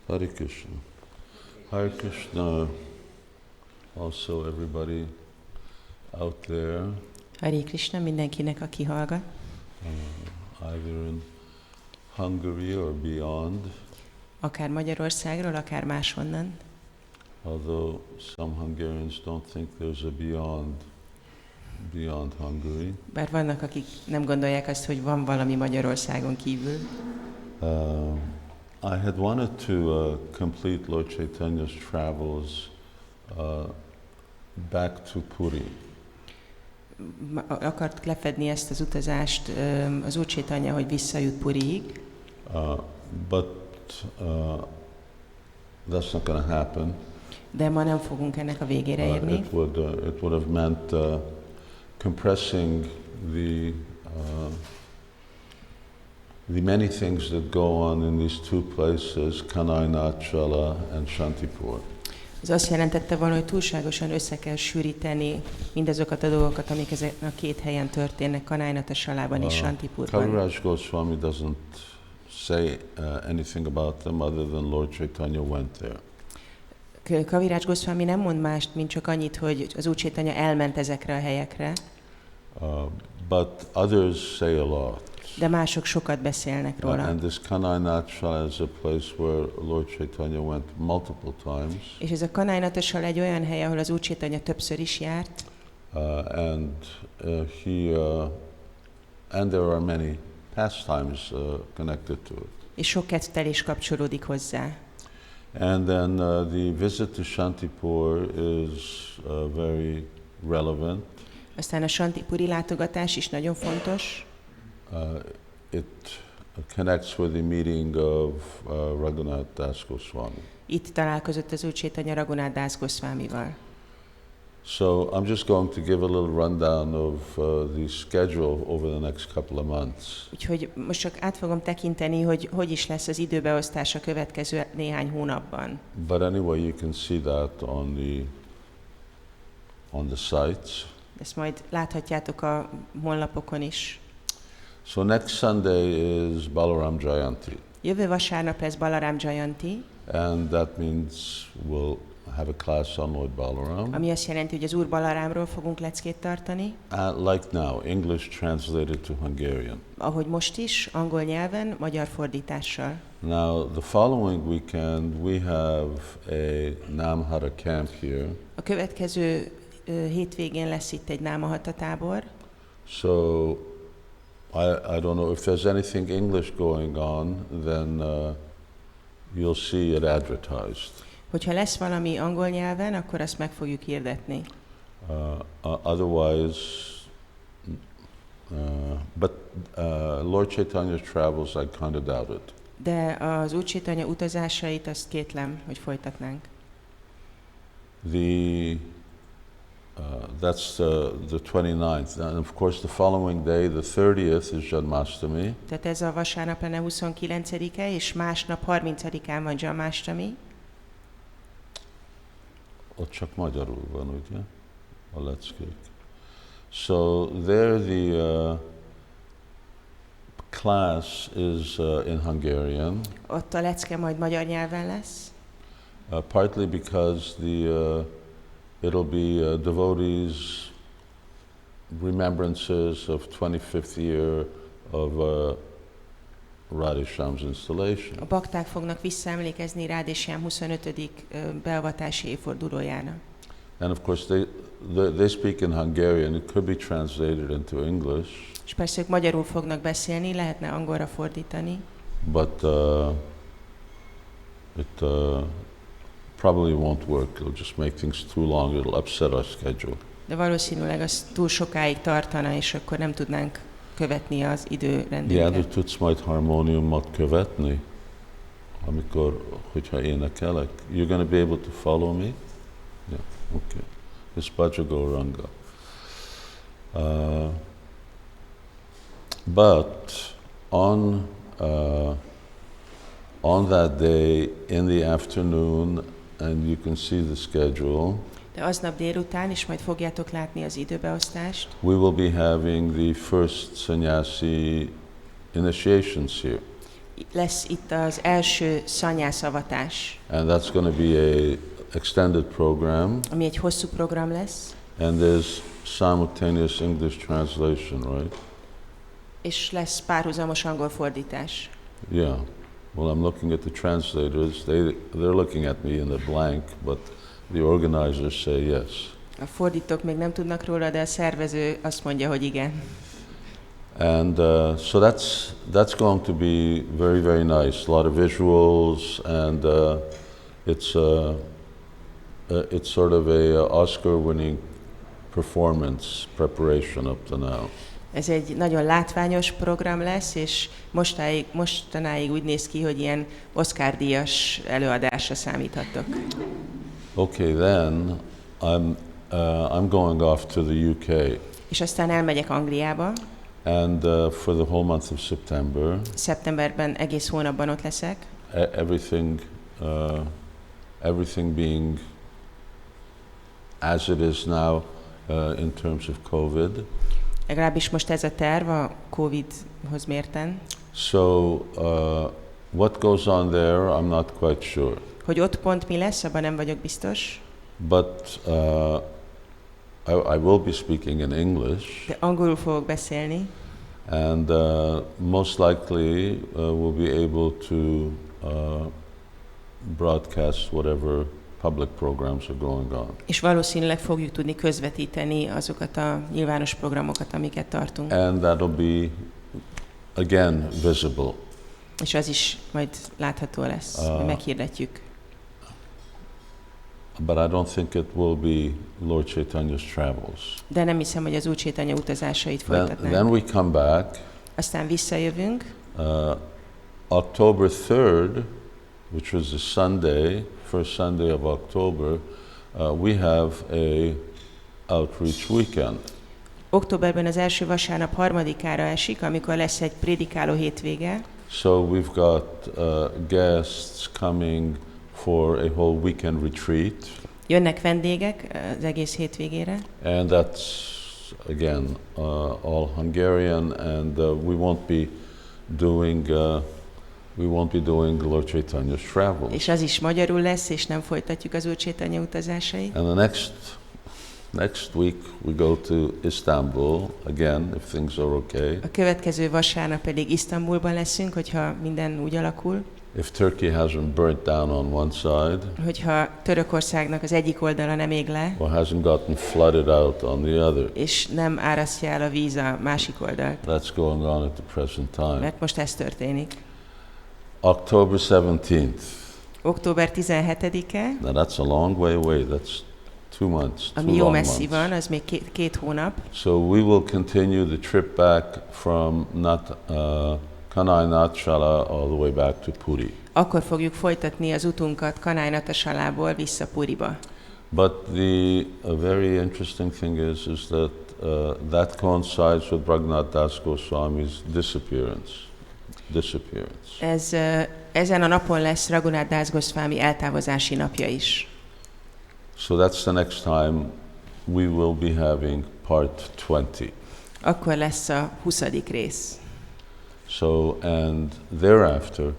Hare Krishna. Hare Krishna. Also everybody out there. Hare Krishna mindenkinek, aki hallgat. Either in Hungary or beyond. Akár Magyarországról, akár máshonnan. Although some Hungarians don't think there's a beyond Hungary. Bár vannak, akik nem gondolják azt, hogy van valami Magyarországon kívül. I had wanted to complete Lord Caitanya's travels back to Puri. Akart lefedni ezt az utazást az Úr Caitanya, hogy visszajut Puriig. But that's not going to happen. De ma nem fogunk ennek a végére érni. It would have meant compressing the many things that go on in these two places, Kanai-Nachala and Shantipur. Ez azt jelentette volna, hogy túlságosan össze kell sűríteni mindazokat a dolgokat, amik ezen a két helyen történnek, Kanai-Nachalában és Shantipurban. Kaviraj Goswami doesn't say anything about them other than Lord Caitanya went there. Kaviraj Goswami nem mond mást, mint csak annyit, hogy az Úr Caitanya elment ezekre a helyekre. But others say a lot. De mások sokat beszélnek róla. And this Kanai-Nachala is a place where Lord Caitanya went multiple times. És ez a Kanai-Nachala egy olyan hely, ahol az Úr Caitanya többször is járt. And there are many pastimes connected to it. És sok kettelés kapcsolódik hozzá. And then the visit to Shantipur is very relevant. Aztán a Shantipuri látogatás is nagyon fontos. It connects with the meeting of Raghunath Das Goswami. Itt találkozott az Úr Caitanya Raghunath Das Goswamival. So I'm just going to give a little rundown of the schedule over the next couple of months. Úgyhogy most csak át fogom tekinteni, hogy is lesz az időbeosztás a következő néhány hónapban. But anyway, you can see that on the sites. Ezt majd láthatjátok a honlapokon is. So next Sunday is Balaram Jayanti. Jövő vasárnap lesz Balaram Jayanti. And that means we'll have a class on Lord Balaram. Ami azt jelenti, hogy az Úr Balarámról fogunk leckét tartani. Like now, English translated to Hungarian. Ahogy most is, angol nyelven, magyar fordítással. Now, the following weekend we have a Namhara camp here. A következő hétvégén lesz itt egy Námahata tábor. So, I don't know if there's anything English going on, then you'll see it advertised. Hogyha lesz valami angol nyelven, akkor azt meg fogjuk hirdetni. Otherwise, but Lord Caitanya's travels, I kind of doubt it. De az Úr Caitanya utazásait azt kétlem, hogy folytatnánk. That's the 29th. And of course the following day, the 30th is Janmashtami. Tehát ez a vasárnap lenne 29-e, és másnap 30-án van Janmashtami. Ott csak magyarul van, ugye? A leckék. So there the class is in Hungarian. Ott a lecke majd magyar nyelven lesz. Partly because it'll be devotees' remembrances of 25th year of Radheshyam's installation. A bakták fognak visszaemlékezni Radheshyam 25. beavatási évfordulójára. And of course they speak in Hungarian. It could be translated into English. És persze ők magyarul fognak beszélni, lehetne angolra fordítani. But it probably won't work. It'll just make things too long. It'll upset our schedule. De valószínűleg az túl sokáig tartana, és akkor nem tudnánk követni az időrendünket. Yeah, de tudsz majd harmóniumot követni, hogyha énekelek. You're going to be able to follow me? Yeah, okay. It's Bhaja Gouranga. But on that day in the afternoon, and you can see the schedule. De aznap délután is majd fogjátok látni az időbeosztást. We will be having the first sannyasi initiations here. lesz itt az első szanyászavatás. And that's going to be a extended program. Ami egy hosszú program lesz. And there's simultaneous English translation, right? És lesz párhuzamos angol fordítás. Yeah. Well, I'm looking at the translators. They're looking at me in the blank, but the organizers say yes. A fordítók még nem tudnak róla, de a szervező azt mondja, hogy igen. And so that's going to be very, very nice. A lot of visuals, and it's sort of a Oscar-winning performance preparation up to now. Ez egy nagyon látványos program lesz, és mostanáig úgy néz ki, hogy ilyen Oscar-díjas előadásra számíthatok. Okay, then I'm going off to the UK. És aztán elmegyek Angliába. And for the whole month of September. Szeptemberben egész hónapban ott leszek. Everything being as it is now in terms of COVID. Legalábbis most ez a terv a Covid-hoz mérten. So what goes on there, I'm not quite sure. Hogy ott pont mi lesz, abban nem vagyok biztos. But I will be speaking in English. De angolul fogok beszélni. And most likely we'll be able to broadcast whatever public programs are going on. És valószínűleg fogjuk tudni közvetíteni azokat a nyilvános programokat, amiket tartunk. And that'll be again visible. És az is majd látható lesz, hogy meghirdetjük. But I don't think it will be Lord Chaitanya's travels. De nem hiszem, hogy az Úr Chaitanya utazásait folytatnánk. Then we come back. Aztán visszajövünk. October 3rd, which was a Sunday, first Sunday of October, we have a outreach weekend. Októberben az első vasárnap harmadikára esik, amikor lesz egy prédikáló hétvége. So we've got guests coming for a whole weekend retreat. Jönnek vendégek az egész hétvégére. And that's again all Hungarian, and we won't be doing Lord Chaitanya's travels. És az is magyarul lesz, és nem folytatjuk az Úr Chaitanya utazásait. And the next week we go to Istanbul again, if things are okay. A következő vasárnap pedig Isztambulban leszünk, hogyha minden úgy alakul. If Turkey hasn't burnt down on one side, hogyha Törökországnak az egyik oldala nem ég le, or hasn't gotten flooded out on the other. És nem árasztja el a víz a másik oldalt. That's going on at the present time. Mert most ez történik. October 17th. Október 17-e. Now that's a long way away. That's 2 months. Ami jó messzi van, az még két hónap. So we will continue the trip back from Kanai-Natshala all the way back to Puri. Akkor fogjuk folytatni az utunkat Kanai-Natasalából vissza Puriba. But a very interesting thing is that that coincides with Raghunath Das Goswami's disappearance. Ezen a napon lesz Raghunath Das Goswami eltávozási napja is. So that's the next time we will be having part 20. Akkor lesz a 20. rész. So, and thereafter,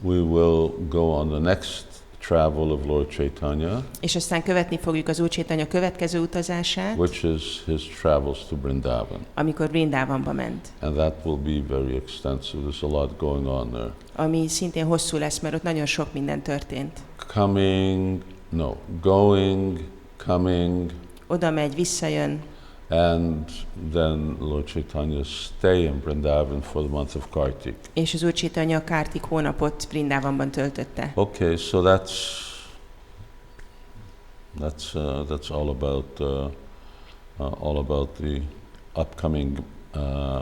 we will go on the next travel of Lord Chaitanya. És aztán követni fogjuk az Úr Chaitanya következő utazását. Which is his travels to Vrindavan. Amikor Vrindavanba ment. And that will be very extensive. There's a lot going on there. Ami szintén hosszú lesz, mert ott nagyon sok minden történt. Going, coming. Oda megy, visszajön. And then Lord Chaitanya stay in Vrindavan for the month of Kartik. És az Úr Chaitanya a Kartik hónapot Vrindavanban töltötte. Okay, so that's all about the upcoming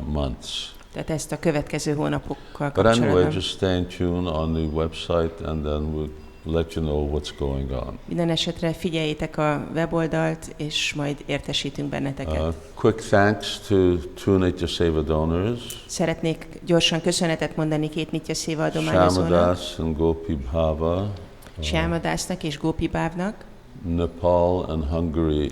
months. Tehát ezt a következő hónapokkal kapcsolatban. But anyway, kapcsolatban. just stay in tune on the website, and then we'll let you know what's going on. Minden esetre figyeljétek a weboldalt, és majd értesítünk benneteket. Quick thanks to 2 Nitya Seva donors. Szeretnék gyorsan köszönetet mondani 2 Nitya Seva adományozónak. Shamadas and Gopi Bhava. Shamadasnak és Gopi Bhavnak. Nepal and Hungary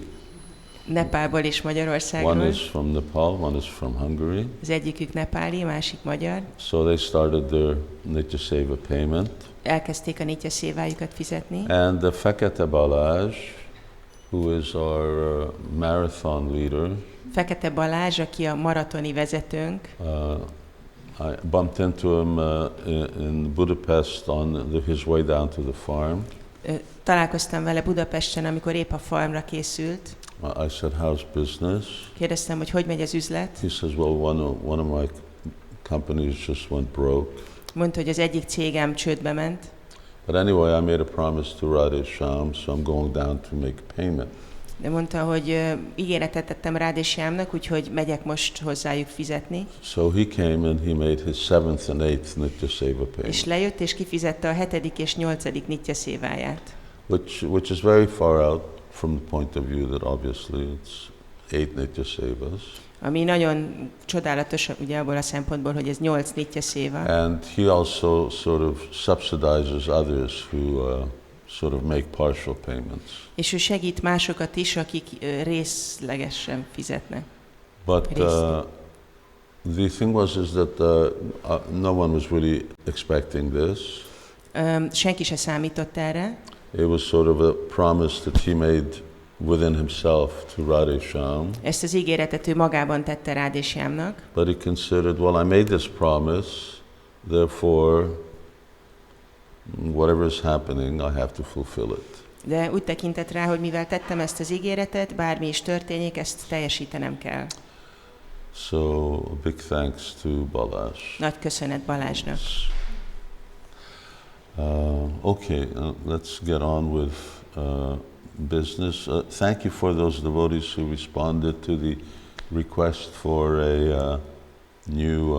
Nepálból és Magyarországról. One is from Nepal, one is from Hungary. Az egyikük nepáli, másik magyar. So they started their Nitya Seva payment. Elkezdték a Nitya Sévájukat fizetni. And the Fekete Balázs, who is our marathon leader, Fekete Balázs, aki a maratoni vezetőnk, I bumped into him in Budapest on his way down to the farm. Találkoztam vele Budapesten, amikor épp a farmra készült. I said, how's business? Kérdeztem, hogy megy az üzlet. He says, well, one of my companies just went broke. Mondta, hogy az egyik cégem csődbe ment. But anyway, I made a promise to Radhe Shyam, so I'm going down to make payment. De mondta, hogy ígéretet tettem Radhe Shyamnak, úgyhogy megyek most hozzájuk fizetni. So he came and he made his 7th and 8th Nitya Seva payment. És lejött és kifizette a 7. és 8. Nitya Séváját. Which is very far out from the point of view that obviously it's 8 Nitya Sevas. Ami nagyon csodálatos ugye abból a szempontból, hogy ez 8 Nitya Séva. And he also sort of subsidizes others who sort of make partial payments. És ő segít másokat is, akik részlegesen fizetnek. But the thing was is that no one was really expecting this. Senki se számított erre. It was sort of a promise that he made within himself to Radhe Shyam. Ezt az ígéretet ő magában tette Radhe Shyamnak. But he considered, well, I made this promise, therefore whatever is happening, I have to fulfill it. De úgy tekintett rá, hogy mivel tettem ezt az ígéretet, bármi is történjék, ezt teljesítenem kell. So a big thanks to Balázs. Nagy köszönet Balázsnak. Okay, let's get on with business. Thank you for those devotees who responded to the request for a new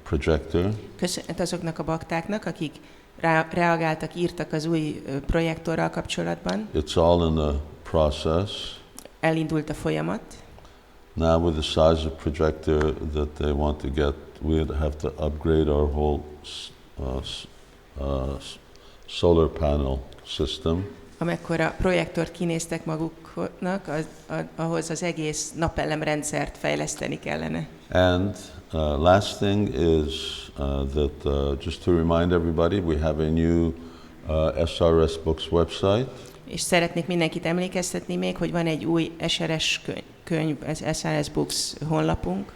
projector. Köszönet azoknak a baktáknak, akik reagáltak, írtak az új projektorral kapcsolatban. It's all in the process. Elindult a folyamat. Now with the size of projector that they want to get, we have to upgrade our whole solar panel system. Amekkora projektort kinéztek maguknak, ahhoz az egész napelemrendszert fejleszteni kellene. And last thing is that just to remind everybody, we have a new SRS Books website. És szeretnék mindenkit emlékeztetni még, hogy van egy új SRS könyv, az SRS Books honlapunk.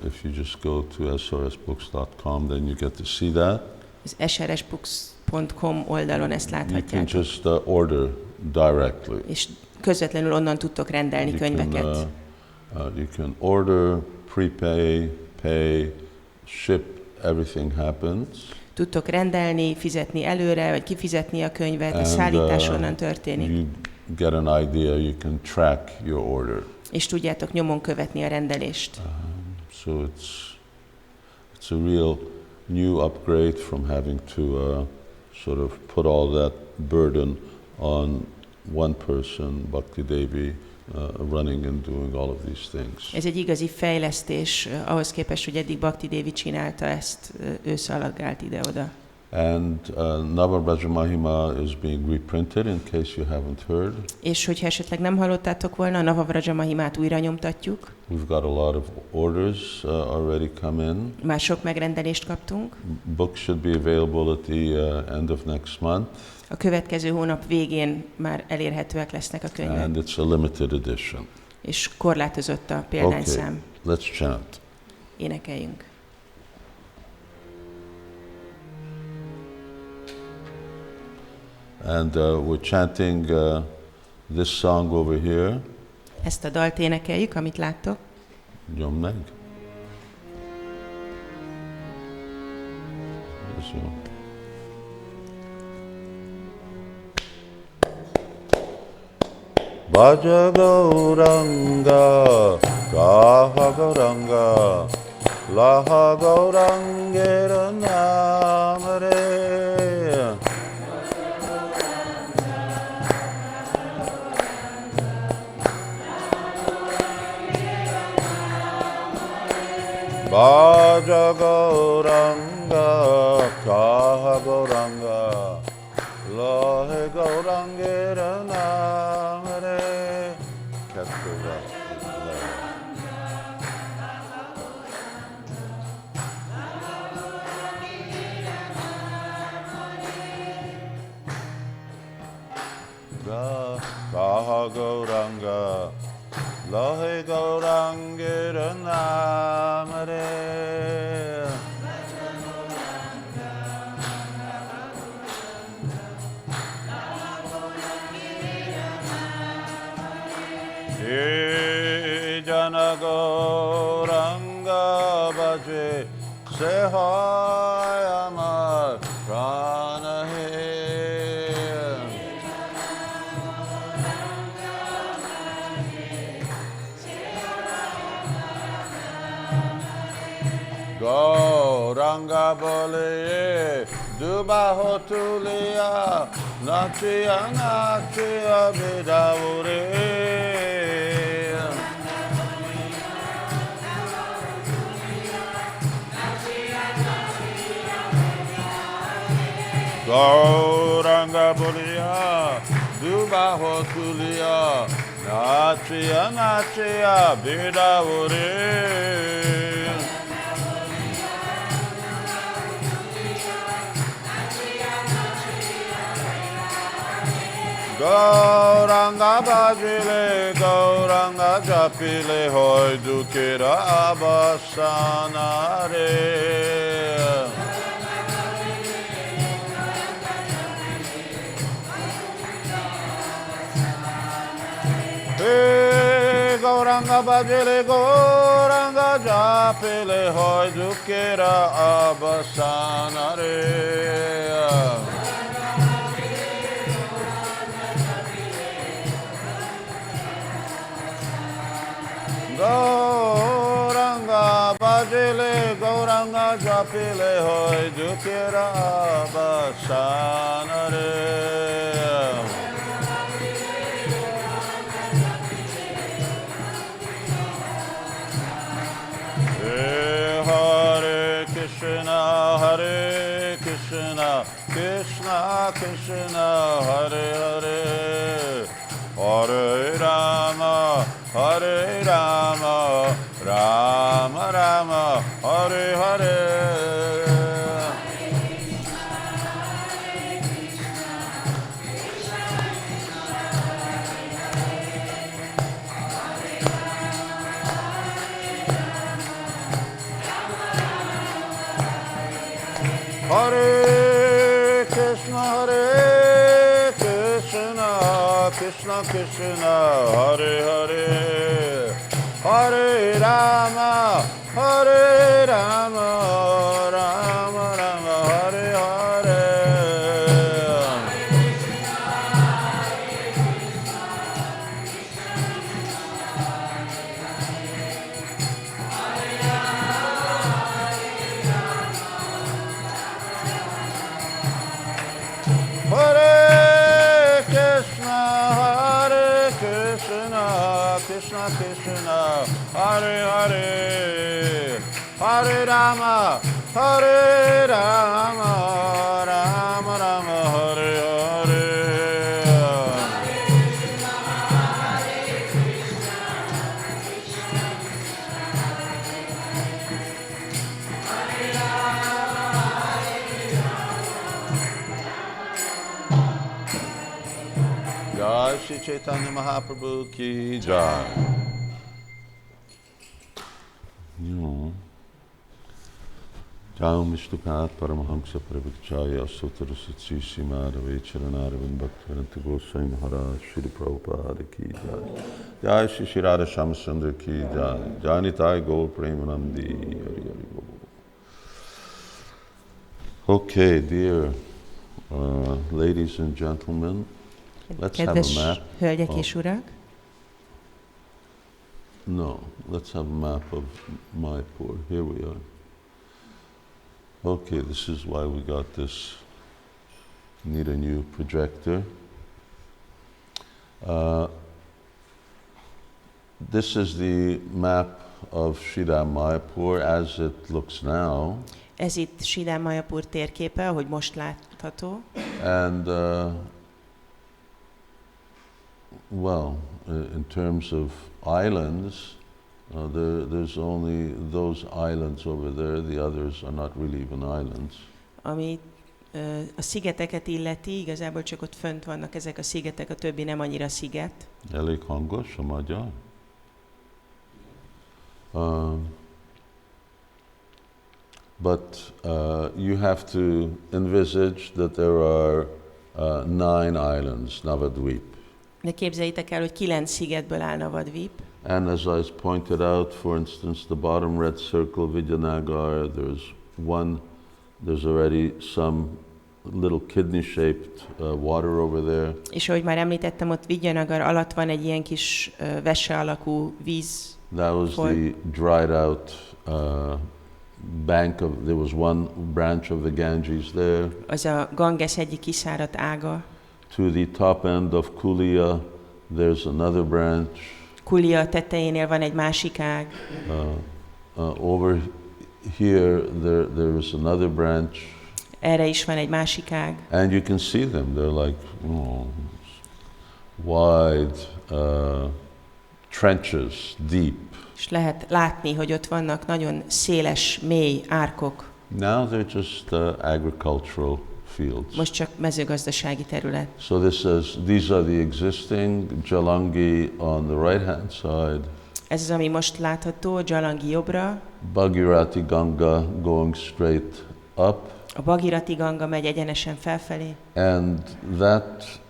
If you just go to srsbooks.com, then you get to see that. Az srsbooks.com oldalon ezt láthatjátok. You can just order directly. És közvetlenül onnan tudtok rendelni könyveket. You can order, prepay, pay, ship, everything happens. Tudtok rendelni, fizetni előre, vagy kifizetni a könyvet, a szállítás onnan történik. You get an idea, you can track your order. És tudjátok nyomon követni a rendelést. So it's a real new upgrade from having to sort of put all that burden on one person, Bhakti Devi, running and doing all of these things. Ez egy igazi fejlesztés ahhoz képest, hogy eddig Bhakti Devi csinálta ezt, ő szalagált ide-oda. And Navaraja Mahima is being reprinted in case you haven't heard. És hogyha esetleg nem hallottátok volna, a Navaraja Mahimát újra nyomtatjuk. We've got a lot of orders already come in. Már sok megrendelést kaptunk. Books should be available at the end of next month. A következő hónap végén már elérhetőek lesznek a könyvek. And it's a limited edition. És korlátozott a példányszám. Okay, let's chant. Énekeljünk. And we're chanting this song over here. Ezt a dalt énekeljük, amit láttok. Nyom meg. Ez jó. Bhaja Gauranga, Gaha Gauranga, Laha Gaurangera Namare. Bhaja Gauranga, Gaha Gauranga, Laha Gaurangera Namare. kettővel lehet. Gaha gouranga, lohe gourangera namare. Jana gouranga bhaje sehai amar prana hai. Gouranga bole dubaho tuliya nachiya nachiya bidavure. Gouranga boliya dubaho tuliya nachiya nachiya bidavure. Gouranga bhajile, gouranga japile, hoy dukira abasanare. Hey, gouranga bhajile, gouranga japile, hoy dukira abasanare. Gouranga bhajile, gouranga japile, hoy dukira abasanare. Hare Krishna, Hare Krishna, Krishna Krishna, Hare Hare. Hare Rama, Hare Rama, Rama Rama, Hare Hare. Hare Krishna, Krishna Krishna, Hare Hare. Hare Rama, Hare Rama, Rama Rama, Hare Hare. Hare Krishna, Krishna Krishna, Hare Hare. Hare Rama, Hare Rama, Rama Rama, Hare Hare. Jai Shri Caitanya Mahaprabhu ki jai. Jai Vishnupat Paramahamsa Parivakchaya Sutara Satsi Simadave Charanaravind Bhaktivedanta Goswami Maharaj Shri Prabhupada ki jai. Jai Shri Shri Radha Shyamachandra ki jai. Jai Nitai Gaur Premanandi Hari Hari Bol. Okay, dear ladies and gentlemen, let's have a Kedves map. hölgyek és urak, No, let's have a map of Mayapur. Here we are. Okay, this is why we got this. Need a new projector. This is the map of Sridham Mayapur as it looks now. ez itt Sridham Mayapur térképe, ahogy most látható. And well, in terms of islands, there's only those islands over there. The others are not really even islands. Ami a szigeteket illeti, igazából csak ott fönt vannak ezek a szigetek, a többi nem annyira sziget. Elég hangos a magyar? But you have to envisage that there are 9 islands, Navadvip. De képzeljétek el, hogy 9 szigetből áll Navadvip. And as I pointed out, for instance, the bottom red circle, Vijayanagar, there's already some little kidney-shaped water over there. És ahogy már említettem, ott Vijayanagar alatt van egy ilyen kis vese alakú víz. That was the dried out bank of, there was one branch of the Ganges there. Az a Ganges egyik kiszáradt ága. To the top end of Kulia, there's another branch. Kulia tetejénél van egy másik ág. Over here, there is another branch. Erre is van egy másik ág. And you can see them. They're like wide trenches, deep. És lehet látni, hogy ott vannak nagyon széles, mély árkok. Now they're just agricultural fields. Most csak mezőgazdasági terület. So these are the existing, Jalangi on the right-hand side. Ez az, ami most látható, Jalangi jobbra. Bhagirati Ganga going straight up. A Bhagirati Ganga megy egyenesen felfelé. And that,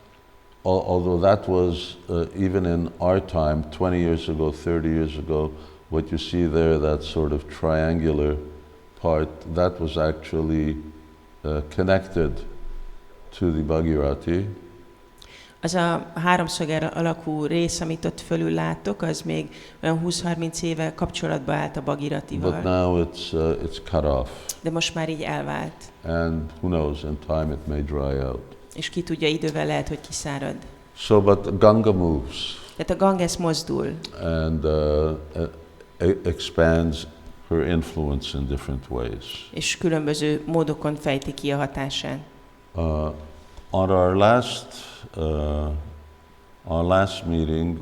although that was even in our time, 20 years ago, 30 years ago, what you see there, that sort of triangular part, that was actually connected to the Bhagirati. Az a háromszög alakú rész, amit ott fölül láttok, az még olyan 20-30 éve kapcsolatba állt a Bhagiratival. But now it's cut off. De most már így elvált. And who knows, in time it may dry out. És ki tudja, idővel lehet, hogy kiszárad. So, but Ganga moves. Tehát a Ganges mozdul. And expands her influence in different ways. És különböző módokon fejti ki a hatását. On our last meeting,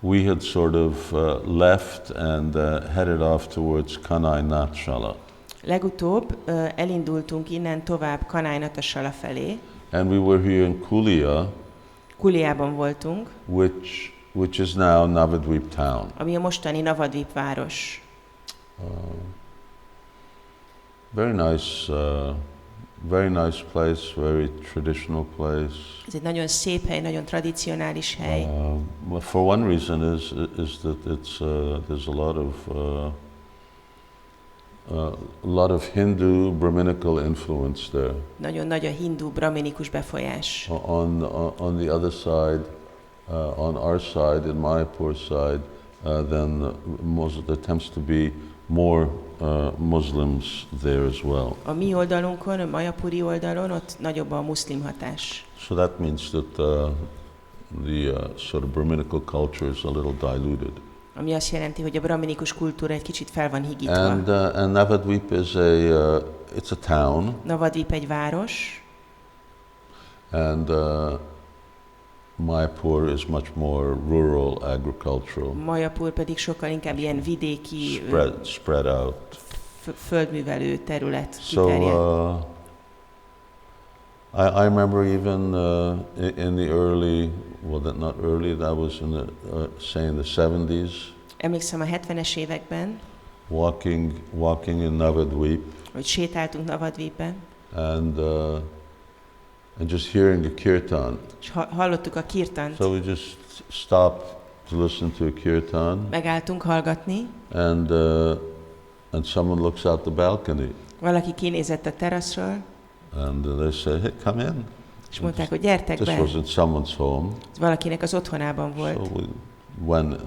we had sort of left and headed off towards Kanai Natshala. Legutóbb elindultunk innen tovább Kanai-Natshala felé. And we were here in Kulia. Kuliában voltunk. Which is now Navadvip town. Ami a mostani Navadvip város. Very nice place, very traditional place. Ez egy nagyon szép hely, nagyon tradicionális hely. For one reason is that there's a lot of Hindu Brahminical influence there. Nagyon nagy a hindu brahminikus befolyás. On the other side, on our side, in Mayapur side, then there tends to be more Muslims there as well. A mi oldalunkon, a Mayapuri oldalon, ott nagyobb a muszlim hatás. So that means that the sort of Brahminical culture is a little diluted. Ami azt jelenti, hogy a brahminikus kultúra egy kicsit fel van higítva. And Navadvip is it's a town. Navadvip egy város. And Mayapur is much more rural, agricultural. Mayapur pedig sokkal inkább ilyen vidéki, spread out. Földművelő terület kiterjedt. So I remember even in the early, not early, that was in the say in the 70s. Emlékszem a 70-es években. Walking in Navadvip. Hogy sétáltunk Navadvipben. And just hearing a kirtan. És hallottuk a kirtant. So we just stopped to listen to a kirtan. Megálltunk hallgatni. And someone looks out the balcony. Valaki kinézett a teraszról. And they say, hey, come in. És mondták, hogy gyertek be. This was in someone's home. Valakinek az otthonában volt. So we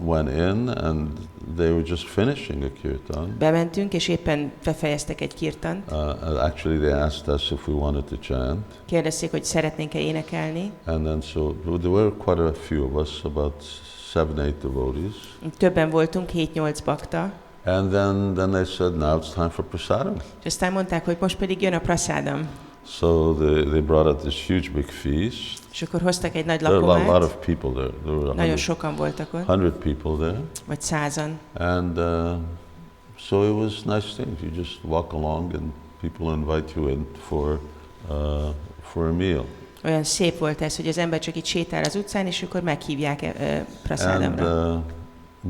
went in and they were just finishing a kirtan. Bementünk, és éppen befejeztek egy kirtant. Actually they asked us if we wanted to chant. Kérdezték, hogy szeretnénk-e énekelni. And then so there were quite a few of us, about 7-8 devotees. Többen voltunk, 7-8 bakta. And then they said, now it's time for prasadam. És aztán mondták, hogy most pedig jön a prasadam. So they brought out this huge big feast. És akkor hoztak egy nagy There were a lot lakomát. of people there. There were Nagyon sokan voltak ott, 100 people there. vagy 100-an. And so it was nice thing. You just walk along and people invite you in for a meal. Olyan szép volt ez, hogy az ember csak itt sétál az utcán, és akkor meghívják And praszádamra.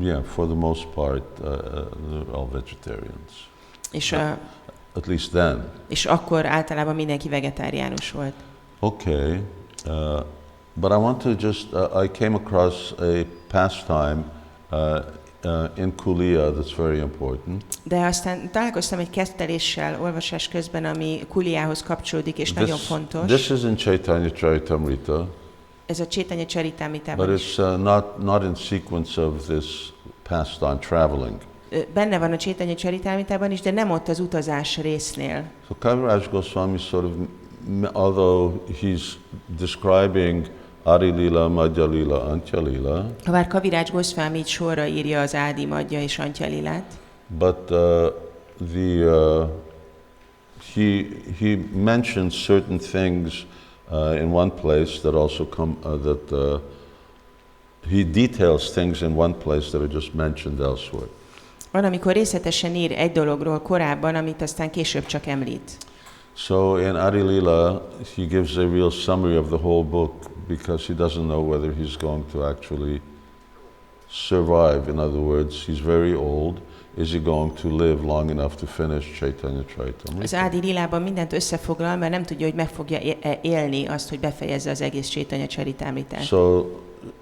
yeah, for the most part, they're all vegetarians. És, At least then. és akkor általában mindenki vegetáriánus volt. Okay, but I want to just, I came across a pastime in Kulia that's very important. De aztán találkoztam egy ketteléssel olvasás közben, ami Kuliához kapcsolódik, és nagyon fontos. This is in Caitanya Charitamrita, Ez a Caitanya but Charitamritában is. it's not in sequence of this pastime, traveling. Benne van a Caitanya Charitamritában is, de nem ott az utazás résznél. So Kaviraj Goswami sort of, although he's describing Adi Lila, Madhya Lila, Antya Lila, Habár Kaviraj Goswami így sorra írja az Ádi, Madhya és Antya Lilát, but he mentions certain things in one place that also come he details things in one place that are just mentioned elsewhere. van, amikor részletesen ír egy dologról korábban, amit aztán később csak említ. So in Adi Lila, he gives a real summary of the whole book because he doesn't know whether he's going to actually survive. In other words, he's very old. Is he going to live long enough to finish Caitanya Charitamrita? Az Ádi Lilában mindent összefoglal, mert nem tudja, hogy meg fogja élni azt, hogy befejezze az egész Caitanya Charitamritát. So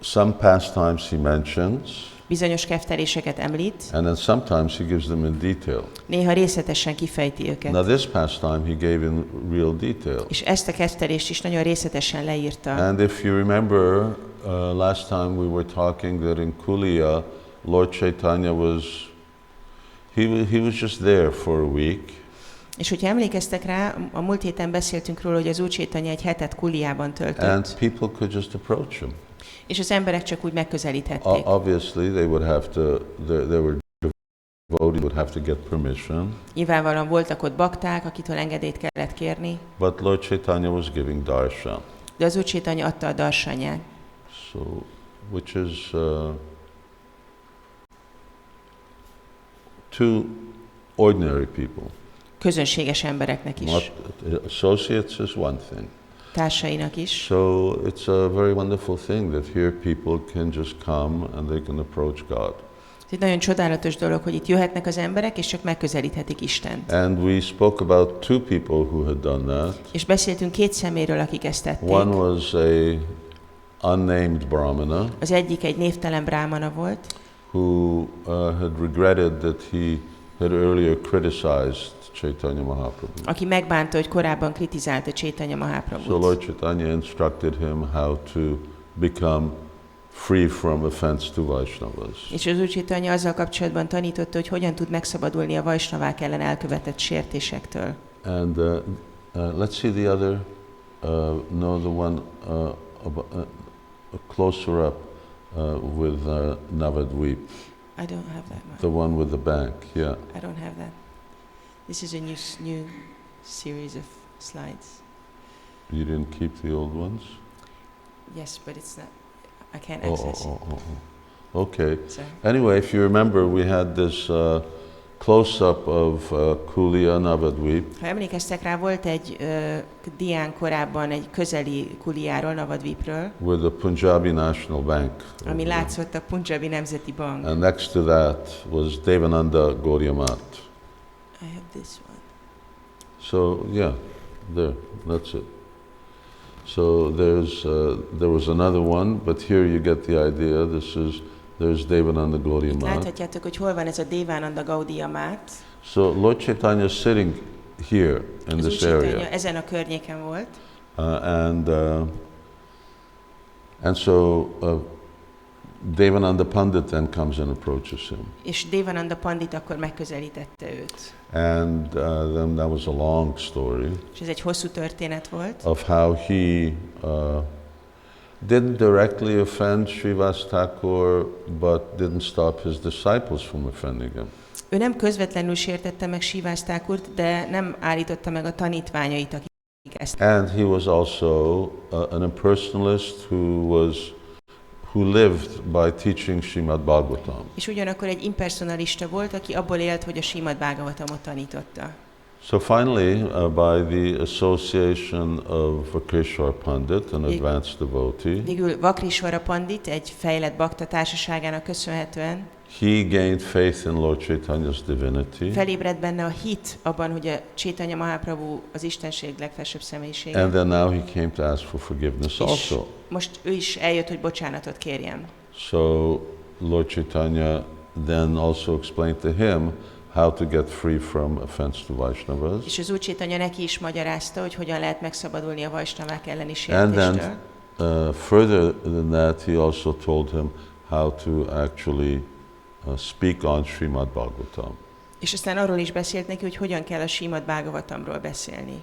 some pastimes he mentions, Bizonyos kefteléseket említ, and then sometimes he gives them in detail. néha részletesen kifejti őket. Now this pastime he gave in real detail. És ezt a keftelést is nagyon részletesen leírta. And if you remember, last time we were talking that in Kulia, Lord Chaitanya he was just there for a week. És hogyha emlékeztek rá, a múlt héten beszéltünk róla, hogy az Úr Chaitanya egy hetet Kuliában töltött. And people could just approach him. És az emberek csak úgy megközelíthették. Obviously, they would have to. They were devotees would have to get permission. Nyilvánvalóan voltak ott bakták, akitől engedélyt kellett kérni. But Lord Chaitanya was giving darshan. De az Úr Chaitanya adta a darsanyát. So, which is to ordinary people. Közönséges embereknek is. Not associates is one thing. Társainak is. So it's a very wonderful thing that here people can just come and they can approach God. Ez egy nagyon csodálatos dolog, hogy itt jöhetnek az emberek, és csak megközelíthetik Istent. And we spoke about two people who had done that. És beszéltünk két szeméről, akik ezt tették. One was a unnamed brahmana Az egyik egy névtelen brámana volt, who had regretted that he had earlier criticized Chaitanya Mahaprabhu. aki megbánta, hogy korábban kritizálta Chaitanya So Mahaprabhut. Lord Chaitanya instructed him how to become free from offense to Vaishnavas. És az Úr Chaitanya azzal kapcsolatban tanította, hogy hogyan tud megszabadulni a Vaisnavák ellen elkövetett sértésektől. And let's see the other, no, the one closer up with Navadvip, I don't have that one. the one with the bank, yeah. I don't have that. This is a new series of slides. You didn't keep the old ones? Yes, but it's not. I can't access it. Okay. So, Anyway, if you remember, we had this close-up of Kulia Navadvip, ha emlékeztek rá, volt egy dián korábban egy közeli Kuliáról, Navadvipről, with the Punjabi National Bank. ami látszott a Punjabi Nemzeti Bank. And next to that was Devananda Gaudiya Math. I have this one. So yeah, there, that's it. So there was another one, but here you get the idea. There's Devananda Gaudiya Math. Láthatjátok, hogy hol van ez a Devananda Gaudiya Math. So Lord Chaitanya is sitting here in Az Úr this Chaitanya area, ezen a környéken volt, and so Devananda Pandit then comes and approaches him, és Devananda Pandit akkor megközelítette őt. and then that was a long story És ez egy hosszú történet volt, of how he didn't directly offend Srivas Thakur, but didn't stop his disciples from offending him. ő nem közvetlenül sértette meg Srivas Thakurt, de nem állította meg a tanítványait, akik And he was also an impersonalist who lived by teaching Srimad Bhagavatam. És ugyanakkor egy impersonalista volt, aki abból élt, hogy a Srimad Bhagavatamot tanította. So finally, by the association of Vakrishwara Pandit, an advanced devotee, végül Vakrishwara Pandit, egy fejlett bakta társaságának köszönhetően, he gained faith in Lord Chaitanya's divinity. Felébredt benne a hit abban, hogy a Chaitanya Mahaprabhu az Istenség legfelsőbb személyisége. And then now he came to ask for forgiveness also. Most ő is eljött, hogy bocsánatot kérjen. So Lord Chaitanya then also explained to him how to get free from offense to Vaishnavas. És az Úr Chaitanya neki is magyarázta, hogy hogyan lehet megszabadulni a Vaishnavák elleni And sértéstől. then further than that, he also told him how to actually speak on Srimad Bhagavatam. És aztán arról is beszélt neki, hogy hogyan kell a Srimad Bhagavatamról beszélni.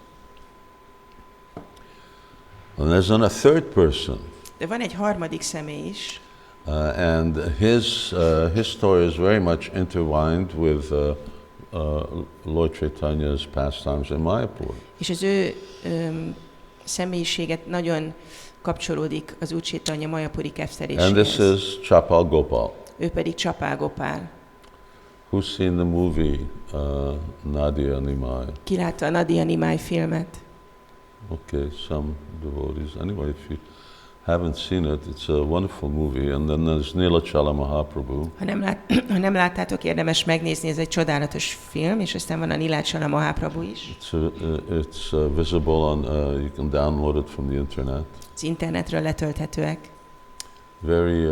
And there's a third person. De van egy harmadik személy is. And his story is very much intertwined with Lord Chaitanya's pastimes in Mayapur. És az ő személyiséget nagyon kapcsolódik az Úr Chaitanya Mayapuri And this kefteréséhez. is Chapal Gopal. Ő pedig Csapál Gopál. Who's seen the movie Nadia Nimai? Ki látta a Nadia Nimai filmet? Okay, some devotees. Anyway, if you haven't seen it, it's a wonderful movie. And then there's Nilachala Mahaprabhu. Ha nem láttátok, érdemes megnézni, ez egy csodálatos film, és aztán van a Nilachala Mahaprabhu is. It's visible on, you can download it from the internet. Az internetről letölthetőek. Very,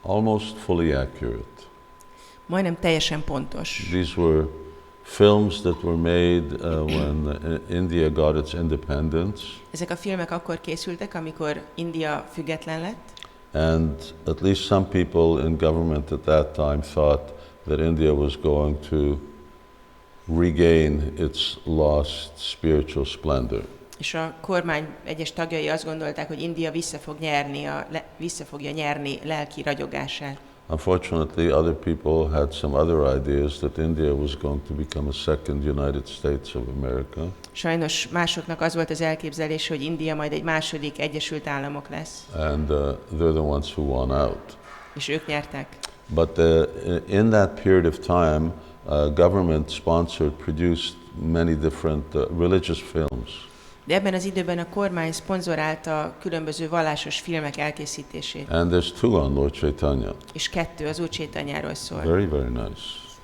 almost fully accurate. Majdnem teljesen pontos. These were films that were made when India got its independence. Ezek a filmek akkor készültek, amikor India független lett. And at least some people in government at that time thought that India was going to regain its lost spiritual splendor. És a kormány egyes tagjai azt gondolták, hogy India vissza fogja nyerni lelki ragyogását. Unfortunately, other people had some other ideas that India was going to become a second United States of America. Sajnos másoknak az volt az elképzelés, hogy India majd egy második Egyesült Államok lesz. And they're the ones who won out. És ők nyertek. But in that period of time, government sponsored, produced many different religious films. De ebben az időben a kormány szponzorálta különböző vallásos filmek elkészítését. And there's two on Lord Chaitanya. És 2 az Úr Chaitanyáról szól. Very, very nice.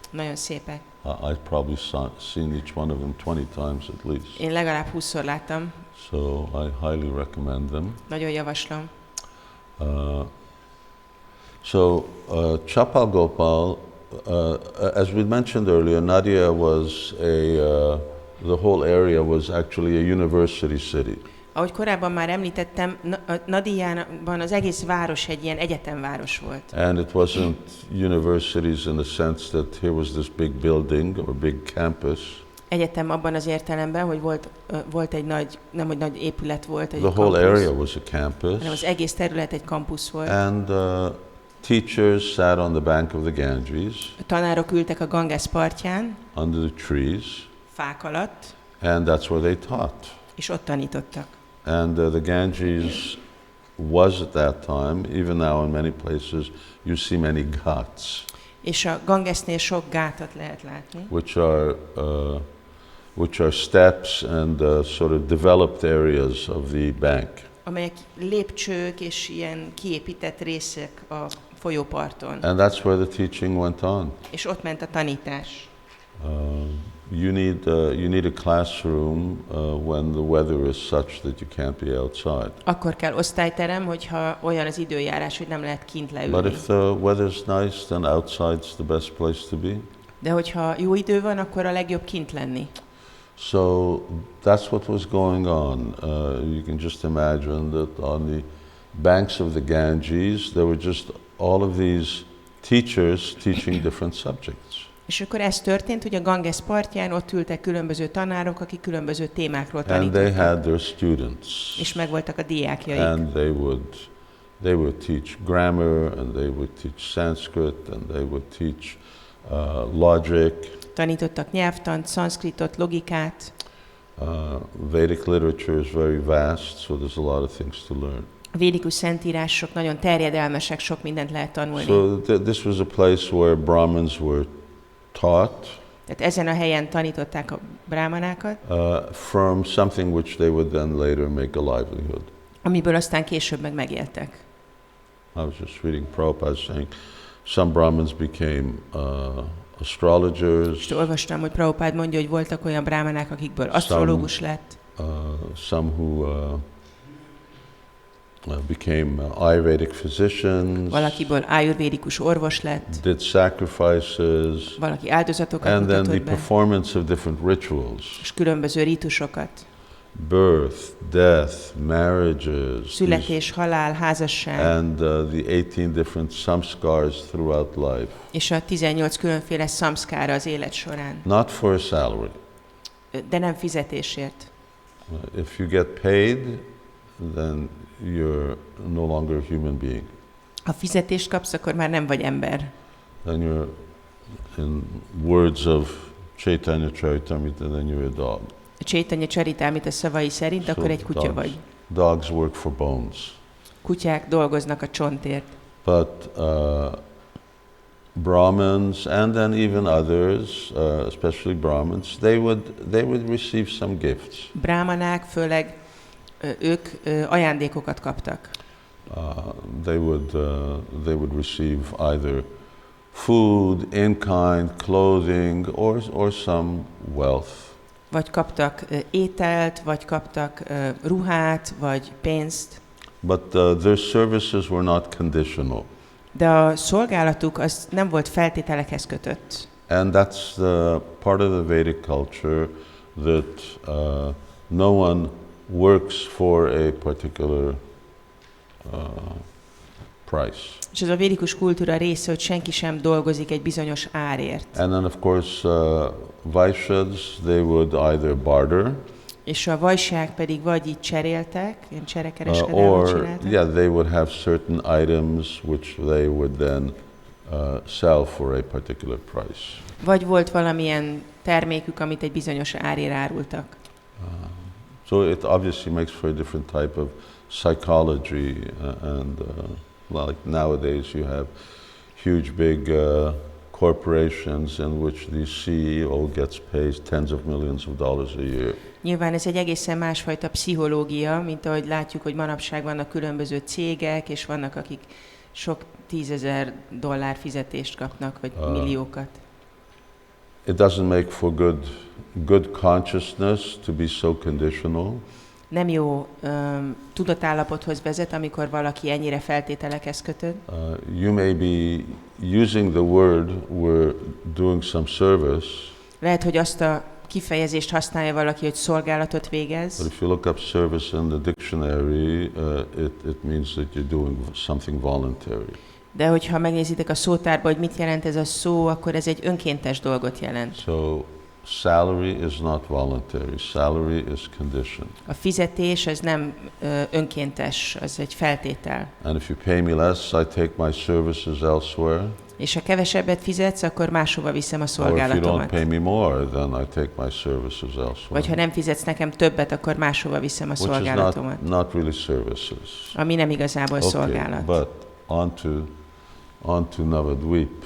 Nagyon szépek. I've probably seen each one of them 20 times at least. Én legalább 20-szor láttam. So I highly recommend them. Nagyon javaslom. Chapal Gopal, as we mentioned earlier, Nadia was the whole area was actually a university city. Ahogy korábban már említettem, Nadiában az egész város egy ilyen egyetemváros volt. And it wasn't universities in the sense that here was this big building or big campus. Egyetem abban az értelemben, hogy volt egy nagy, nem hogy nagy épület volt, egy The whole area was a campus. hanem az egész terület egy kampusz volt. And teachers sat on the bank of the Ganges. A tanárok ültek a Ganges partján, Under the trees. Fák alatt. And that's where they taught. És ott tanítottak. And the Ganges was at that time, even now in many places, you see many ghats. És a Gangesnél sok gátat lehet látni. Which are steps and sort of developed areas of the bank. Amelyek lépcsők és ilyen kiépített részek a folyóparton. And that's where the teaching went on. És ott ment a tanítás. You need a classroom when the weather is such that you can't be outside. Akkor kell osztályterem, hogyha olyan az időjárás, hogy nem lehet kint leülni. But if the weather's nice, then outside's the best place to be. De hogyha jó idő van, akkor a legjobb kint lenni. So that's what was going on. You can just imagine that on the banks of the Ganges, there were just all of these teachers teaching different subjects. És akkor ez történt, hogy a Ganges partján ott ültek különböző tanárok, akik különböző témákról tanítottak. And they had their students. És megvoltak a diákjaik. And they would teach grammar, and they would teach Sanskrit, and they would teach logic. Tanítottak nyelvtant, szanszkritot, logikát. Vedic literature is very vast, so there's a lot of things to learn. A védikus szentírások nagyon terjedelmesek, sok mindent lehet tanulni. So this was a place where Brahmins were taught. Tehát ezen a helyen tanították a brámanákat, from something which they would then later make a livelihood. amiből aztán később meg megéltek. I was just reading Prabhupada saying some Brahmins became astrologers. És olvastam, hogy Prabhupád mondja, hogy voltak olyan brámanák, akikből asztrológus lett. Some who became Ayurvedic physicians. Valakiből ayurvédikus orvos lett. Did sacrifices. Valaki áldozatokat and then mutatott the be. performance of different rituals. És különböző rítusokat. Birth, death, marriages. Születés, halál, házasság. And the 18 different samskars throughout life. És a 18 különféle samskára az élet során. Not for a salary. De nem fizetésért. If you get paid, then you're no longer a human being. Ha fizetést kapsz, akkor már nem vagy ember. Then you're, in words of Caitanya Charitamrita, then you're a dog. A Caitanya Charitamrita szavai szerint So akkor egy kutya vagy. Dogs work for bones. Kutyák dolgoznak a csontért. But Brahmins and then even others, especially Brahmins, they would receive some gifts. Brámanák, főleg ők ajándékokat kaptak. They would receive either food, in-kind, clothing, or some wealth. Vagy kaptak ételt, vagy kaptak ruhát, vagy pénzt. But their services were not conditional. De a szolgálatuk az nem volt feltételekhez kötött. And that's the part of the Vedic culture that no one works for a particular price. És ez a védikus kultúra része, hogy senki sem dolgozik egy bizonyos árért. And then of course Vaishyas, they would either barter. És a vajsák pedig vagy így cseréltek, ilyen cserekereskedelmet or csináltak. they would have certain items which they would then sell for a particular price. Vagy volt valamilyen termékük, amit egy bizonyos árért árultak. So it obviously makes for a different type of psychology and like nowadays you have huge big corporations in which the CEO gets paid tens of millions of dollars a year. Nyilván ez egy egészen másfajta pszichológia, mint ahogy látjuk, hogy manapság vannak különböző cégek, és vannak, akik sok $10,000 fizetést kapnak, vagy milliókat. It doesn't make for good consciousness to be so conditional. Nem jó tudatállapothoz vezet, amikor valaki ennyire feltételekhez kötött. You may be using the word we're doing some service. Lehet, hogy azt a kifejezést használja valaki, hogy szolgálatot végez. But if you look up service in the dictionary, it means that you're doing something voluntary. De hogyha megnézitek a szótárba, hogy mit jelent ez a szó, akkor ez egy önkéntes dolgot jelent. So salary is not voluntary. Salary is conditioned. A fizetés az nem önkéntes, az egy feltétel. And if you pay me less, I take my services elsewhere. És ha kevesebbet fizetsz, akkor máshova viszem a Or if you don't szolgálatomat. pay me more, then I take my services elsewhere. Vagy ha nem fizetsz nekem többet, akkor máshova viszem a Which is szolgálatomat. not really services. Ami nem igazából szolgálat. But on to Navadvip.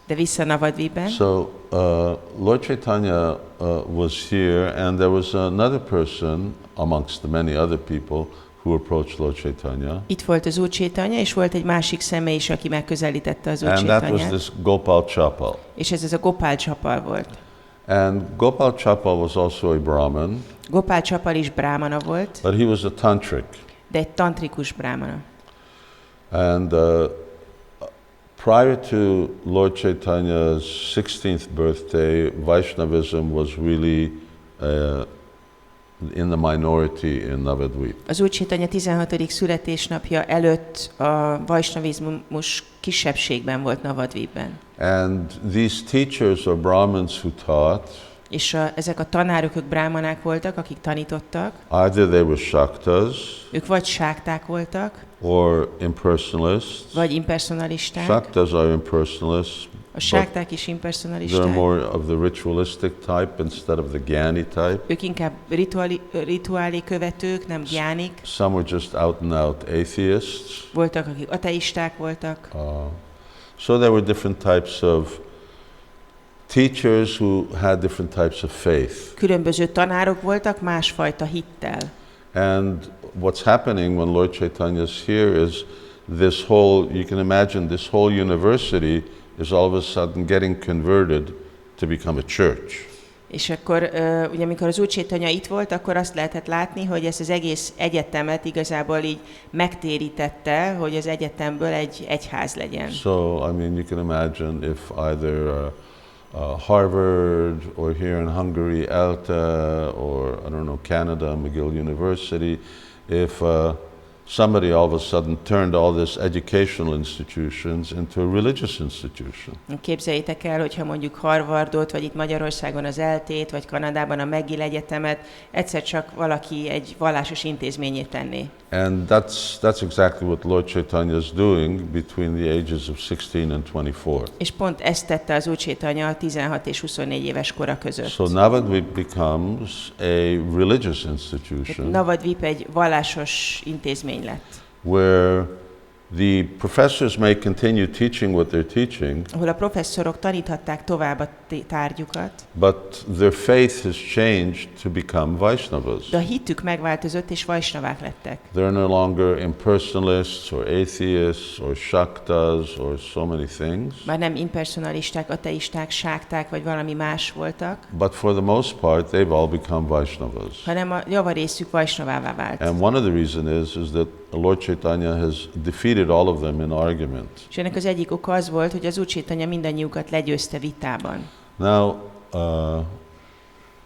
De vissza Navadvipbe. So Lord Caitanya was here, and there was another person amongst the many other people who approached Lord Caitanya. Itt volt az Úr Caitanya, és volt egy másik személy is, aki megközelítette az Úr And that was Caitanyát. this Gopal Chapal. És ez a Gopal Csapal volt. And Gopal Chapal was also a Brahmin. Gopal Csapal is brámana volt, But he was a tantric. de egy tantrikus brámana. And prior to Lord Caitanya's 16th birthday, Vaishnavism was really in the minority in Navadvip. Az Úr Caitanya 16. születésnapja előtt a vajsnavizmus kisebbségben volt Navadvipben. And these teachers or Brahmins who taught, És ezek a tanárok, ők brámanák voltak, akik tanítottak. either they were Shaktas Ők vagy sákták voltak, or impersonalists. vagy impersonalisták. Shaktas are impersonalists A sákták is They're impersonalisták. more of the ritualistic type instead of the gyani type. Ők inkább rituálé követők, nem gyánik. Some were just out and out atheists. Voltak, akik ateisták voltak. So there were different types of teachers who had different types of faith. Különböző tanárok voltak másfajta hittel. And what's happening when Lord Chaitanya is here is this whole, you can imagine this whole university is all of a sudden getting converted to become a church. És akkor, ugye amikor az Úr Chaitanya itt volt, akkor azt lehetett látni, hogy ezt az egész egyetemet igazából így megtérítette, hogy az egyetemből egy egyház legyen. So, I mean, you can imagine if either Harvard or here in Hungary, ELTE, or I don't know, Canada, McGill University, if somebody all of a sudden turned all this educational institutions into a religious institution. Képzeljétek el, hogyha mondjuk Harvardot, vagy itt Magyarországon az ELTE-t, vagy Kanadában a McGill Egyetemet egyszer csak valaki egy vallásos intézményét tenné. And that's exactly what Lord Chaitanya is doing between the ages of 16 and 24. És pont ezt tette az Úr Chaitanya 16 és 24 éves kora között. So Navadvip becomes a religious institution. Navadvip egy vallásos intézmény lett. Where the professors may continue teaching what they're teaching, ahol a professzorok taníthatták tovább a tárgyukat, but their faith has changed to become Vaishnavas. de a hitük megváltozott és vajsnavák lettek. They're no longer impersonalists or atheists or shaktas or so many things. Már nem impersonalisták, ateisták, sákták vagy valami más voltak, But for the most part, they've all become Vaishnavas. hanem a javarészük vajsnavává vált. And one of the reasons is that Lord Chaitanya has defeated all of them in argument. És ennek az egyik oka az volt, hogy az Úr Chaitanya mindannyiukat legyőzte vitában. Now,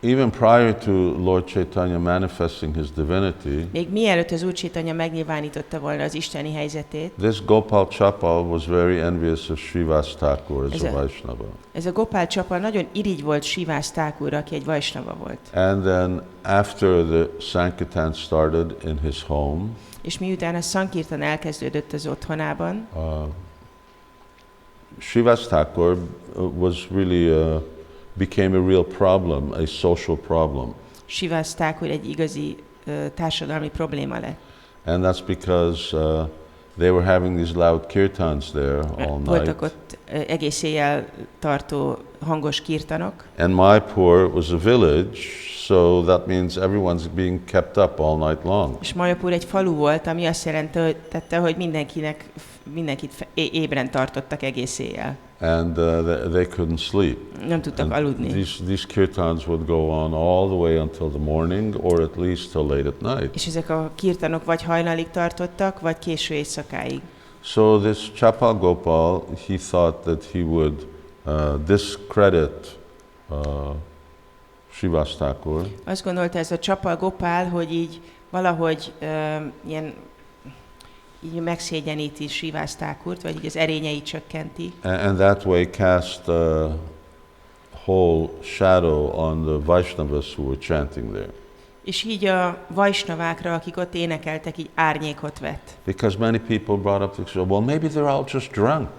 even prior to Lord Chaitanya manifesting his divinity, Még mielőtt az Úr Chaitanya megnyilvánította volna az isteni helyzetét, this Gopal Chapal was very envious of Srivas Thakur as a Vaishnava. ez a Gopal Chapal nagyon irigy volt Srivas Thakurra, aki egy vajsnava volt. And then after the Sankirtan started in his home, És miután a Sankirtan elkezdődött az otthonában, Srivas Thakur was really became a real problem, a social problem. Srivas Thakur egy igazi társadalmi probléma lett. And that's because they were having these loud kirtans there all night. Voltak ott egész éjjel tartó hangos kirtanok. And Mayapur was a village, so that means everyone's being kept up all night long. És Mayapur egy falu volt, ami azt jelentette, hogy mindenkit ébren tartottak egész éjjel. And they couldn't sleep. Nem tudtak aludni. These kirtans would go on all the way until the morning, or at least till late at night. És ezek a kirtanok vagy hajnalig tartottak, vagy késő éjszakáig. So this Chapal Gopal, he thought that he would discredit Srivas Thakur. Azt gondolta ez a Chapal Gopal, hogy így valahogy így megszégyeníti Srivas Thakurt, vagy így az erényeit csökkenti. And that way cast a whole shadow on the Vaishnavas who were chanting there. És így a vajsnavákra, akik ott énekeltek, így árnyékot vett. Because many people brought up the well, maybe they're all just drunk.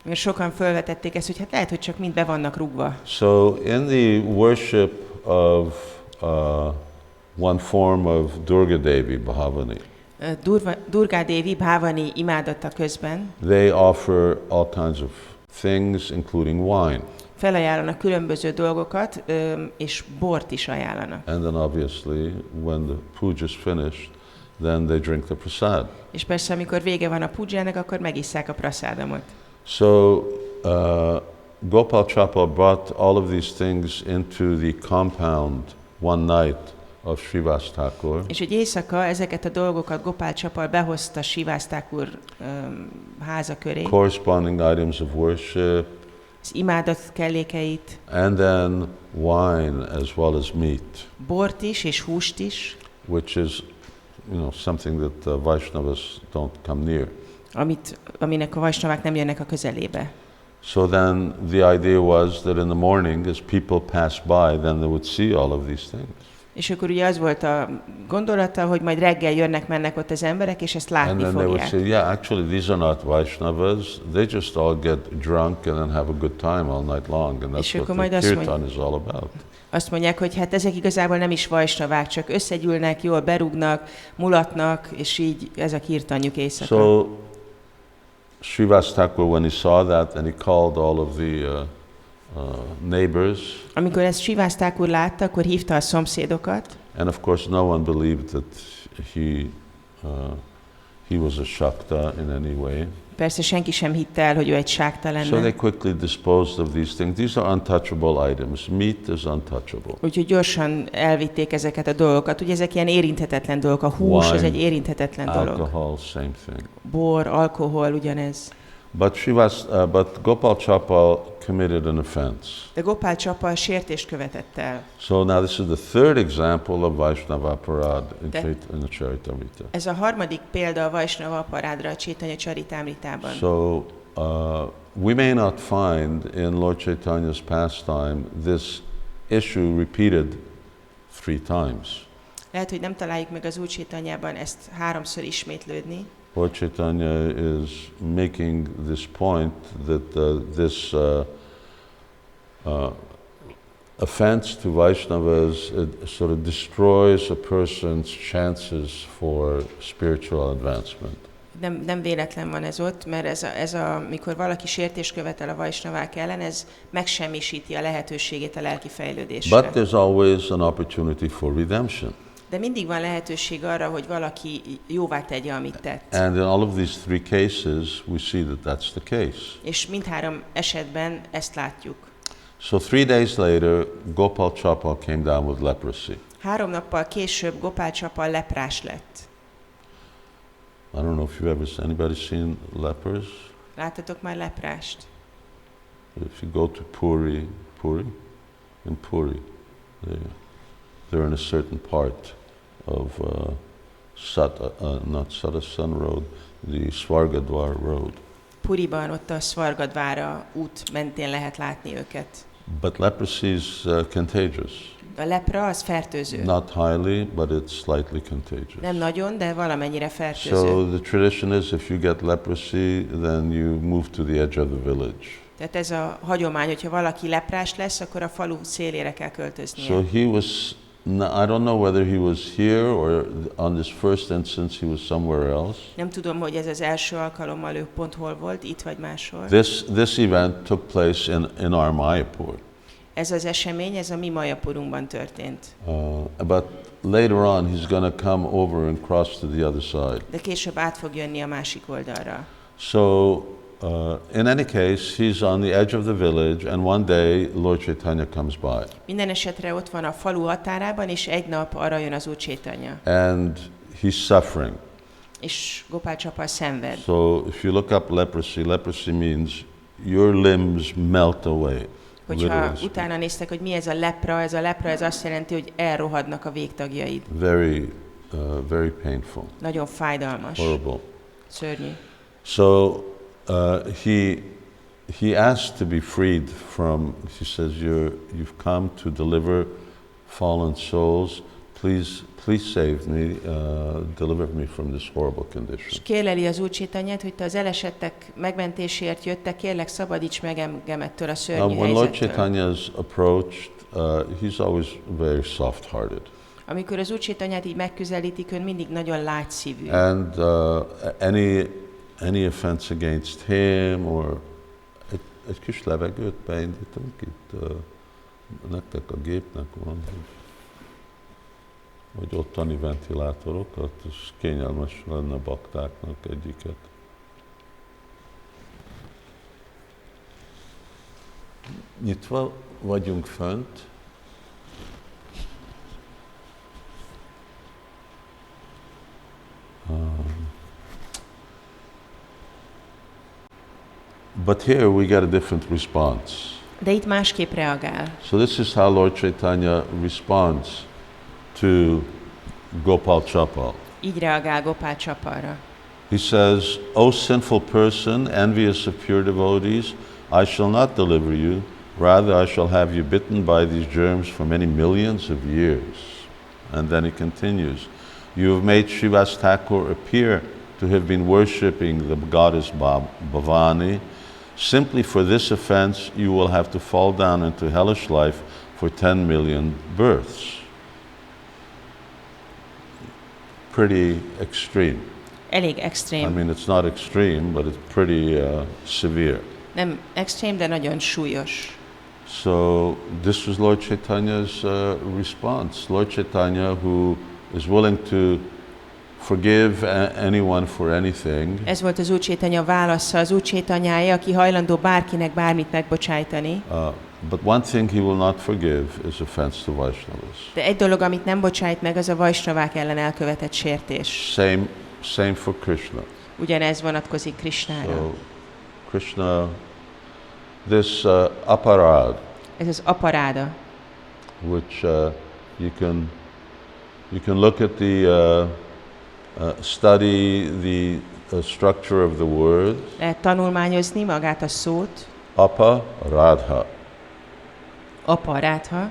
Mert sokan felvetették ezt, hogy hát lehet, hogy csak mind be vannak rúgva. So in the worship of one form of Durga Devi, Bhavani, Durga Devi Bhavani imádata közben they offer all kinds of things, including wine. Felajánlanak különböző dolgokat, és bort is ajánlanak. And then obviously, when the puja is finished, then they drink the prasad. És persze, amikor vége van a pujának, akkor megisszák a prasadamot. So Gopal Chapal brought all of these things into the compound one night of Srivas Thakur. És hogy éjszaka ezeket a dolgokat Gopal Chapal behozta Srivas Thakur háza köré. Corresponding items of worship. Az imádat kellékeit. And then wine as well as meat. Bort is és húst is. Which is, something that Vaishnavas don't come near. Aminek a vajsnavák nem jönnek a közelébe. So then the idea was that in the morning, as people passed by, then they would see all of these things. És akkor ugye az volt a gondolata, hogy majd reggel jönnek-mennek ott az emberek, és ezt látni And then they would fogják. say, yeah, actually these are not Vaishnavas. They just all get drunk and then have a good time all night long. And that's what the kirtan is all about. Azt mondják, hogy hát ezek igazából nem is vajsnavák, csak összegyűlnek, jól berúgnak, mulatnak, és így ez a kirtanjuk éjszaka. So Srivas Thakur, when he saw that, and he called all of the neighbors. Amikor ezt Srivas Thakur látta, akkor hívta a szomszédokat. And of course, no one believed that he was a Shakta in any way. Persze senki sem hitte el, hogy ő egy sákta lenne. So they quickly disposed of these things. These are untouchable items. Meat is untouchable. Úgyhogy gyorsan elvitték ezeket a dolgokat. Ugye ezek ilyen érinthetetlen dolgok. A hús Wine, az egy érinthetetlen dolog. Alcohol, same thing. Bor, alkohol, ugyanez. But Gopal Chapal committed an offense. De Gopal Csapa sértést követett el. So now this is the third example of Vaishnava Aparad in the Charitamrita. Ez a harmadik példa a Vaishnava Aparádra a Caitanya Charitamritában. So we may not find in Lord Chaitanya's pastime this issue repeated 3 times. Lehet, hogy nem találjuk meg az Úr Caitanyában ezt 3-szor ismétlődni. Lord Chaitanya is making this point that this offense to Vaishnavas sort of destroys a person's chances for spiritual advancement. Nem véletlen van ez ott, mert mikor valaki sértést követel a vajsnavák ellen, ez megsemmisíti a lehetőségét a lelki fejlődésre. But there's always an opportunity for redemption. De mindig van lehetőség arra, hogy valaki jóvá tegye, amit tett. And in all of these 3 cases, we see that that's the case. És mindhárom esetben ezt látjuk. So 3 days later, Gopal Chapal came down with leprosy. 3 nappal később Gopal Csapa leprás lett. I don't know if anybody seen lepers? Láttatok már leprást? If you go to Puri, they're in a certain part of not Sadasan Road, the Svargadwar Road. Puriban, ott a Svargadvára út mentén lehet látni őket. But leprosy is contagious. A lepra az fertőző. Not highly, but it's slightly contagious. Nem nagyon, de valamennyire fertőző. So the tradition is if you get leprosy, then you move to the edge of the village. Tehát ez a hagyomány, hogyha valaki leprás lesz, akkor a falu szélére kell költöznie. So he was, I don't know whether he was here or on this first instance he was somewhere else. Nem tudom, hogy ez az első alkalommal ő pont hol volt, itt vagy máshol. This event took place in our Mayapur. Ez az esemény, ez a mi Mayapurunkban történt. But later on he's going to come over and cross to the other side. De később át fog jönni a másik oldalra. So in any case, he's on the edge of the village, and one day Lord Chaitanya comes by. Minden esetre ott van a falu határában, és egy nap arra jön az Úr Caitanya. And he's suffering. És Gopal Csapa szenved. So if you look up leprosy means your limbs melt away. Hogyha utána néztek, hogy mi ez a lepra ez azt jelenti, hogy elrohadnak a végtagjaid. Very painful. Nagyon fájdalmas. Horrible. Szörnyű. So he asked to be freed from, he says, you've come to deliver fallen souls. Please save me, deliver me from this horrible condition. És kérleli az Úr Caitanyát, hogy te az elesettek megmentésért jöttek, kérlek szabadíts meg engem ettől a szörnyű helyzettől. When Lord Chaitanya is approached, he's always very soft-hearted. Amikor az Úr Caitanyát így megközelítik, ön mindig nagyon lágyszívű. And any offense against him, or egy kis levegőt beindítunk itt, nektek a gépnek van, vagy ottani ventilátorokat, és kényelmes lenne a baktáknak egyiket. Nyitva vagyunk fönt. But here we get a different response. De itt másképp reagál. So this is how Lord Chaitanya responds to Gopal Chapal. Így reagál Gopal Csapalra. He says, "O sinful person, envious of pure devotees, I shall not deliver you. Rather, I shall have you bitten by these germs for many millions of years." And then he continues, you have made Srivas Thakur appear to have been worshipping the goddess Bhavani. Simply for this offense, you will have to fall down into hellish life for 10 million births. Pretty extreme. Elég extrém. I mean, it's not extreme, but it's pretty severe. Nem extrém, de nagyon súlyos. So this was Lord Chaitanya's response. Lord Chaitanya, who is willing to forgive anyone for anything. Ez volt az Úr Chaitanya válasza, az Úr Chaitanyája, aki hajlandó bárkinek bármit megbocsájtani. But one thing he will not forgive is offense to Vaishnavas. De egy dolog, amit nem bocsájt meg, az a Vaisnavák ellen elkövetett sértés. Same for Krishna. Ugyanez vonatkozik Krishnára. So Krishna, this aparad. Ez az aparáda. Which you can look at the study the structure of the word. Lehet tanulmányozni magát a szót. Aparadha. Aparádha.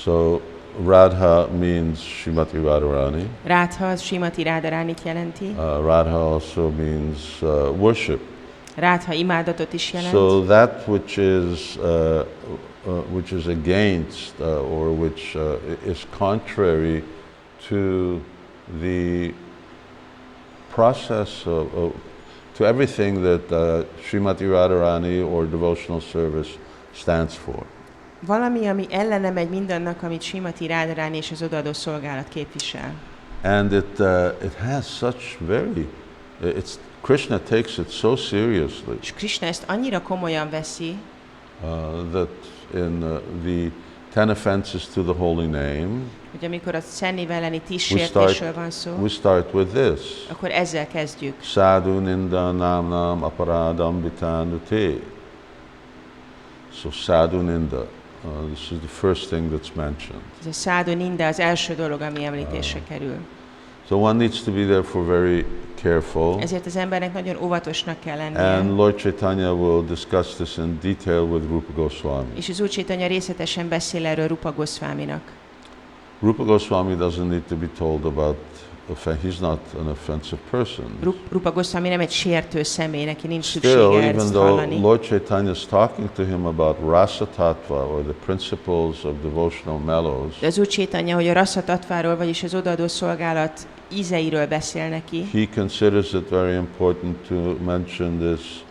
So Radha means Srimati Radharani. Rádha az Srimati Radharánit jelenti. Radha also means worship. Rádha imádatot is jelent. So that which is against or which is contrary to the process to everything that Srimati Radharani or devotional service stands for. Valami, ami ellene megy mindannak, amit Srimati Radharani és az odaadó szolgálat képvisel. And it has such Krishna takes it so seriously. És Krishna ezt annyira komolyan veszi, that in the 10 offenses to the holy name, hogy amikor a Szent Név elleni 10 sértésről van szó, we start with this. Akkor ezzel kezdjük. Sadhu ninda namnam aparadam vitanute. So sadhu ninda. This is the first thing that's mentioned. Ez a sadhu ninda az első dolog, ami említésre kerül. So one needs to be therefore very careful. Ezért az embernek nagyon óvatosnak kell lennie. And Lord Chaitanya will discuss this in detail with Rupa Goswami. És az Úr Chaitanya részletesen beszél erről Rupa Goswaminak. Rupa Goswami doesn't need to be told about he's not an offensive person. Rupa Goswami nem egy sértő személy, neki nincs szüksége ezt hallani. Even though Lord Chaitanya is talking to him about rasa tattva or the principles of devotional mellows. De az Úr Chaitanya, hogy a rasa tattváról, vagyis az odaadó szolgálat ízeiről beszél neki. He considers it very important to mention this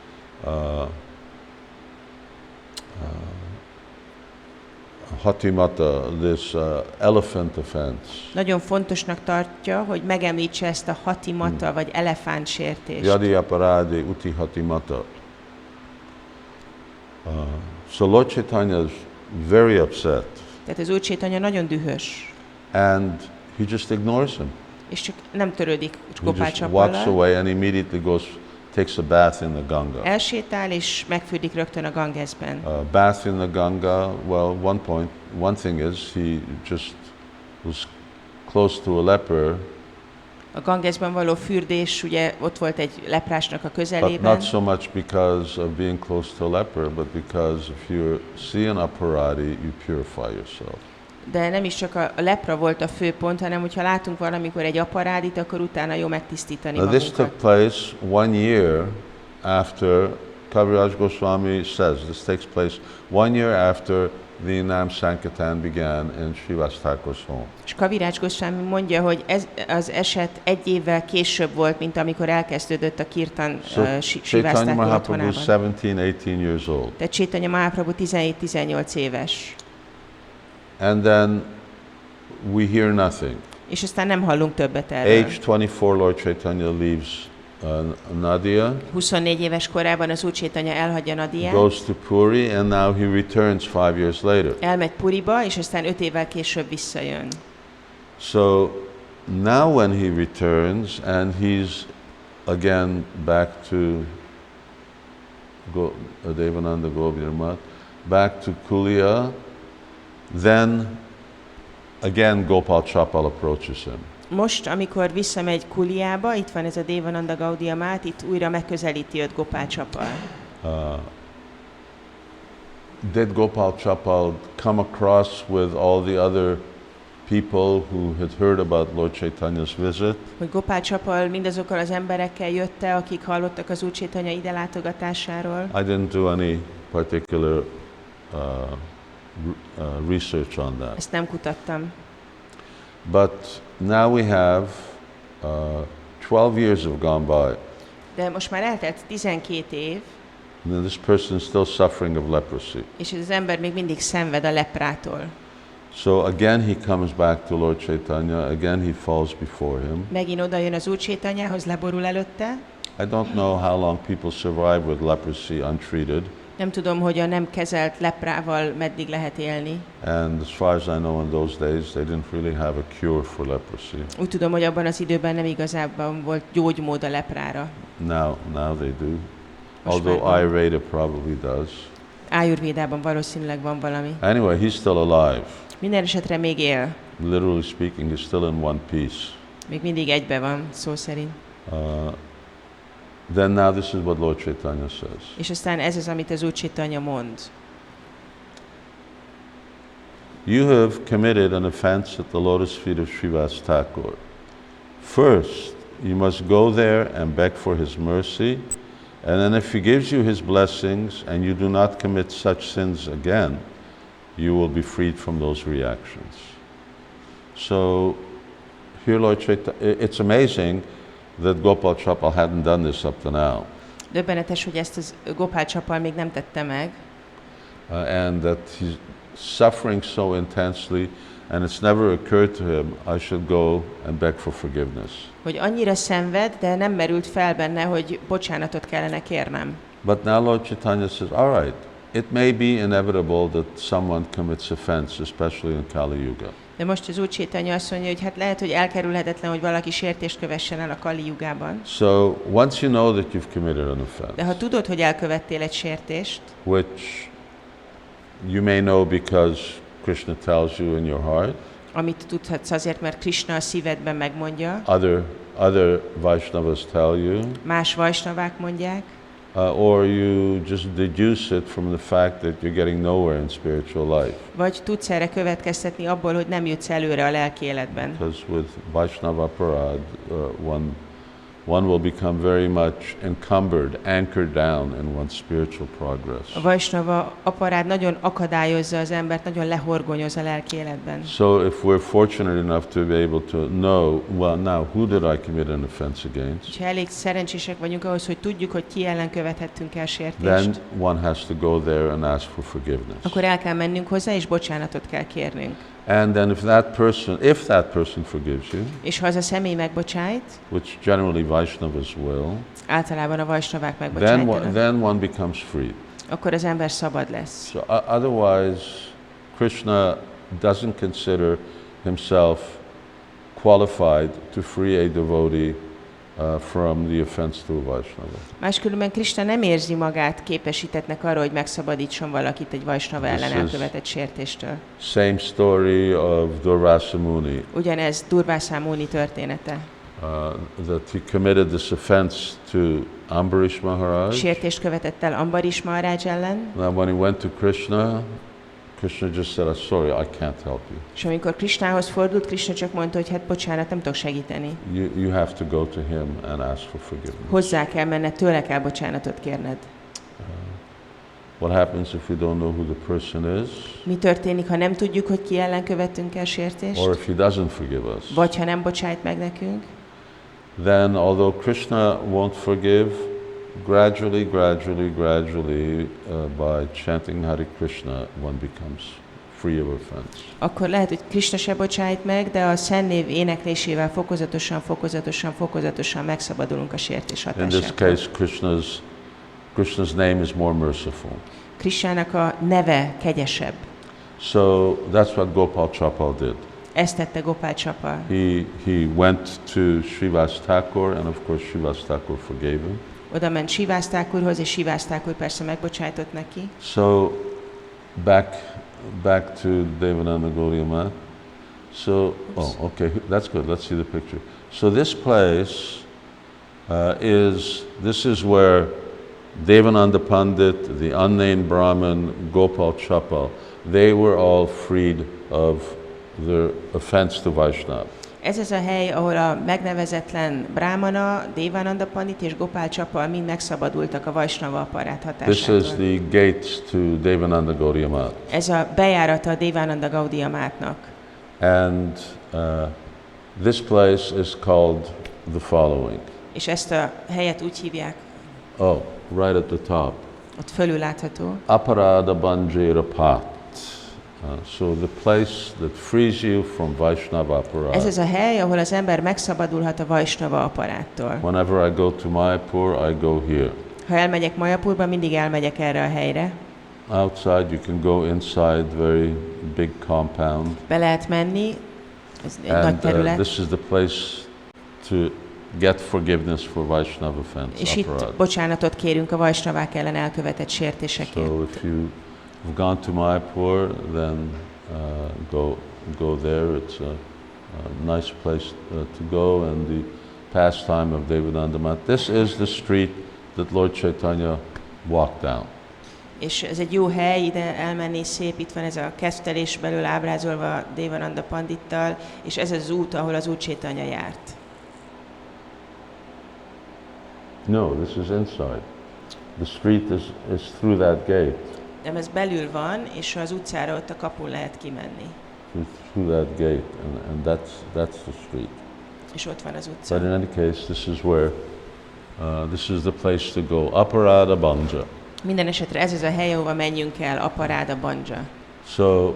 hatimata, this elephant offense. Nagyon fontosnak tartja, hogy megemlítse ezt a hatimata, vagy elefánt sértést. Yadi aparade uti hatimata. So Lord Chaitanya is very upset. Tehát az Úr Chaitanya nagyon dühös. And he just ignores him. És csak nem törődik kopácsappallal. He just walks away and immediately takes a bath in the Ganga. Elsétál és megfürdik rögtön a Gangesben. Bath in the Ganga, well, one thing is he just was close to a leper. A Gangesben való fürdés, ugye ott volt egy leprásnak a közelében. But not so much because of being close to a leper, but because if you see an aparadi, you purify yourself. De nem is csak a lepra volt a fő pont, hanem hogyha látunk valamikor egy aparádit, akkor utána jó megtisztítani magunkat. This took place 1 year after, Kaviraj Goswami says, this takes place 1 year after the Nam Sankirtan began in Srivas Thakur's home. És Kaviraj Goswami mondja, hogy ez az eset 1 évvel később volt, mint amikor elkezdődött a kirtan Srivas Thakur otthonában. 17-18 years old. Tehát Chaitanya Mahaprabhu 17-18 éves. And then we hear nothing. És aztán nem hallunk többet erről. Age 24, Lord Chaitanya leaves Nadia. 24 éves korában az Úr Chaitanya elhagyja Nadiát. Goes to Puri and now he returns 5 years later. Elmegy Puriba, és aztán 5 évvel később visszajön. So now when he returns and he's again back to Devananda Gobir, back to Kulia, then again Gopal Chapal approaches him. Most, amikor visszamegy Kuliába, itt van ez a Devananda Gaudiya Mát, itt újra megközelíti őt Gopal Chapal. Did Gopal Chapal come across with all the other people who had heard about Lord Chaitanya's visit. Hogy Gopál Csapal mindazokkal az emberekkel jött-e, akik hallottak az Úr Chaitanya ide látogatásáról. I didn't do any particular research on that. Ezt nem kutattam. But now we have 12 years have gone by. De most már eltelt 12 év, And this person is still suffering of leprosy. és ez az ember még mindig szenved a leprától. So again he comes back to Lord Chaitanya, again he falls before him. Megint oda jön az Úr Chaitanyához, leborul előtte. I don't know how long people survive with leprosy untreated. Nem tudom, hogy a nem kezelt leprával meddig lehet élni. And as far as I know, in those days, they didn't really have a cure for leprosy. Úgy tudom, hogy abban az időben nem igazában volt gyógymód a leprára. Now they do. Most Although már van. Ayurveda probably does. Ayurvédában valószínűleg van valami. Anyway, he's still alive. Minden esetre még él. Literally speaking, he's still in one piece. Még mindig egybe van, szó szerint. Then now this is what Lord Chaitanya says. És aztán ez az, amit az Úr Chaitanya mond. You have committed an offense at the lotus feet of Srivas Thakur. First, you must go there and beg for his mercy, and then if he gives you his blessings and you do not commit such sins again, you will be freed from those reactions. So, here Lord Chaitanya, it's amazing that Gopal Chapal hadn't done this up to now. Döbbenetes, hogy ezt az Gopál Csapal még nem tette meg, And that he's suffering so intensely, and it's never occurred to him, I should go and beg for forgiveness. hogy annyira szenved, de nem merült fel benne, hogy bocsánatot kellene kérnem. But now Lord Chaitanya says, all right, it may be inevitable that someone commits offense, especially in Kali Yuga. De most az Úr Chaitanya azt mondja, hogy hát lehet, hogy elkerülhetetlen, hogy valaki sértést kövessen el a Kali Jugában. So once you know that you've committed an De offense, ha tudod, hogy elkövettél egy sértést, which you may know because Krishna tells you in your heart, amit tudhatsz azért, mert Krishna a szívedben megmondja, other Vaishnavas tell you, más vajsnavák mondják, or you just deduce it from the fact that you're getting nowhere in spiritual life. vagy tudsz erre következtetni abból, hogy nem jutsz előre a lelki életben. Because with Vaishnava Parad, one will become very much encumbered, anchored down in one's spiritual progress. A vajsnava aparád nagyon akadályozza az embert, nagyon lehorgonyoz a lelki életben. So if we're fortunate enough to be able to know, well, now who did I commit an offense against? Ha elég szerencsések vagyunk ahhoz, hogy tudjuk, hogy ki ellen követhettünk el Then sértést, one has to go there and ask for forgiveness. akkor el kell mennünk hozzá, és bocsánatot kell kérnünk. And then if that person forgives you, És ha az a személy megbocsájt, which generally Vaishnavas will, általában a vajsnavák megbocsájtanak, then one becomes free. akkor az ember szabad lesz. So otherwise, Krishna doesn't consider himself qualified to free a devotee from the offense to a Vaishnava. Máskülönben Krishna nem érzi magát képesítettnek arra, hogy megszabadítson valakit egy vajsnava ellen This is- elkövetett sértéstől. Same story of Durvasa Muni, Ugyanez Durvasa Muni története. that he committed this offense to Ambarish Maharaj. Sértést követett el Ambarish Maharaj ellen, Now when he went to Krishna, Krishna just said, sorry, I can't help you. és amikor Krishnához fordult, Krishna csak mondta, hogy hát bocsánat, nem tudok segíteni. You have to go to him and ask for forgiveness. Hozzá kell menned, tőle kell bocsánatot kérned. What happens if we don't know who the person is? Mi történik, ha nem tudjuk, hogy ki ellen követtünk el sértést? Or if he doesn't forgive us? Vagy ha nem bocsájt meg nekünk? Then although Krishna won't forgive, gradually, by chanting Hare Krishna, one becomes free of offense. Akkor lehet, hogy Krishna se bocsájt meg, de a Szentnév éneklésével fokozatosan megszabadulunk a sértés In this hatásától. case, Krishna's name is more merciful. Krishnának a neve kegyesebb. So that's what Gopal Chapal did. Ezt tette Gopál Csapal. He went to Srivas Thakur, and of course Srivas Thakur forgave him. Oda ment Srivas Thakurhoz, és Srivas Thakur persze megbocsájtott neki. So back to Devananda Gaudiya Math. So, okay, that's good. Let's see the picture. So this place this is where Devananda Pandit, the unnamed Brahmin, Gopal Chapal, they were all freed of their offense to Vaishnava. Ez az a hely, ahol a megnevezetlen Brahmana, Devananda Pandit és Gopál Csapal mind megszabadultak a Vaishnava apparát This hatásától. is the gates to Devananda Gaudiya Math. Ez a bejárata a Devananda Gaudiya Mátnak. And this place is called the following. És ezt a helyet úgy hívják, Oh, right at the top. ott fölül látható, Aparada Banjira Pat. So the place that frees you from Vaishnava ez aparada. az a hely, ahol az ember megszabadulhat a Vaishnava apparáttól. Whenever I go to Mayapur, I go here. Ha elmegyek Mayapurba, mindig elmegyek erre a helyre. Outside, you can go inside, very big compound. Be lehet menni, ez egy nagy And terület. this is the place to get forgiveness for Vaishnava offense. És itt aparada. bocsánatot kérünk a Vaishnavák ellen elkövetett sértésekért. So if you've gone to Mayapur, then go there. It's a nice place to go, and the pastime of Devananda Math. This is the street that Lord Caitanya walked down. És ez egy jó hely, ide elmenni, szép, itt van ez a kesztelés belül ábrázolva Devananda Pandittal, és ez az út, ahol az Úr Caitanya járt. No, this is inside. The street is through that gate. Nem, ez belül van, és az utcára ott a kapun lehet kimenni. Through that gate, and that's the street. És ott van az But utca. in any case, this is where this is the place to go. Aparada Banja. Minden esetre ez az a hely, ahova menjünk el, Aparada Banja. So,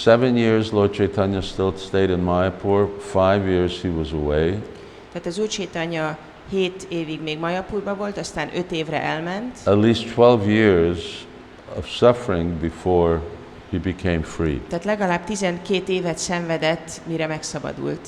7 years Lord Caitanya still stayed in Mayapur. 5 years he was away. Tehát az Úr Caitanya 7 évig még Mayapurba volt, aztán 5 évre elment. At least 12 years of suffering before he became free. Tehát legalább 12 évet szenvedett, mire megszabadult.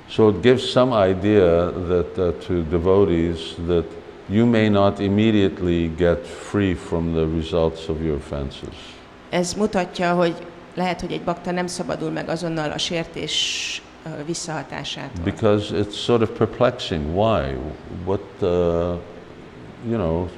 So it gives some idea that to devotees that you may not immediately get free from the results of your offenses. Ez mutatja, hogy lehet, hogy egy bakta nem szabadul meg azonnal a sértés visszahatásától. Because it's sort of perplexing. Why? What, you know,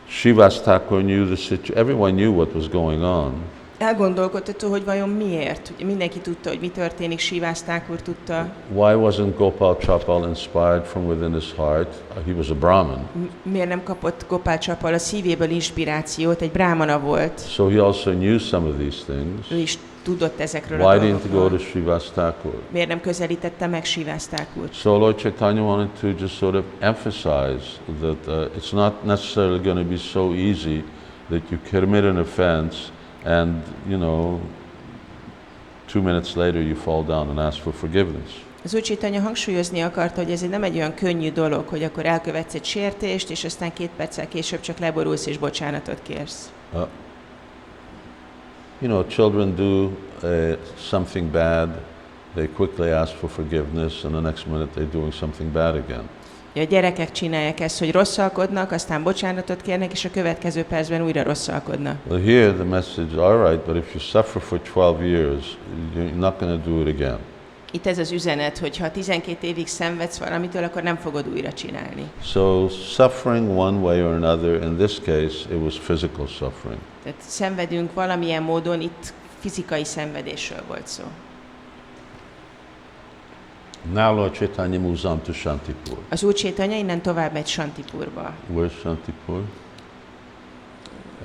Srivas Thakur knew the situation. Everyone knew what was going on. Elgondolkodtató, hogy vajon miért. Ugye mindenki tudta, hogy mi történik, Srivas Thakur tudta. Why wasn't Gopal Chapal inspired from within his heart? He was a Brahmin. Miért nem kapott Gopal Csapal a szívéből inspirációt? Egy brámana volt. So he also knew some of these things. Ő is tudott ezekről Why a didn't he go to dolgokról. Srivas Thakur? Miért nem közelítette meg Srivas Thakurt? So Lord Caitanya wanted to just sort of emphasize that it's not necessarily going to be so easy that you commit an offense and, you know, 2 minutes later you fall down and ask for forgiveness. Az Úr Caitanya hangsúlyozni akarta, hogy ez nem egy olyan könnyű dolog, hogy akkor elkövetsz egy sértést, és aztán 2 perccel később csak leborulsz és bocsánatot kérsz. You know, children do something bad, they quickly ask for forgiveness, and the next minute they're doing something bad again. A gyerekek csinálják ezt, hogy rosszalkodnak, aztán bocsánatot kérnek, és a következő percben újra rosszalkodnak. Well, here the message is, all right, but if you suffer for 12 years, you're not going to do it again. Itt ez az üzenet, hogy ha 12 évig szenvedsz valamitől, akkor nem fogod újra csinálni. So suffering one way or another, in this case, it was physical suffering. Tehát szenvedünk valamilyen módon, itt fizikai szenvedésről volt szó. Now Lord Caitanya moves on to Shantipur. Az Úr Caitanya innen tovább megy Shantipurba. Where's Shantipur?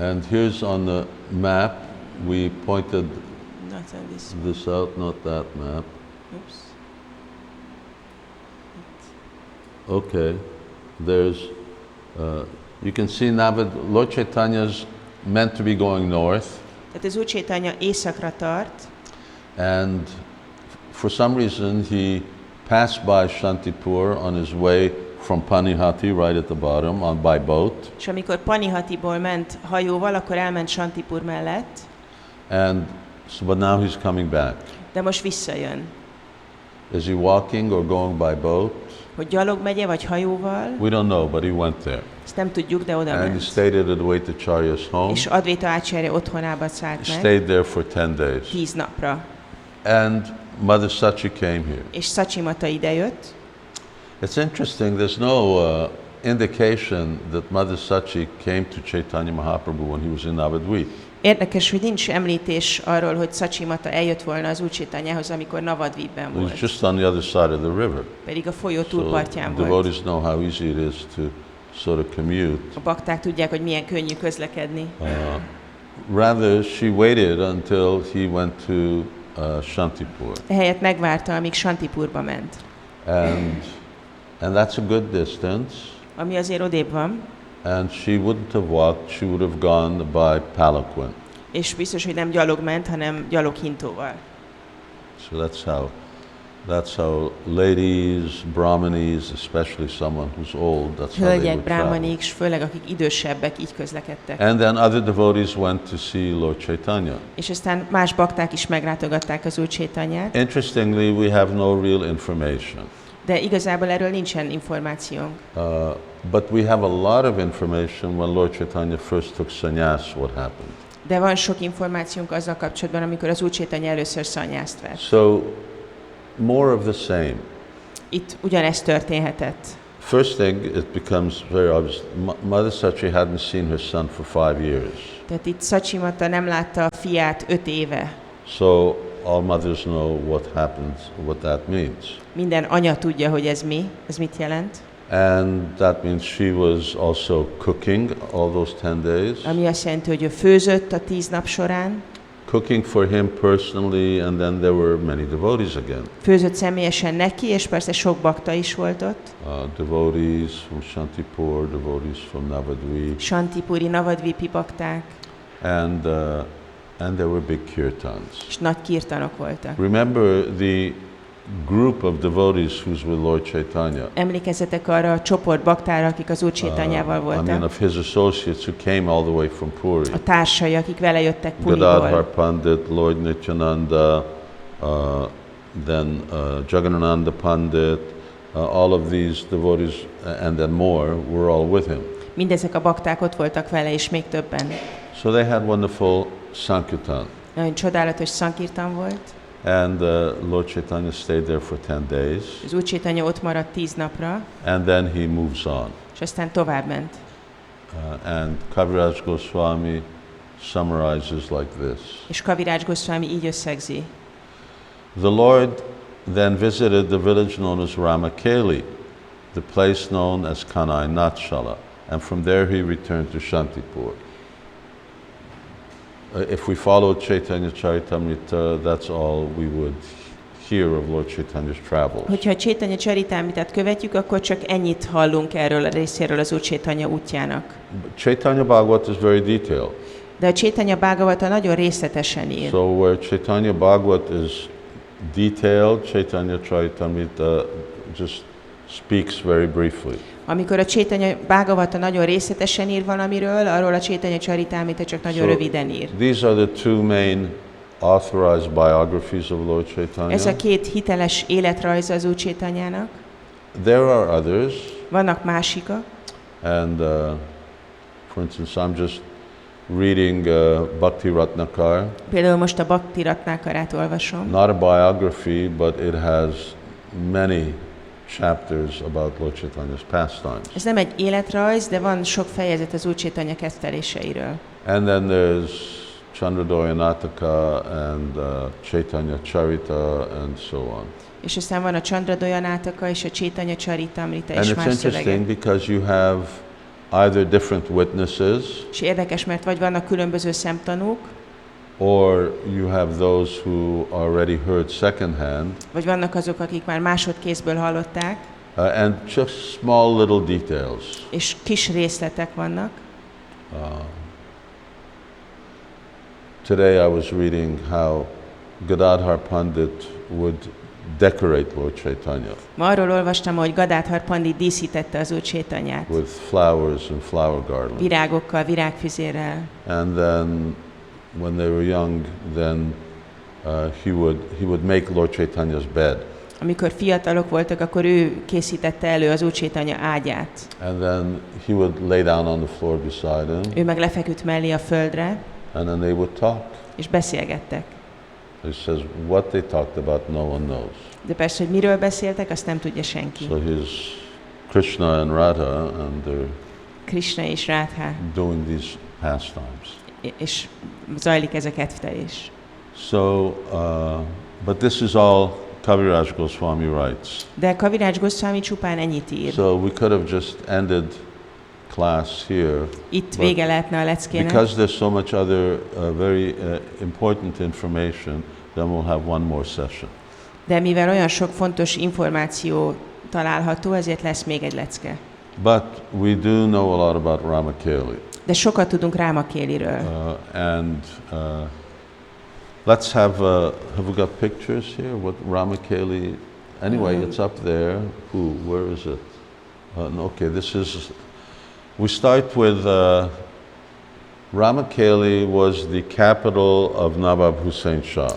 And here's on the map, we pointed Not on this. this out, not that map. Oops. Okay, there's, you can see now that Lord Chaitanya's meant to be going north, Tehát az Úr Caitanya északra tart, and for some reason he passed by Shantipur on his way from Panihati, right at the bottom, by boat, és amikor Panihatiból ment hajóval, akkor elment Shantipur mellett, and so, but now he's coming back. de most visszajön. Is he walking or going by boat? Hogy gyalog megye, vagy hajóval, We don't know, but he went there. ezt nem tudjuk, de oda And he ment. stayed at Advaita Acharya's home. És Advaita Acharya otthonába szállt He meg stayed there for 10 days. 10 napra. And Mother Sachi came here. És Sachi Mata idejött. It's interesting, there's no indication that Mother Sachi came to Chaitanya Mahaprabhu when he was in Navadvip. Érdekes, hogy nincs említés arról, hogy Sachimata eljött volna az Úr Chaitanyához, amikor Navadvipben It was volt. just on the other side of the river. Pedig a folyó So túlpartján volt. devotees know how easy it is to sort of commute. A bakták tudják, hogy milyen könnyű közlekedni. Rather, she waited until he went to Shantipur. Ehelyett megvárta, amíg Shantipurba ment. And that's a good distance. Ami azért odébb van. And she wouldn't have walked, she would have gone by palanquin. És biztos, hogy nem gyalog ment, hanem gyaloghintóval. So that's how ladies, brahmanis, especially someone who's old, that's how they Hölgyek, would travel. brámanik, s főleg akik idősebbek így közlekedtek. And then other devotees went to see Lord Caitanya. És aztán más bakták is meglátogatták az Úr Chaitanyát. Interestingly, we have no real information. De igazából erről nincsen információnk. But we have a lot of information when Lord Caitanya first took sannyas, what happened. De van sok információnk azzal kapcsolatban, amikor az Úr Chaitanya először szannyászt vett. So, more of the same. Itt ugyanezt történhetett. First thing, it becomes very obvious. Mother Sachi hadn't seen her son for 5 years. Tehát itt Sachimata nem látta a fiát 5 éve. So, all mothers know what happens, what that means. Minden anya tudja, hogy ez mit jelent. And that means she was also cooking all those 10 days. Ami azt jelenti, hogy ő főzött a 10 nap során. Cooking for him personally, and then there were many devotees again. Főzött személyesen neki, és persze sok bakta is volt ott. Devotees from Shantipur, devotees from Navadvip. Shantipuri, Navadvipi bakták. And there were big kirtans. És nagy kirtanok voltak. Remember the group of devotees who's with Lord Caitanya. Emlékezzetek arra a csoport baktára, akik az Úr Chaitanyával I mean, voltak. of his associates who came all the way from Puri. A társai, akik vele jöttek Gadadhar Puriból. Pandit, Lord Nityananda, then Jagannananda Pandit, all of these devotees and then more were all with him. Mindezek a bakták ott voltak vele, és még többen. So they had wonderful sankirtan. Nagyon csodálatos szankirtan volt. And Lord Chaitanya stayed there for 10 days. Az Úr Chaitanya ott maradt 10 napra, And then he moves on. és aztán tovább ment. And Kaviraj Goswami summarizes like this. És Kaviraj Goswami így összegzi. The Lord then visited the village known as Rāmakeli, the place known as Kanai Natshala, and from there he returned to Shantipur. If we followed Caitanya Charitamrita, that's all we would hear of Lord Chaitanya's travels. Hogyha a Chaitanya Charitamritát követjük, akkor csak ennyit hallunk erről a részéről az Úr Chaitanya útjának. Chaitanya Bhagavat is very detailed. De a Chaitanya Bhagavata nagyon részletesen ír. So where Chaitanya Bhagavat is detailed, Chaitanya Charitamrita just speaks very briefly. Amikor a Chaitanya Bhagavata nagyon részletesen ír valamiről, arról a Chaitanya Charitamrita csak nagyon röviden ír. These are the two main authorized biographies of Lord Chaitanya. Ez a két hiteles életrajza az Úr Chaitanyának. There are others. Vannak másikak. And for instance, I'm just reading Bhakti Ratnakar. Például most a Bhakti Ratnakarát olvasom. Not a biography, but it has many chapters about Lord Chaitanya's pastimes. Ez nem egy életrajz, de van sok fejezet az Úr Chaitanya kezdteléseiről. And then there's Chandradoya Nataka and Chaitanya Charita and so on. És aztán van a Chandradoya Nataka és a Chaitanya Charitamrita And és it's más interesting szövegek. because you have either different witnesses És érdekes, mert vagy vannak különböző szemtanúk, or you have those who already heard secondhand, vagy vannak azok, akik már másodkézből hallották, and just small little details. és kis részletek vannak. Today I was reading how Gadadhar Pandit would decorate Lord Chaitanya Ma arról olvastam, hogy Gadadhar Pandit díszítette az Úr Chaitanyát. with flowers and flower garlands. Virágokkal, virágfüzérrel. And then when they were young, then he would make Lord Chaitanya's bed. Amikor fiatalok voltak, akkor ő készítette elő az Úr Chaitanya ágyát. And then he would lay down on the floor beside him. Ő meg lefeküdt mellé a földre, And then they would talk. és beszélgettek. He says, what they talked about, no one knows. De persze, hogy miről beszéltek, azt nem tudja senki. So he's Krishna and Radha, and they're Krishna és Rádha doing these pastimes. és zajlik ez a kettelés. So, but this is all Kaviraj Goswami writes. De Kaviraj Goswami csupán ennyit ír. So we could have just ended class here. Itt vége lehetne a leckének. Because there's so much other very important information, then we'll have one more session. De mivel olyan sok fontos információ található, ezért lesz még egy lecke. But we do know a lot about Rāmakeli. De sokat tudunk Rāmakeliről. Let's have we got pictures here? What Rāmakeli? Anyway, it's up there. Where is it? Okay, this is. We start with Rāmakeli was the capital of Nawab Hussain Shah.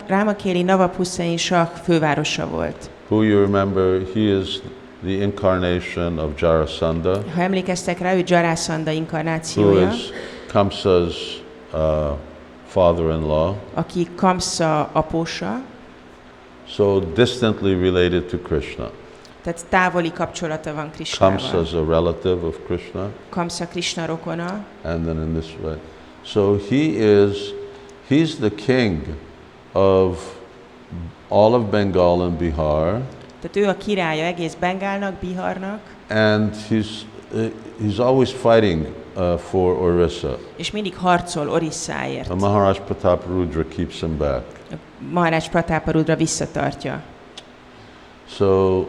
Rāmakeli Nawab Hussain Shah fővárosa volt. Who you remember? He is the incarnation of Jarasandha. Ha emlékeztek rá, ő Jarasandha Who inkarnációja. is Kamsa's father-in-law. Aki Kamsa apósa. So distantly related to Krishna. Tehát távoli kapcsolata van Krisnával. Kamsa is a relative of Krishna. Kamsa Krishna rokona. And then in this way. So he's the king of all of Bengal and Bihar. Tehát ő a királya egész Bengálnak, Biharnak. And he's always fighting for Orissa. És mindig harcol Orissáért. Maharaj Pratap Rudra keeps him back. Maharaj Pratap Rudra visszatartja. So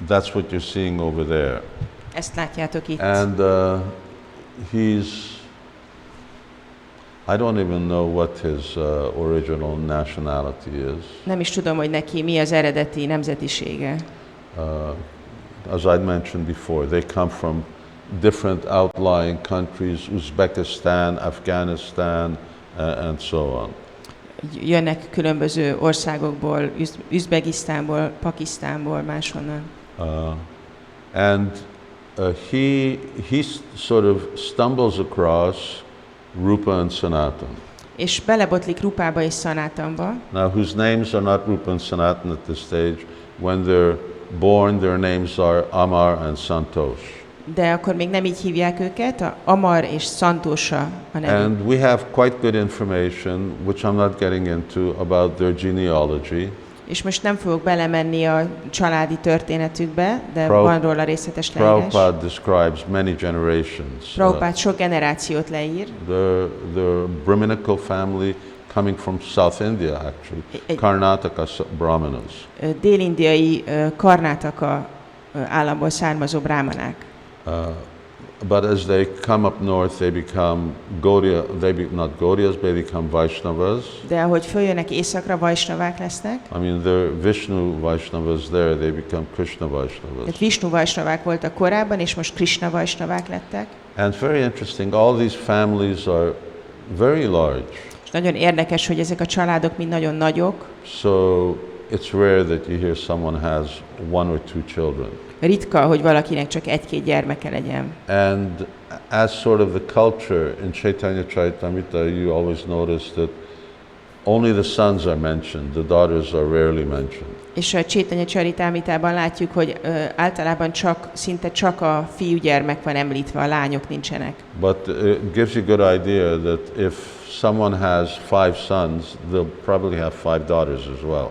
that's what you're seeing over there. Ezt látjátok itt. And I don't even know what his original nationality is. Nem is tudom, hogy neki mi az eredeti nemzetisége. As I mentioned before, they come from different outlying countries, Uzbekistan, Afghanistan, and so on. Jönnek különböző országokból, Üzbegisztánból, Pakisztánból, máshonnan. And he sort of stumbles across Rupa and Sanatan. És belebotlik Rupába és Sanatamba. Now, whose names are not Rupa and Sanatan at this stage, when they're born, their names are Amar and Santosh. De akkor még nem így hívják őket, Amar és Santosha a nevük. And we have quite good information, which I'm not getting into, about their genealogy. És most nem fogok belemenni a családi történetükbe, de van róla részletes leírás. Prabhupada describes many generations. Prabhupada sok generációt leír. The Brahminical family coming from South India, actually, Karnataka Brahmanas. Dél-indiai Karnataka államból származó brahmanák. But as they come up north, they become Gaudiya, not Gaudiyas, they become Vaishnavas. De ahogy följönnek északra, Vaishnavák lesznek. I mean, the Vishnu Vaishnavas there, they become Krishna Vaishnavas. Tehát Vishnu Vaishnavák voltak korábban, és most Krishna Vaishnavák lettek. And very interesting, all these families are very large. És nagyon érdekes, hogy ezek a családok mind nagyon nagyok. So it's rare that you hear someone has one or two children. Ritka, hogy valakinek csak egy-két gyermeke legyen. And as sort of the culture in Caitanya Charitamrita, you always notice that only the sons are mentioned, the daughters are rarely mentioned. És a Caitanya Charitamritában látjuk, hogy általában szinte csak a fiúgyermek van említve, a lányok nincsenek. But it gives you a good idea that if someone has 5 sons, they'll probably have 5 daughters as well.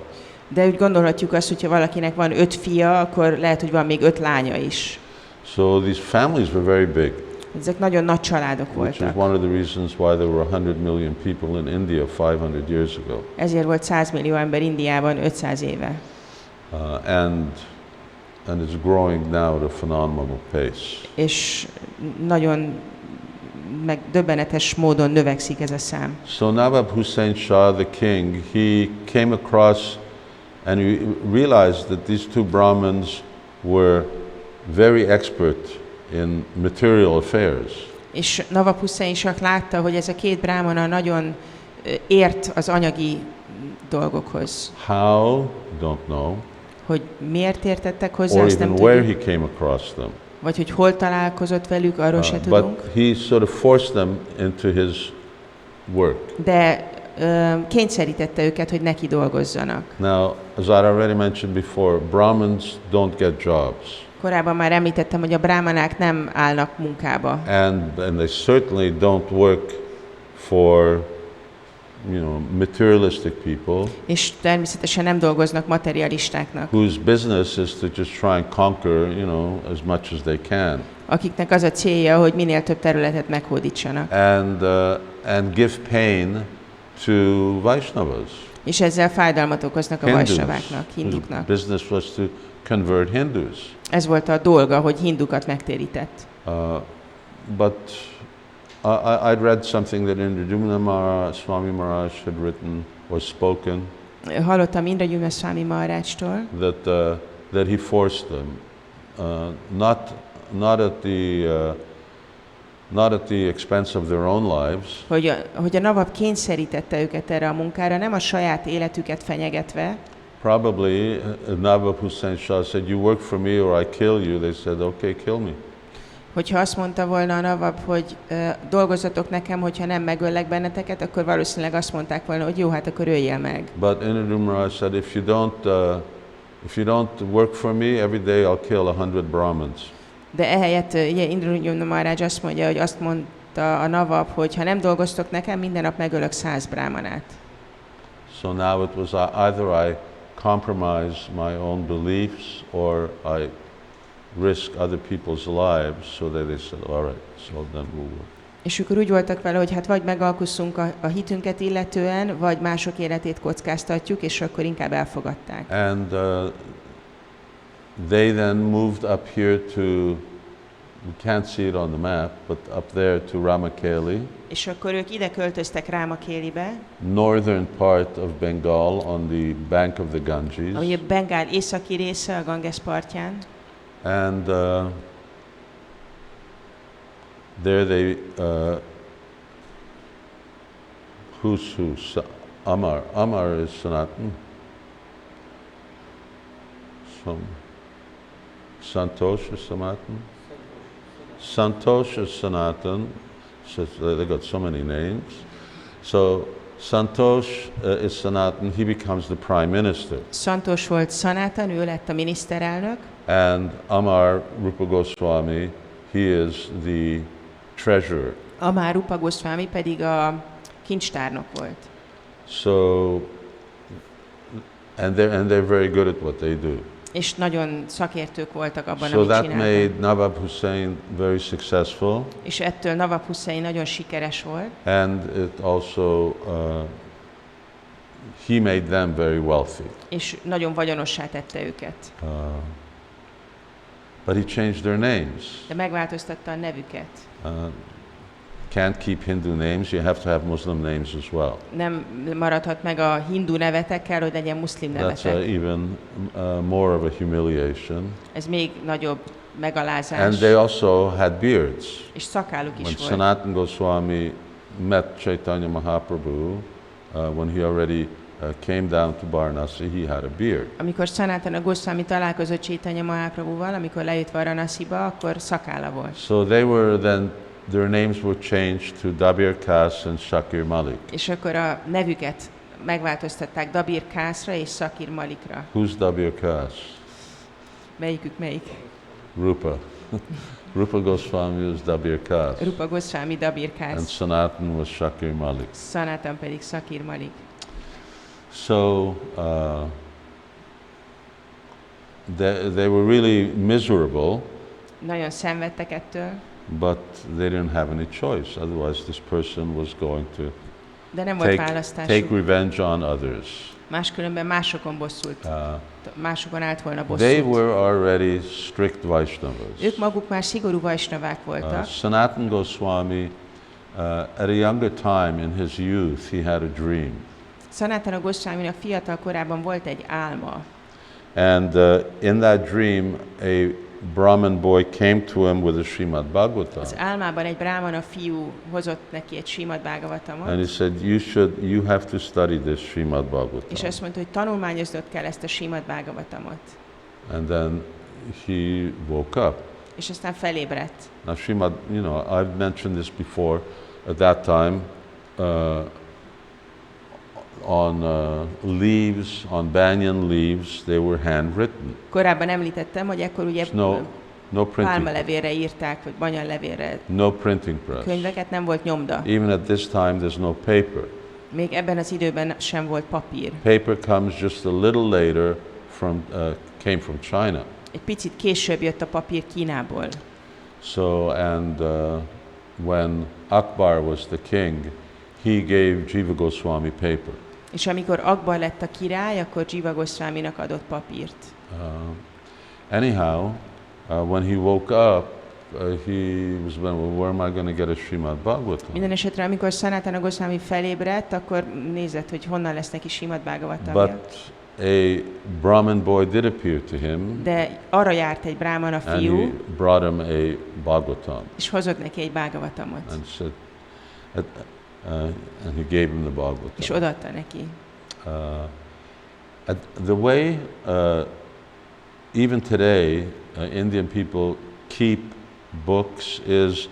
De úgy gondolhatjuk azt, hogyha valakinek van 5 fia, akkor lehet, hogy van még 5 lánya is. So these families were very big. Ezek nagyon nagy családok voltak. Which is one of the reasons why there were 100 million people in India 500 years ago. Ezért volt 100 millió ember Indiában 500 éve. And it's growing now at a phenomenal pace. És nagyon döbbenetes módon növekszik ez a szám. So Nawab Hussain Shah, the king, he came across and he realized that these two Brahmins were very expert in material affairs. És Nawab Hussain Shah látta, hogy ez a két brámana nagyon ért az anyagi dolgokhoz. How? Don't know. Hogy miért értettek hozzá, or azt nem even where tudjuk. he came across them. Vagy hogy hol találkozott velük, arról se tudunk. But he sort of forced them into his work. De kényszerítette őket, hogy neki dolgozzanak. Now, as I already mentioned before, Brahmins don't get jobs. Korábban már említettem, hogy a brámanák nem állnak munkába. And they certainly don't work for, materialistic people. És természetesen nem dolgoznak materialistáknak. Whose business is to just try and conquer, as much as they can. Akiknek az a célja, hogy minél több területet meghódítsanak. And give pain to Vaishnavas. És ezzel fájdalmat okoznak a vajsnaváknak, hinduknak. Business was to convert Hindus. Ez volt a dolga, hogy hindukat megtérített. But I'd read something that Indradyumna Swami Maharaj had written or spoken. Hallottam Indradyumna Swami Maharajtól, that he forced them, not at the expense of their own lives. Hogy a Navab kényszerítette őket erre a munkára, nem a saját életüket fenyegetve. Probably Nawab Hussain Shah said, "You work for me or I kill you." They said, "Okay, kill me." Hogyha azt mondta volna a Navab, hogy dolgozzatok nekem, hogyha nem megöllek benneteket, akkor valószínűleg azt mondták volna, hogy jó, hát akkor öljél meg. But Indradyumna Maharaj said, if you don't work for me, every day I'll kill 100 Brahmins. De ehelyett ugye Indradyumna Maharaj azt mondja, hogy azt mondta a Navab, hogy ha nem dolgoztok nekem, minden nap megölök 100 brámanát. So now it was either I compromise my own beliefs or I risk other people's lives, so that they said, all right, so then we'll work. És akkor úgy voltak vele, hogy hát vagy megalkusszunk a hitünket illetően, vagy mások életét kockáztatjuk, és akkor inkább elfogadták. And they then moved up here to, we can't see it on the map, but up there to Rāmakeli. És akkor ők ide költöztek Rāmakelibe. Northern part of Bengal on the bank of the Ganges. Ami a Bengál északi része a Ganges partján. And there they, who's who? Amar is Sanatan. Santosh is Sanatan. Santosh is Sanatan. So they got so many names. So Santosh is Sanatan. He becomes the prime minister. Santosh volt Sanatan, ő lett a miniszterelnök. And Amar Rupa Goswami, he is the treasurer. Amar Rupa Goswami pedig a kincstárnok volt. So, and they're very good at what they do. És nagyon szakértők voltak abban, So amit that csináltak. made Nawab Hussain very successful. És ettől Nawab Hussain nagyon sikeres volt. And it also, he made them very wealthy. És nagyon vagyonossá tette őket. But he changed their names. De megváltoztatta a nevüket. Can't keep Hindu names, you have to have Muslim names as well. Nem maradhat meg a hindu nevetek, kell, hogy legyen muszlim nevetek. That's even more of a humiliation. Ez még nagyobb megalázás. And they also had beards. És szakáluk is When volt. Sanatana Goswami met Caitanya Mahaprabhu, when he already came down to Varanasi, he had a beard. Amikor Sanatana Goswami találkozott Caitanya Mahaprabhuval, amikor lejött Varanasiba, akkor szakálla volt. So they were then, their names were changed to Dabir Kas and Shakir Malik. És akkor a nevüket megváltoztatták Dabir Kasra és Shakir Malikra. Who's Dabir Kas? Melyikük melyik? Rupa. Rupa Goswami was Dabir Kas. Rupa Goswami Dabir And Kas. Sanatana was Shakir Malik. Sanatan pedig Shakir Malik. So they were really miserable. Nagyon szenvedtek ettől. But they didn't have any choice. Otherwise, this person was going to De nem volt választásuk. take revenge on others. Máskülönben másokon bosszult. Másokon állt volna They bosszút. were already strict Vaishnavas. Ők maguk már szigorú vajsnavák voltak. Sanatana Goswami, at a younger time in his youth, he had a dream. Sanatana Goswaminak fiatal korában volt egy álma. And in that dream, a Brahmin boy came to him with a Srimad Bhagavatam. Az álmában egy brámana fiú hozott neki egy Srimad Bhagavatamot. And he said, you have to study this Srimad Bhagavatam. És azt mondta, hogy tanulmányoznod kell ezt a Srimad Bhagavatamot. And then he woke up. És aztán felébredt. Now Srimad, I've mentioned this before. At that time, on leaves, on banyan leaves, they were handwritten. Korábban említettem, hogy ekkor ugye No printing. pálmalevélre írták, vagy banyalevélre No printing press. könyveket, nem volt nyomda. Even at this time, there's no paper. Még ebben az időben sem volt papír. Paper comes just a little later came from China. Egy picit később jött a papír Kínából. So, and when Akbar was the king, he gave Jiva Goswami paper. És amikor Akbar lett a király, akkor Jiva Goswaminak adott papírt. Anyhow, when he woke up, he was wondering, well, where am I going to get a Srimad Bhagavatam? Minden esetre, amikor Sanatana Goswami felébredt, akkor nézett, hogy honnan lesz neki Srimad Bhagavatamja. But a Brahmin boy did appear to him. De arra járt egy brahmana fiú, and he brought him a Bhagavatam. És hozott neki egy Bhagavatamot. And said, and he gave him the Bhagavatam. És odaadta neki. The way even today Indian people keep books is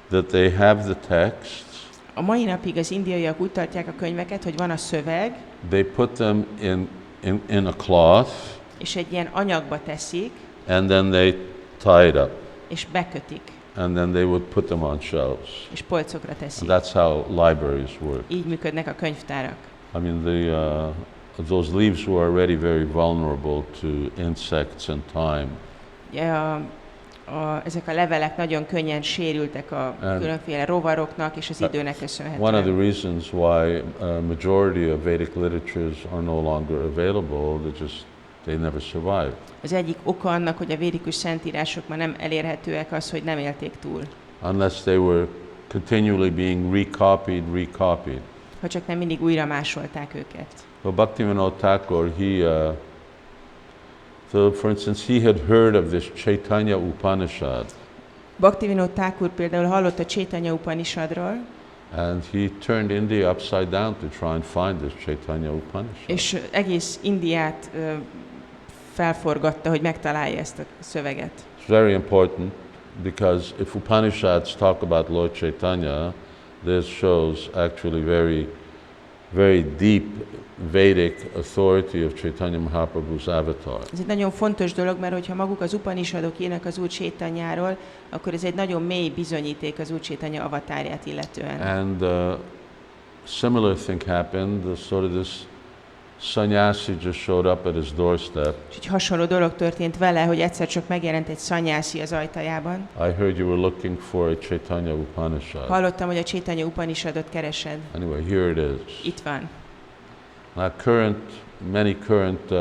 that they have the text. A mai napig az indiaiak úgy tartják a könyveket, hogy van a szöveg. They put them in a cloth. És egy ilyen anyagba teszik. And then they tie it up. És bekötik. And then they would put them on shelves. És polcokra teszik. And that's how libraries work. Így működnek a könyvtárak. I mean, those leaves were already very vulnerable to insects and time. Ezek a levelek nagyon könnyen sérültek a különféle rovaroknak és az időnek köszönhetően. One of the reasons why majority of Vedic literatures are no longer available, they never survived. Az egyik oka annak, hogy a védikus szentírások már nem elérhetőek, az, hogy nem élték túl. Unless they were continually being recopied. Ha csak nem mindig újra másolták őket. Well, Bhaktivinoda Thakur, so for instance, he had heard of this Caitanya Upanishad. Bhaktivinoda Thakur például hallott a Caitanya Upanishadról. And he turned India upside down to try and find this Caitanya Upanishad. És egész Indiát felforgatta, hogy megtalálja ezt a szöveget. It's very important because if Upanishads talk about Lord Chaitanya, this shows actually very deep Vedic authority of Chaitanya Mahaprabhu's avatar. Ez egy nagyon fontos dolog, mert hogyha maguk az Upanishadok írnak az Úr Chaitanyáról, akkor ez egy nagyon mély bizonyíték az Úr Chaitanya avatárját illetően. And similar thing happened, sort of this sannyasi just showed up at his doorstep. És egy hasonló dolog történt vele, hogy egyszer csak megjelent egy sannyasi az ajtajában. I heard you were looking for a Chaitanya Upanishad. Hallottam, hogy a Chaitanya Upanishadot keresed. Anyway, here it is. Itt van. Now, many current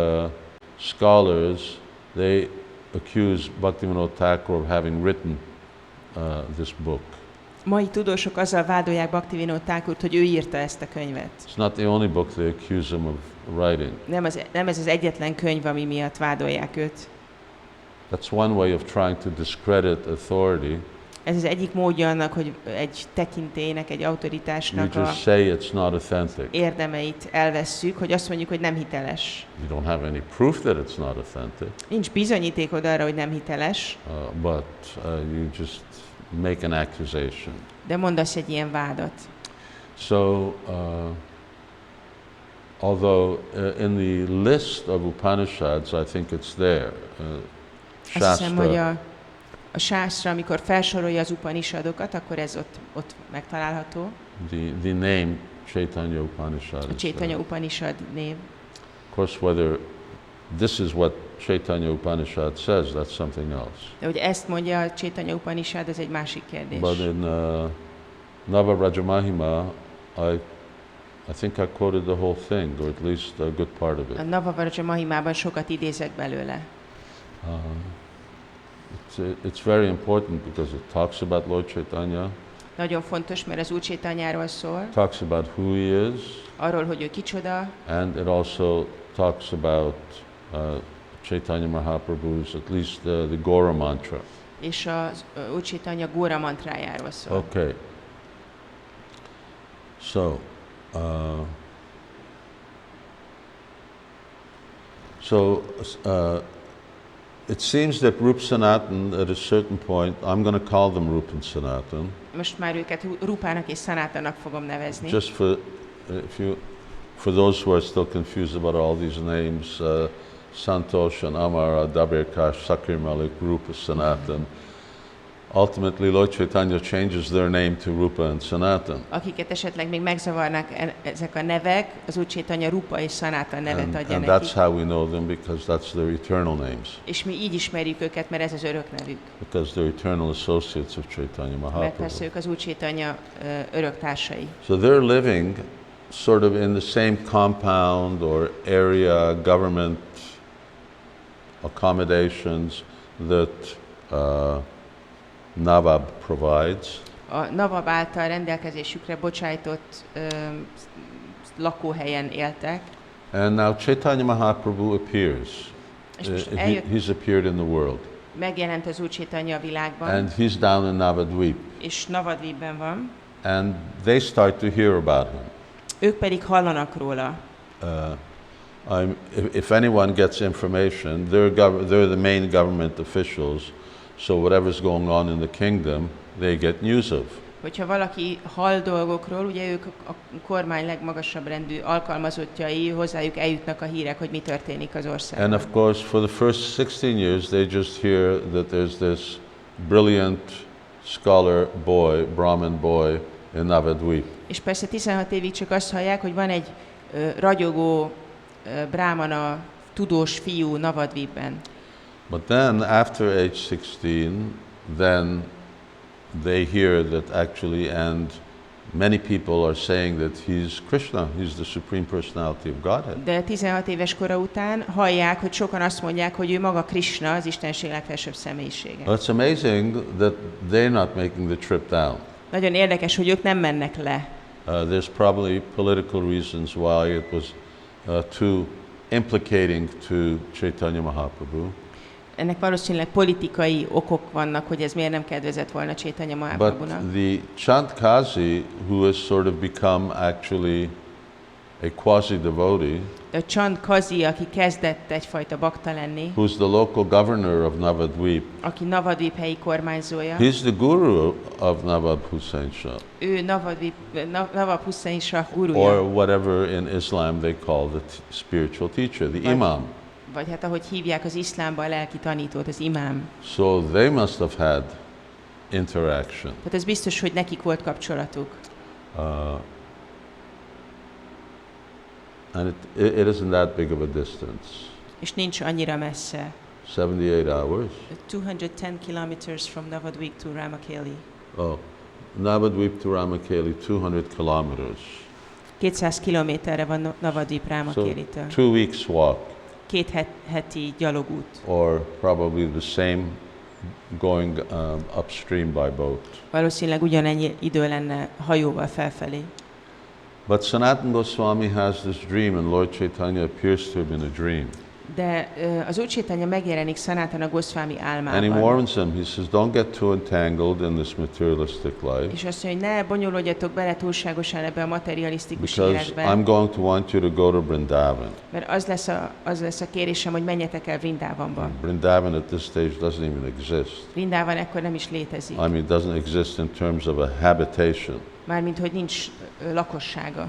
scholars, they accuse Bhaktivinoda Thakur of having written this book. Mai tudósok azzal vádolják Bhaktivinoda Thakurt, hogy ő írta ezt a könyvet. It's not the only book they accuse him of writing. Nem ez az egyetlen könyv, ami miatt vádolják őt. That's one way of trying to discredit authority. Ez az egyik módja annak, hogy egy tekintélynek, egy autoritásnak a érdemeit elvesszük, hogy azt mondjuk, hogy nem hiteles. You don't have any proof that it's not authentic. Nincs bizonyítékod arra, hogy nem hiteles. But you just make an accusation. De mondasz egy ilyen vádat. So, although in the list of Upanishads, I think it's there. Azt hiszem, hogy a sásztra, amikor felsorolja az Upanishadokat, akkor ez ott megtalálható. The name Caitanya Upanishad. A Caitanya Upanishad név. Of course, whether this is what Caitanya Upanishad says, that's something else. De hogy ezt mondja a Caitanya Upanishad, ez egy másik kérdés. But in Nava Mahima, I think I quoted the whole thing, or at least a good part of it. A Nava Mahimában sokat idézek belőle. It's very important because it talks about Lord Chaitanya. Nagyon fontos, mert az Úr Chaitanyáról szól. Talks about who he is. Arról, hogy ő kicsoda. And it also talks about Chaitanya Mahaprabhu's, at least the Gora mantra. És az Úr Chaitanya Gora mantrájáról szól. Okay. So, it seems that Rup Sanatan, at a certain point, I'm going to call them Rup and Sanatan. Most már őket Rupának és Sanatannak fogom nevezni. Just for, if you for those who are still confused about all these names, Santosh and Amara, Dabirkash, Sakir Malik, Rupa, Sanatan, ultimately Lord Chaitanya changes their name to Rupa and Sanatan. Akiket esetleg még megzavarnak ezek a nevek, az Úr Chaitanya Rupa és Sanatan nevet adja And nekik. that's how we know them, because that's their eternal names. És mi így ismerjük őket, mert ez az örök nevük. Because they're eternal associates of Chaitanya Mert Mahaprabhu. persze ők az Úr Chaitanya örök társai. So they're living sort of in the same compound or area, government accommodations that Nawab provides. A Nawab által rendelkezésükre bocsájtott lakóhelyen éltek. And now Chaitanya Mahaprabhu appears. He's appeared in the world. Megjelent az Úr Chaitanya a világban. And he's down in Navadvip. És Navadvipben van. And they start to hear about him. Ők pedig hallanak róla. If anyone gets information, they're the main government officials, so whatever's going on in the kingdom, they get news of. Hogyha valaki hall dolgokról, ugye ők a kormány legmagasabb rendű alkalmazottjai, hozzájuk eljutnak a hírek, hogy mi történik az országban. And of course, for the first 16 years, they just hear that there's this brilliant scholar boy, Brahmin boy in Navadvip. És persze 16 évig csak azt hallják, hogy van egy ragyogó brahmana, tudós fiú Navadvipben. But then, after age 16, then they hear that actually, and many people are saying that he's Krishna, he's the Supreme Personality of Godhead. De 16 éves kora után hallják, hogy sokan azt mondják, hogy ő maga Krishna, az Istenség legfelsőbb személyisége. It's amazing that they're not making the trip down. Nagyon érdekes, hogy ők nem mennek le. There's probably political reasons why it was too implicating to Chaitanya Mahaprabhu. Ennek valószínűleg politikai okok vannak, hogy ez miért nem kedvezett volna Chaitanya Mahaprabhunak. But the Chandkazi, who has sort of become actually a quasi-devotee, De a Chandkazi, aki kezdett egyfajta bakta lenni, who's the local governor of Navadvip, aki Navadvip helyi kormányzója, he's the guru of Nawab Hussain Shah, ő Nawab Hussain Shah or gurúja, whatever in Islam they call the spiritual teacher, the imam. vagy hát ahogy hívják az iszlámban a lelki tanítót, az imám. So they must have had interaction. Tehát ez biztos, hogy nekik volt kapcsolatuk. And it isn't that big of a distance. És nincs annyira messze. 78 hours. 210 kilometers from Navadvip to Rāmakeli. Oh, Navadvip to Rāmakeli, 200 kilometers. 200 kilométerre van Navadvip So Rāmakelitől. 2 weeks walk, 2 heti gyalogút. or probably the same going upstream by boat. Valószínűleg ugyanennyi idő lenne hajóval felfelé. But Sanatana Goswami has this dream, and Lord Chaitanya appears to him in a dream. De az Úr Chaitanya megjelenik Sanatana Goswami And he álmában. warns him, he says, don't get too entangled in this materialistic life, És azt mondja, hogy ne bonyolódjatok bele túlságosan ebbe a materialisztikus because életbe, I'm going to want you to go to Vrindavan. mert az lesz a kérésem, hogy menjetek el Vrindavanba. Vrindavan at this stage doesn't even exist. Vrindavan ekkor nem is létezik. I mean, it doesn't exist in terms of a habitation. Mármint, hogy nincs lakossága.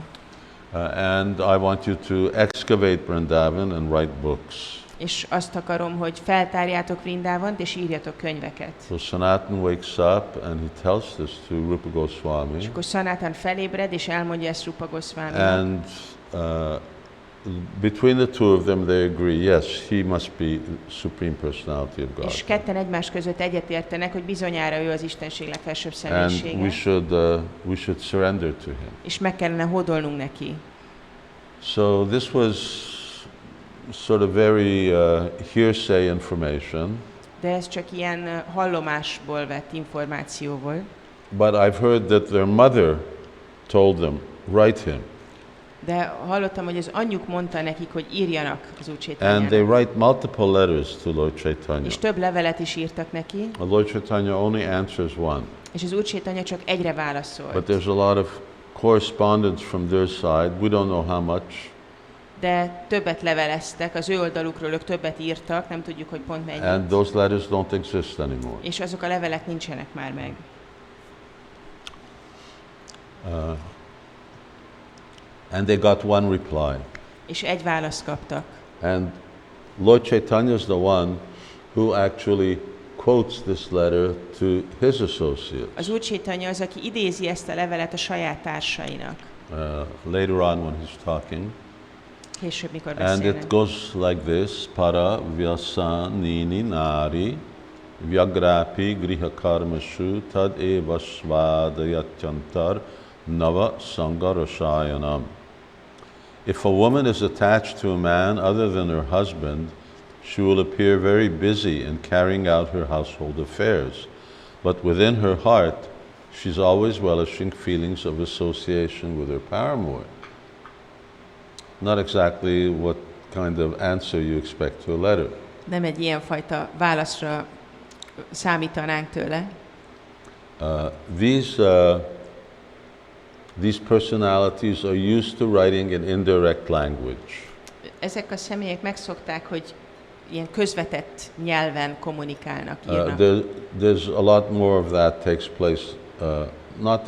And I want you to excavate Vrindavan and write books. És azt akarom, hogy feltárjátok Vrindavant, és írjatok könyveket. So Sanatana wakes up and he tells this to Rupa Goswami. És akkor Sanatan felébred, és elmondja ezt Rupa Goswami. And between the two of them they agree, yes, he must be Supreme Personality of God. És ketten egymás között egyetértenek, hogy bizonyára ő az Istenség legfelsőbb And személyisége. we should surrender to him. És meg kellene hódolnunk neki. So this was sort of very hearsay information. De ez csak ilyen hallomásból vett információ volt. But I've heard that their mother told them, write him. De hallottam, hogy az anyjuk mondta nekik, hogy írjanak az Úr And they Chaitanyának. write multiple letters to Lord Chaitanya. És több levelet is írtak neki, Lord Chaitanya only answers one. és az Úr Chaitanya csak egyre But válaszolt. there's a lot of correspondence from their side. We don't know how much. De többet leveleztek, az ő oldalukról ők többet írtak, nem tudjuk, hogy pont And mennyit. those letters don't exist anymore. És azok a levelek nincsenek már meg. And they got one reply. És egy választ kaptak. And Lord Chaitanya is the one who actually quotes this letter to his associates. Az Úr Chaitanya az, aki idézi ezt a levelet a saját társainak. Later on when he's talking. Később, mikor And beszélnek. it goes like this: para vyasanini nari vyagrapi griha karmashu tad eva svadayatyantar nava sangarosayanam. If a woman is attached to a man other than her husband, she will appear very busy in carrying out her household affairs, but within her heart she's always relishing feelings of association with her paramour. Not exactly what kind of answer you expect to a letter. Nem egy ilyenfajta válaszra számítanánk tőle. These personalities are used to writing in indirect language. Ezek a személyek megszokták, hogy ilyen közvetett nyelven kommunikálnak, írnak. There's a lot more of that takes place, not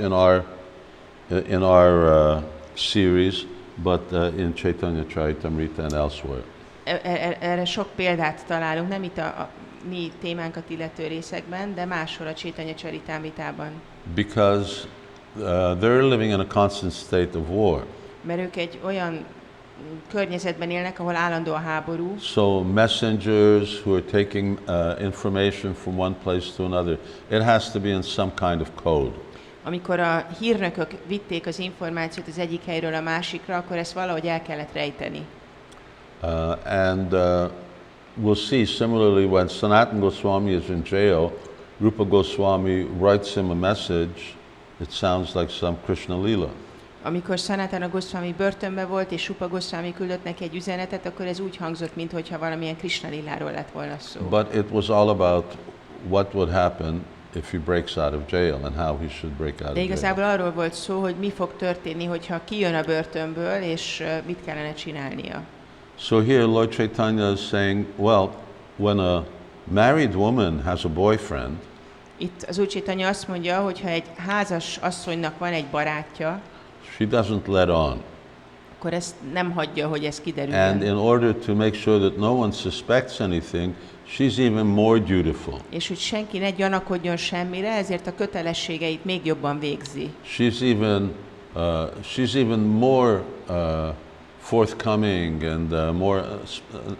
in our series, but in Caitanya Charitamrita and elsewhere. Erre sok példát találunk, nem itt a mi témánkat illető részekben, de máshol a Caitanya Charitamritában. Because they're living in a constant state of war. Mert ők egy olyan környezetben élnek, ahol állandó a háború. So messengers who are taking information from one place to another, it has to be in some kind of code. Amikor a hírnökök vitték az információt az egyik helyről a másikra, akkor ezt valahogy el kellett rejteni. And we'll see similarly when Sanatana Goswami is in jail, Rupa Goswami writes him a message. It sounds like some Krishna Lila. Amikor Sanatana Goswami börtönben volt, és Rupa Goswami küldött neki egy üzenetet, akkor ez úgy hangzott, mintha valamilyen Krishna Liláról lett volna szó. But it was all about what would happen if he breaks out of jail and how he should break out of De jail. igazából arról volt szó, hogy mi fog történni, hogyha kijön a börtönből, és mit kellene csinálnia. So here Lord Chaitanya is saying, well, when a married woman has a boyfriend, Itt az Úr Chaitanya azt mondja, hogy ha egy házas asszonynak van egy barátja, she doesn't let on. akkor ezt nem hagyja, hogy ez kiderüljön. And in order to make sure that no one suspects anything, she's even more dutiful. És hogy senki ne gyanakodjon semmire, ezért a kötelességeit még jobban végzi. She's even more forthcoming and more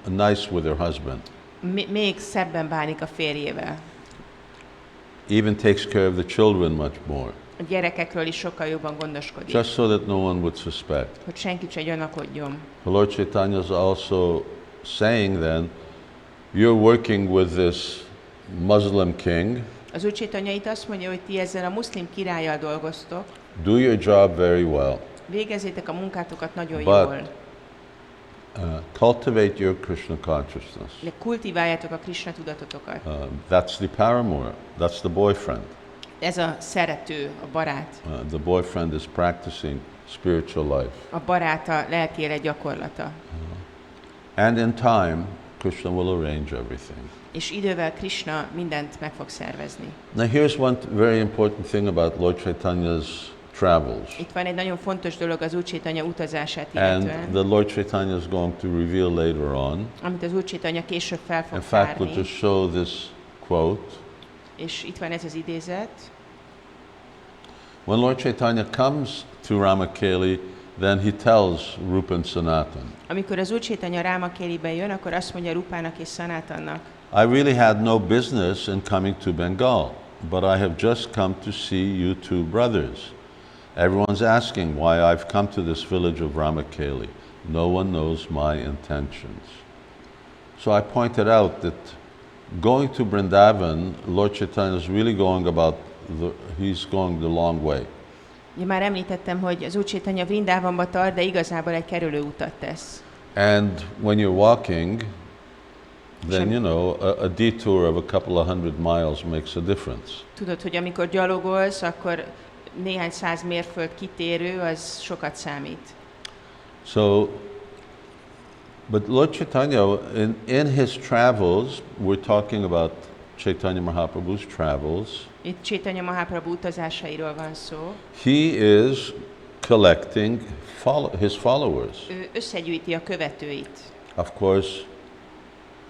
nice with her husband. Még szebben bánik a férjével. Even takes care of the children much more. A gyerekekről is sokkal jobban gondoskodik. Just so that no one would suspect. Hogy senki se gyanakodjon. Lord Chaitanya is also saying then, you're working with this Muslim king. Az Úr Chaitanya itt azt mondja, hogy ti ezzel a muszlim királlyal dolgoztok. Do your job very well. Végezzétek a munkátokat nagyon But, jól. Cultivate your Krishna consciousness. De kultiváljátok a Krishna tudatotokat. That's the paramour. That's the boyfriend. Ez a szerető, a barát. The boyfriend is practicing spiritual life. A barát a lelki élet gyakorlata. And in time, Krishna will arrange everything. És idővel Krishna mindent meg fog szervezni. Now here's one very important thing about Lord Chaitanya's travels. Itt van egy nagyon fontos dolog az Úr Chaitanya utazását And illetően, the Lord Chaitanya is going to reveal later on. amit az Úr Chaitanya később fel fog In fact, we'll tárni. just show this quote. És itt van ez az idézet. When Lord Chaitanya comes to Rāmakeli, then he tells Rupa and Sanatan, Amikor az Úr Chaitanya Rāmakelibe jön, akkor azt mondja Rupának és Sanatannak, I really had no business in coming to Bengal, but I have just come to see you two brothers. Everyone's asking why I've come to this village of Rāmakeli. No one knows my intentions. So I pointed out that going to Vrindavan, Lord Chaitanya is really going he's going the long way. Ugye már említettem, hogy az Úr Chaitanya Vrindavanba tart, de igazából egy kerülő utat tesz. And when you're walking, then you know, a detour of a couple of 100 miles makes a difference. Tudod, hogy amikor gyalogolsz, akkor néhány száz mérföld kitérő, az sokat számít. So, but Lord Chaitanya, in his travels, we're talking about Chaitanya Mahaprabhu's travels. Itt Chaitanya Mahaprabhu utazásairól van szó. He is collecting his followers. Ő összegyűjti a követőit. Of course,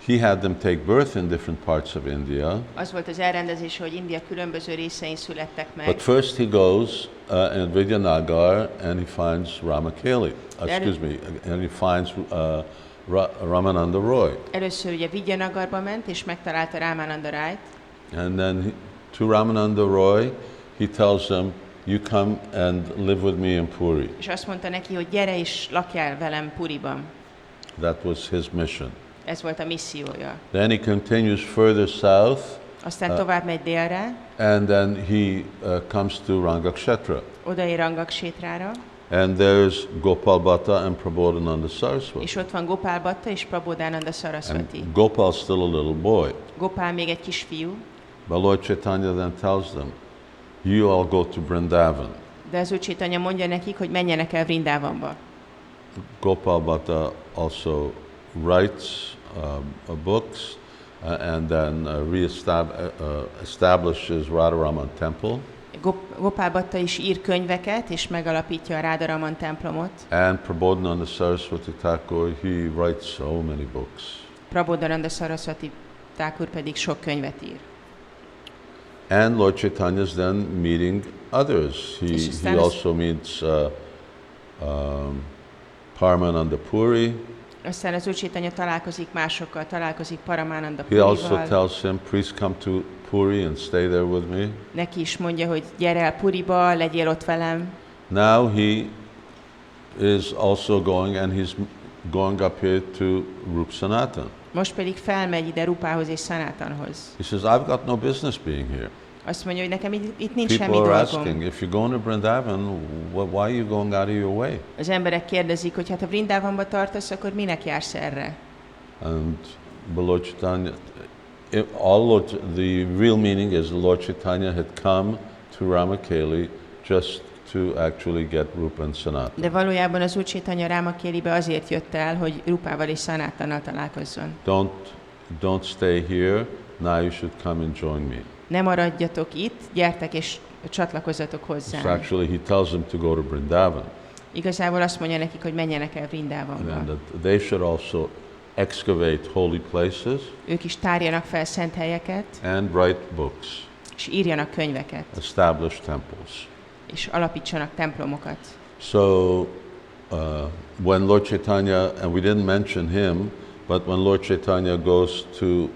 he had them take birth in different parts of India. Az volt az elrendezés, hogy India különböző részein születtek meg. But first he goes in Vidyanagar and he finds Rāmakeli. Excuse me, and he finds Ramananda Roy. Először ugye Vidyanagarba ment, és megtalálta Ramananda Rájt. And then to Ramananda Roy, he tells him, you come and live with me in Puri. És azt mondta neki, hogy gyere és lakjál velem Puriban. That was his mission. Ez volt a missziója. Then he continues further south. Aztán tovább megy délre. And then he comes to Rangakshetra. Odaér Rangaksétrára. And there's Gopal Bhatta and Prabodhananda Saraswati. És ott van Gopal Bhatta és Prabodhananda Saraswati. And Gopal's still a little boy. Gopal még egy kisfiú. But Lord Chaitanya then tells them, you all go to Vrindavan. De az Úr Chaitanya mondja nekik, hogy menjenek el Vrindavanba. Gopal Bhatta also writes books and then establishes Radharaman Temple. Gopal Bhatta is ír könyveket, és megalapítja a Radharaman templomot. And Prabodhananda Saraswati Thakur, he writes so many books. Prabodhananda Saraswati Thakur pedig sok könyvet ír. And Lord Chaitanya is then meeting others. He also meets Paramananda Puri. Aztán az Úr Chaitanya találkozik másokkal, találkozik Paramananda He Purival. also tells him, please come to Puri and stay there with me. Neki is mondja, hogy gyere el Puriba, legyél ott velem. Now he is also going and he's going up here to Rup Sanatan. Most pedig felmegy ide Rupához és Sanatanhoz. He says, I've got no business being here. Azt mondja, hogy nekem itt nincs semmi People are dolgom. asking, if you're going to Vrindavan, why are you going out of your way? Az emberek kérdezik, hogy hát ha Vrindavanba tartasz, akkor minek jársz erre? And Lord Chaitanya, the real meaning is Lord Chaitanya had come to Rāmakeli just to actually get Rupa and Sanatan. De valójában az Úr Chaitanya Rāmakelibe azért jött el, hogy Rupával és Sanatannal találkozzon. Don't stay here. Now you should come and join me. Ne maradjatok itt, gyertek és csatlakozzatok hozzám. So actually he tells them to go to Vrindavan. Igazából azt mondja nekik, hogy menjenek el Vrindavanba. And they should also excavate holy places. Ők is tárjanak fel szent helyeket. And write books. És írjanak könyveket. Establish temples. És alapítsanak templomokat. So when Lord Chaitanya, and we didn't mention him, but when Lord Chaitanya goes to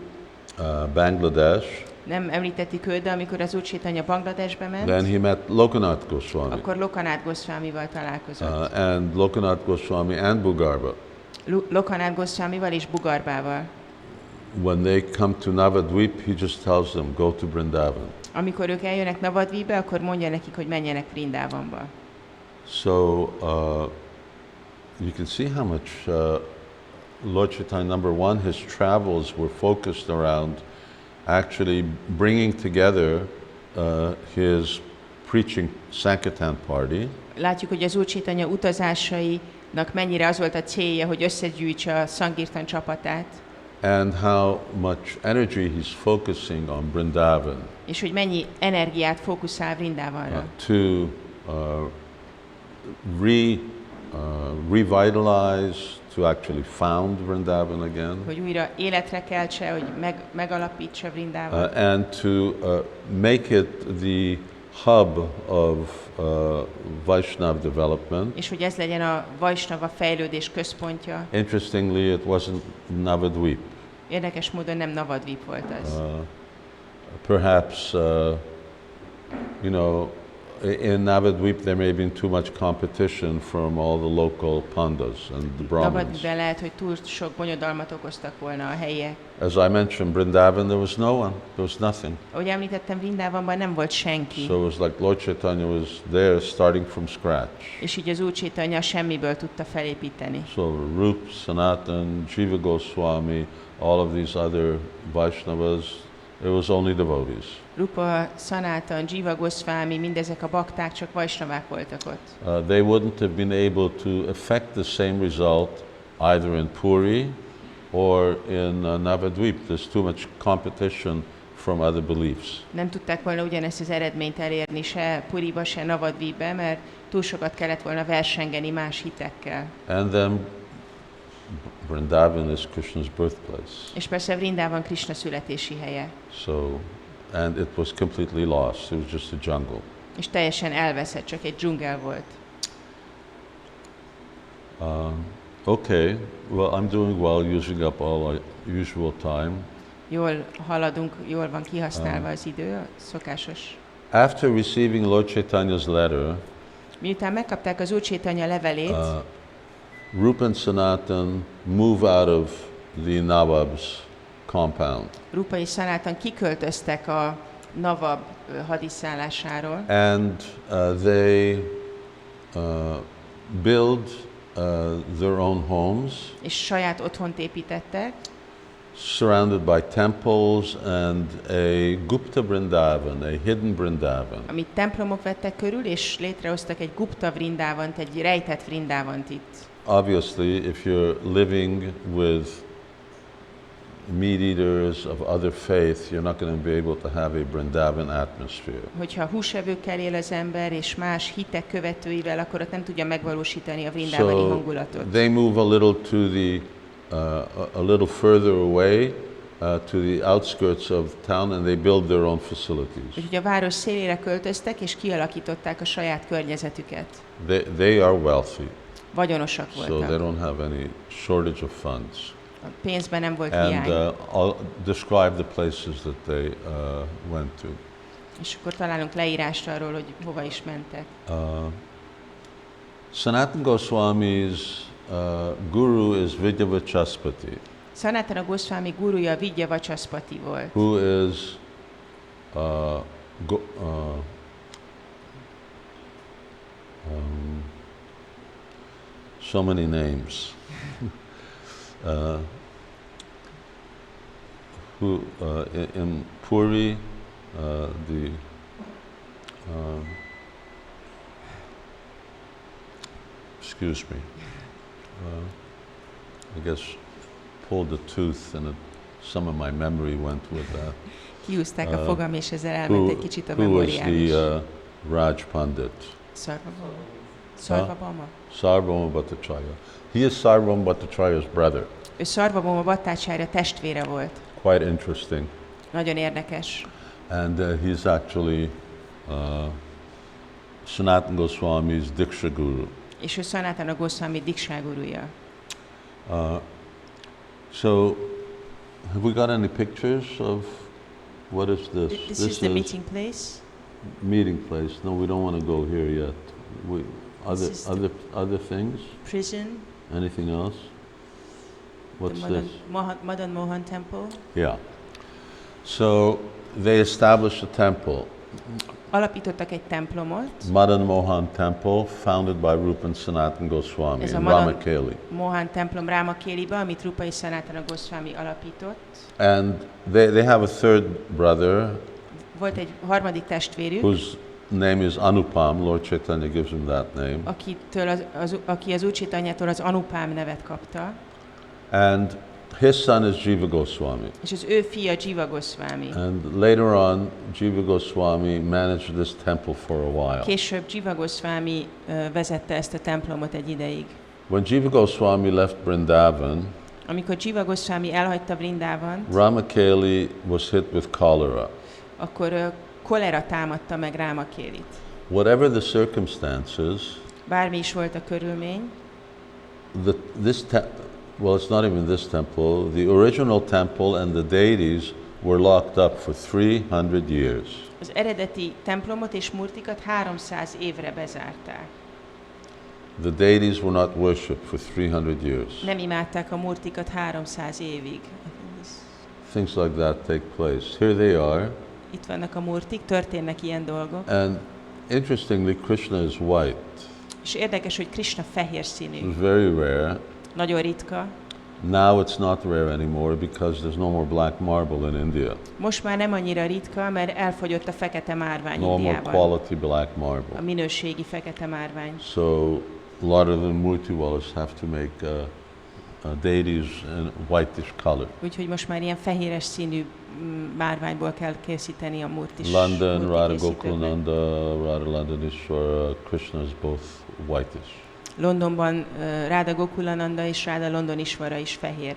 Bangladesh, nem említettük őt, de amikor az Úr Chaitanya Bangladesbe ment, then he met Lokanath Goswami. Akkor Lokanath Goswamival találkozott. And Lokanath Goswami and Bugarba. Lokanath Goswamival és Bugarbával. When they come to Navadvip, he just tells them, go to Vrindavan. Amikor ők eljönnek Navadvipbe, akkor mondja nekik, hogy menjenek Vrindavanba. So you can see how much Lord Chaitanya, number one, his travels were focused around actually bringing together his preaching Sankirtan party. Látjuk, hogy az Úr Chaitanya utazásainak mennyire az volt a célja, hogy összegyűjtse a Sankirtan csapatát. And how much energy he's focusing on Vrindavan. És hogy mennyi energiát fókuszál Vrindavanra. To revitalize, to actually found Vrindavan again. Hogy újra életre keltse, hogy megalapítsa Vrindavan. And to make it the hub of Vaishnav development. És hogy ez legyen a Vaishnava fejlődés központja. Interestingly, it wasn't Navadvip. Érdekes módon nem Navadvip volt az. Perhaps, you know, in Navadvip there may have been too much competition from all the local pandas and the Brahmins. Navadvipben lehet, hogy túl sok bonyodalmat okoztak volna a helyiek. As I mentioned, Vrindavan, there was no one, there was nothing. Ahogy említettem, Vrindavanban nem volt senki. So it was like Lord Chaitanya was there starting from scratch. És így az Úr Chaitanya semmiből tudta felépíteni. So Rup, Sanatan, Jiva Goswami, all of these other Vaishnavas, it was only devotees. Rupa, Sanatan, Jiva Goswami, mindezek a bakták csak Vaishnavák voltak ott. They wouldn't have been able to effect the same result either in Puri or in Navadvip. There's too much competition from other beliefs. Nem tudták volna ugyanezt az eredményt elérni se Puriba, se Navadvipbe, mert túl sokat kellett volna versengeni más hitekkel. And then Vrindavan is Krishna's birthplace. És persze Vrindában Krishna születési helye. So, and it was completely lost. It was just a jungle. És teljesen elveszett, csak egy dzsungel volt. Okay, well, I'm doing well, using up all our usual time. Jól haladunk, jól van kihasználva az idő, a szokásos. After receiving Lord Chaitanya's letter, Miután megkapták az Úr Chaitanya levelét, Rupa and Sanatan move out of the Nawab's compound. Rupa és Sanatan kiköltöztek a Nawab hadiszállásáról, And they build their own homes, és saját otthont építettek, surrounded by temples and a Gupta Vrindavan, a hidden Vrindavan. amit templomok vettek körül, és létrehoztak egy Gupta Vrindavant, egy rejtett Vrindavant itt. Obviously, if you're living with meat eaters of other faith, you're not going to be able to have a Vrindavan atmosphere. Hogyha húsevőkkel él az ember, és más hitek követőivel, akkor ott nem tudja megvalósítani a vrindávani hangulatot. They move a little to the a little further away to the outskirts of town, and they build their own facilities. Úgyhogy a város szélére költöztek, és kialakították a saját környezetüket. They are wealthy, Vagyonosak so voltak. they don't have any shortage of funds. A pénzben nem volt And hiány. I'll describe the places that they went to. És akkor találunk leírást arról, hogy hova is mentek. Sanatana Goswami's guru is Vidyavachaspati, Sanatana Goswami gurúja Vidyavachaspati volt, who is so many names. Who in Puri, excuse me, I guess pulled a tooth and some of my memory went with that. Kiúzták a fogam, és ezzel elment egy kicsit a Who was memóriám is. the Raj Pandit? Sarvabhauma? Sarvabhauma? Sarvabhauma Bhattacharya. He is Sarvabhauma Bhattacharya's brother. Ő Sarvabhauma Bhattacharya testvére volt. Quite interesting. Nagyon érdekes. And he's actually Sanatana Goswami's Diksha Guru. És ő Sanatana Goswami Diksha gurúja. So, have we got any pictures of what is this? This is the meeting place. Meeting place. No, we don't want to go here yet. This is the Other things? Prison. Anything else? What's The this? Madan Mohan Temple. Yeah. So they established a temple, Alapítottak egy templomot. Madan Mohan Temple, founded by Rupa and Sanatana Goswami Ez a in Madan Rāmakeli. Mohan templom Rāmakeliba, amit Rupa és Sanatana Goswami alapított. And they have a third brother Volt egy harmadik testvérük, whose name is Anupam. Lord Chaitanya gives him that name. aki az Úr Chaitanyától az Anupám nevet kapta, And his son is Jiva Goswami. és az ő fia Jiva Goswami. And later on, Jiva Goswami managed this temple for a while. Később Jiva Goswami vezette ezt a templomot egy ideig. When Jiva Goswami left Vrindavan, Amikor Jiva Goswami elhagyta Vrindávant, Rāmakeli was hit with cholera. akkor kolera támadta meg Rāmakelit. Whatever the circumstances, Bármi is volt a körülmény, well, it's not even this temple. The original temple and the deities were locked up for 300 years. az eredeti templomot és murtikat 300 évre bezárták. The deities were not worshipped for 300 years. Nem imádták a murtikat 300 évig. Things like that take place. Here they are. Itt vannak a murtik, történnek ilyen dolgok. And interestingly, Krishna is white. És érdekes, hogy Krishna fehér színű. It's very rare. Nagyon ritka. Now it's not rare anymore because there's no more black marble in India. Most már nem annyira ritka, mert elfogyott a fekete márvány No more Indiában. quality black marble. A minőségi fekete márvány. So a lot of the murti wallahs have to make deities in whitish color. Úgyhogy most már ilyen fehéres színű márványból kell készíteni a murtis. London, Radha készítőknek. Gokulananda, Radha Londonishwara, Krishna is both whitish. Londonban Radha Gokulananda és Radha Londonishwara is fehér.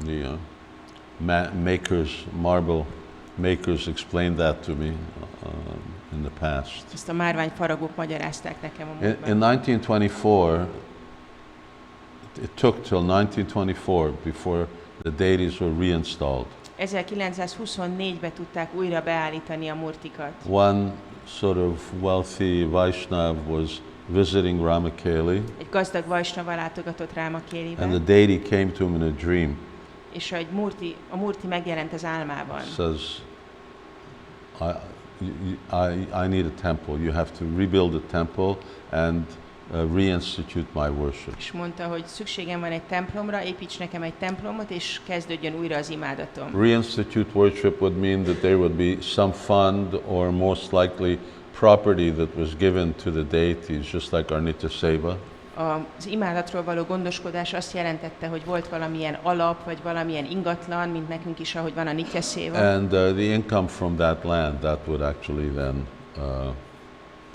The marble makers explained that to me in the past. Ezt a márvány faragók magyarázták nekem a múltban. In 1924, it took till 1924 before the deities were reinstalled. 1924-ben tudták újra beállítani a murtikat. One sort of wealthy Vaishnav was visiting Rāmakeli, Egy gazdag Vaisnava látogatott Rāmakelibe, and the deity came to him in a dream. és a murti megjelent az álmában. Says, I need a temple. You have to rebuild a temple and reinstitute my worship. És mondta, hogy szükségem van egy templomra, építs nekem egy templomot, és kezdődjön újra az imádatom. Reinstitute worship would mean that there would be some fund or most likely property that was given to the deities, just like our Nitya Seva. Az imádatról való gondoskodás azt jelentette, hogy volt valamilyen alap, vagy valamilyen ingatlan, mint nekünk is, ahogy van a Nitya Seva. And the income from that land, that would actually then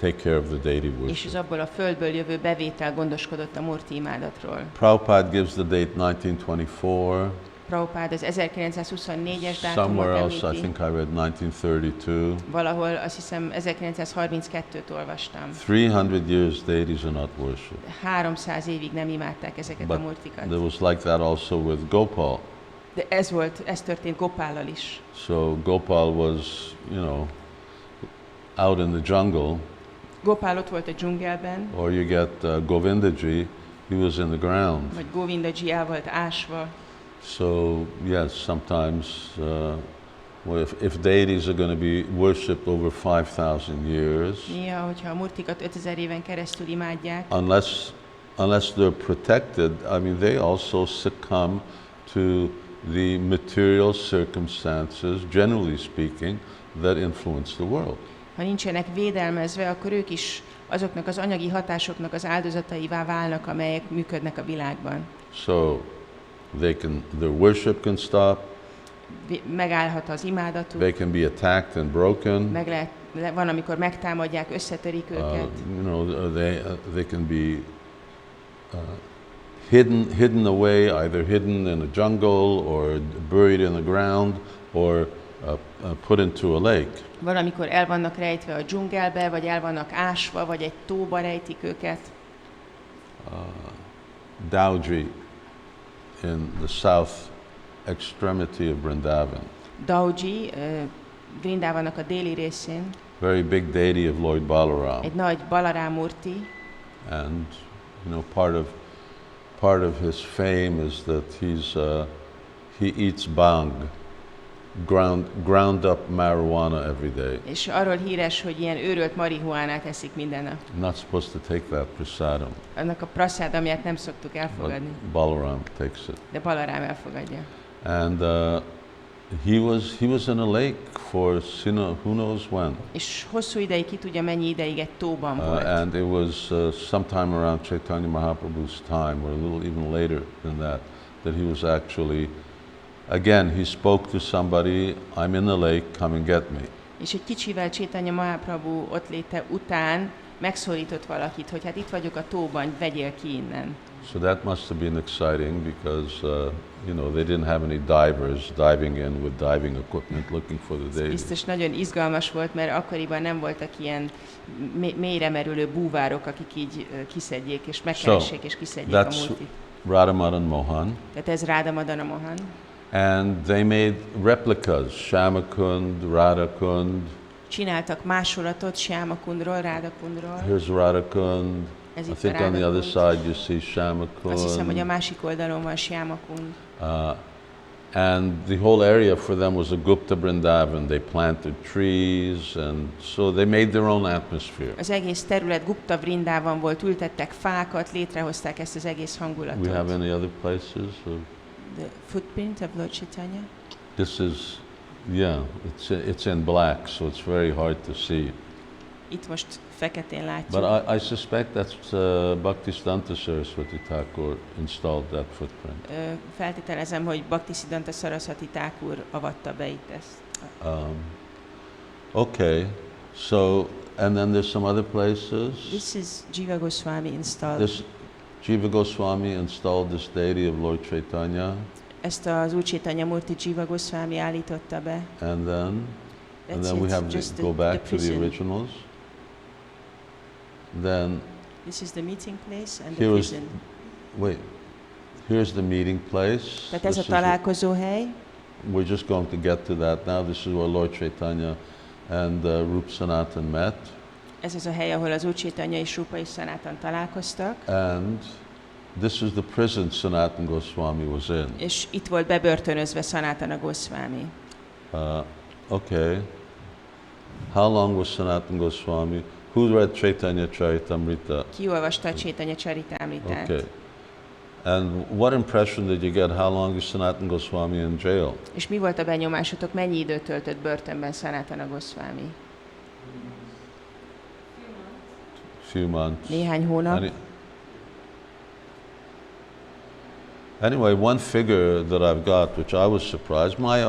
take care of the deity És worship. az abból a földből jövő bevétel gondoskodott a murti imádatról. Prabhupada gives the date 1924. Prabhupád az 1924-es dátumot Somewhere else, I említi. think I read 1932. Valahol azt hiszem 1932-t olvastam. 300 years deities are not worshipped. 300 évig nem imádták ezeket a But murtikat. there was like that also with Gopal. De ez történt Gopállal is. So Gopal was, out in the jungle, Gopál ott volt a dzsungelben, or you get Govindaji, he was in the ground. vagy Govindaji el volt ásva. So yes, sometimes if deities are going to be worshipped over 5,000 years, Néha, hogyha a murtikat 5000 éven keresztül imádják, unless they're protected, I mean, they also succumb to the material circumstances, generally speaking, that influence the world. ha nincsenek védelmezve, akkor ők is azoknak az anyagi hatásoknak az áldozataivá válnak, amelyek működnek a világban. So their worship can stop, Megállhat az imádatuk, they can be attacked and broken. van, amikor megtámadják, összetörik őket. They can be hidden away, either hidden in a jungle or buried in the ground or put into a lake. Valamikor el vannak rejtve a dzsungelbe, vagy el vannak ásva, vagy egy tóba rejtik őket. Dauji in the south extremity of Vrindavan. Dauji, Vrindavannak a déli részén, Very big deity of Lord Balaram. egy nagy Balarám murti, And part of his fame is that he eats bhang, ground up marijuana every day. és arról híres, hogy ilyen őrölt marihuánát eszik minden nap. Not supposed to take that prasadam, Annak a prasadamját nem szoktuk but elfogadni, Balaram takes it. de Balarám elfogadja. And he was in a lake for who knows when. És hosszú ideig, ki tudja mennyi ideig egy tóban volt. And it was sometime around Caitanya Mahaprabhu's time, or a little even later than that he was actually, again, he spoke to somebody, I'm in the lake, come and get me. És egy kicsivel Caitanya Mahaprabhu ott léte után megszólított valakit, hogy hát itt vagyok a tóban, vegyél ki innen. So that must have been exciting because, they didn't have any divers diving in with diving equipment looking for the deity. Biztos nagyon izgalmas volt, mert akkoriban nem voltak ilyen mélyre merülő búvárok, akik így kiszedjék és megkeressék és kiszedjék a That's multit. Radha Madan Mohan. Tehát ez Radha Madana Mohan. And they made replicas, Shamakund, Radhakund. Csináltak másolatot Syamakundról, Radhakundról. Here's Radhakund. Ez I itt think a on the other Radhakund. side you see Shamakund. Azt hiszem, hogy a másik oldalon van Syamakund. And the whole area for them was a Gupta Vrindavan. They planted trees, and so they made their own atmosphere. Az egész terület Gupta Vrindában volt, ültettek fákat, létrehozták ezt az egész hangulatot. We have any other places? The footprint of Lord Caitanya. This is, it's in black, so it's very hard to see. itt most feketén látjuk. But I suspect that's Bhaktisiddhanta Saraswati Thakur installed that footprint. Feltételezem, hogy Bhaktisiddhanta Saraswati Thakur avatta be itt ezt. Okay, so and then there's some other places. This is Jiva Goswami installed. This Jiva Goswami installed this deity of Lord Caitanya. Ezt az Úr Caitanya Murti Jiva Goswami állította be. And then we have to go back to the originals. Then this is the meeting place and the prison. Here's the meeting place. Tehát ez a találkozó hely. We're just going to get to that now. This is where Lord Caitanya and Rupa Sanatan met. Ez az a hely, ahol az Úr Caitanya és Rupa és Sanatan találkoztak. And this is the prison Sanatana Goswami was in. És itt volt bebörtönözve Sanatana Goswami. Okay. How long was Sanatana Goswami? Who read Caitanya Charitamrita? Ki olvasta a Caitanya Charitamritát? Okay. And what impression did you get? How long is Sanatana Goswami in jail? És mi volt a benyomásotok? Mennyi időt töltött börtönben Sanatana Goswami? Few months. Néhány hónap. Anyway, one figure that I've got, which I was surprised, my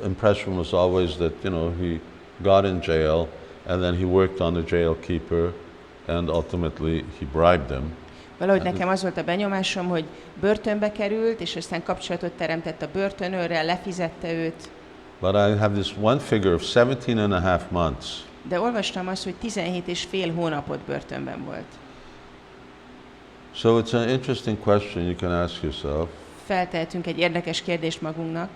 impression was always that, he got in jail and then he worked on the jail keeper and ultimately he bribed him. Valahogy nekem az volt a benyomásom, hogy börtönbe került, és aztán kapcsolatot teremtett a börtönőrrel, lefizette őt. But I have this one figure of 17.5 months. De olvastam azt, hogy 17,5 hónapot börtönben volt. So it's an interesting question you can ask yourself. Feltehetünk egy érdekes kérdést magunknak.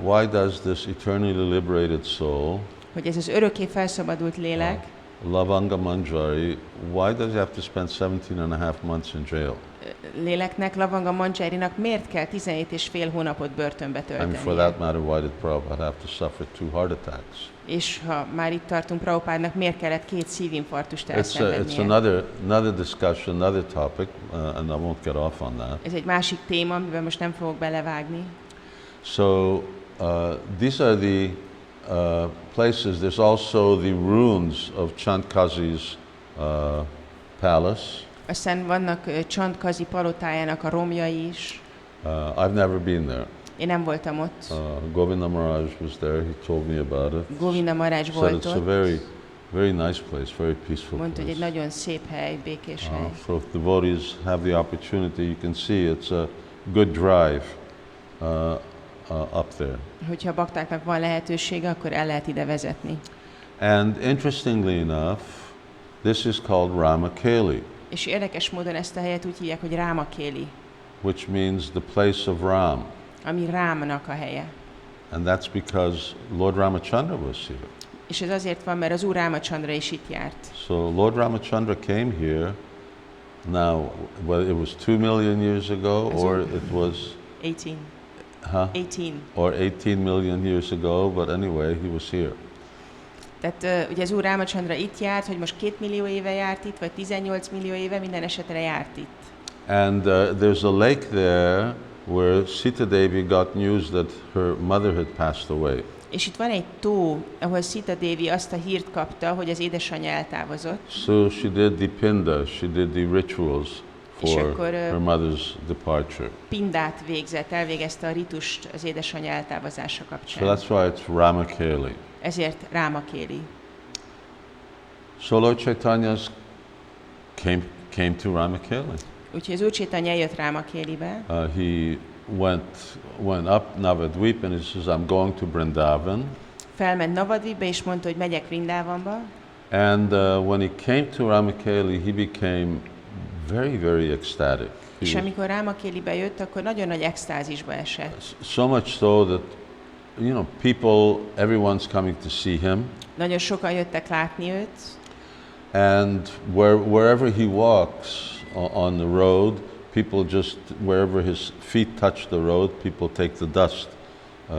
Why does this eternally liberated soul, hogy ez az örökké felszabadult lélek, Lavanga Manjari, why does he have to spend 17.5 months in jail? Léleknek, Lavanga Manjarinak miért kell 17,5 hónapot börtönbe tölteni? And for that matter, why did Prabhupada have to suffer 2 heart attacks? És ha már itt tartunk, Prabhupádnak miért kellett 2 szívinfarktust elszenvednie? It's another discussion, another topic, and I won't get off on that. Ez egy másik téma, amiben most nem fogok belevágni. So these are the places. There's also the ruins of Chandkazi's palace. Aztán vannak Chandkazi palotájának a romjai is. I've never been there. Én nem voltam ott. Govinda Maharaj was there. He told me about it. Govinda Maharaj volt ott. It's a very, very nice place, very peaceful Mondta, hogy egy place. nagyon szép hely, békés hely. So if devotees have the opportunity, you can see it's a good drive up there. Hogyha baktáknak van lehetősége, akkor el lehet ide vezetni. And interestingly enough, this is called Rāmakeli. És érdekes módon ezt a helyet úgy hívják, hogy Rāmakeli, which means the place of Ram. Ami Rámnak a helye. And that's because Lord Ramachandra was here. És ez azért van, mert az Úr Rámachandra is itt járt. So Lord Ramachandra came here. Now, whether it was 2 million years ago or it was 18. 18. Or 18 million years ago, but anyway, he was here. Tehát ugye az Úr Rámachandra itt járt, hogy most 2 millió éve járt itt, vagy 18 millió éve, minden esetre járt itt. And there's a lake there where Sita Devi got news that her mother had passed away. És itt van egy tó, ahol Sita Devi azt a hírt kapta, hogy az édesanyja eltávozott. So she did the pinda, she did the rituals for her mother's departure. Pindát végzett, elvégezte a ritust az édesanyja eltávozása kapcsán. So that's why it's Rāmakeli. Ezért Rāmakeli. So Lord Caitanya came to Rāmakeli. Úgyhogy az Úr Caitanya eljött Rāmakelibe. He went up Navadvip and he says, I'm going to Vrindavan. Felment Navadvipbe és mondta, hogy megyek Vrindavanba. And when he came to Rāmakeli, he became very, very ecstatic. És amikor Rāmakelibe jött, akkor nagyon nagy extázisba esett. So much so that, people, everyone's coming to see him. Nagyon sokan jöttek látni őt. And wherever he walks on the road, people just, wherever his feet touch the road, people take the dust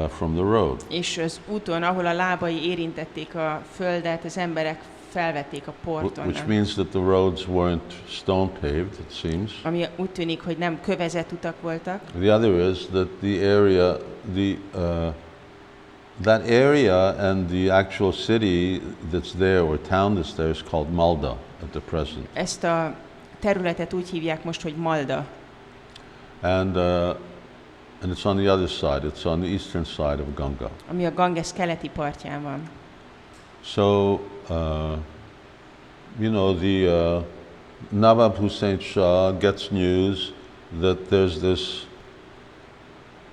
from the road. És az úton, ahol a lábai érintették a földet, az emberek felvették a port onnan. Which means that the roads weren't stone paved, it seems. Ami úgy tűnik, hogy nem kövezett utak voltak. The other is that the area, that area and the actual city that's there, or town that's there, is called Malda at the present. Ezt a területet úgy hívják most, hogy Malda. And it's on the other side. It's on the eastern side of Ganga. Ami a Ganges keleti partján van. So, the Nawab Hussain Shah gets news that there's this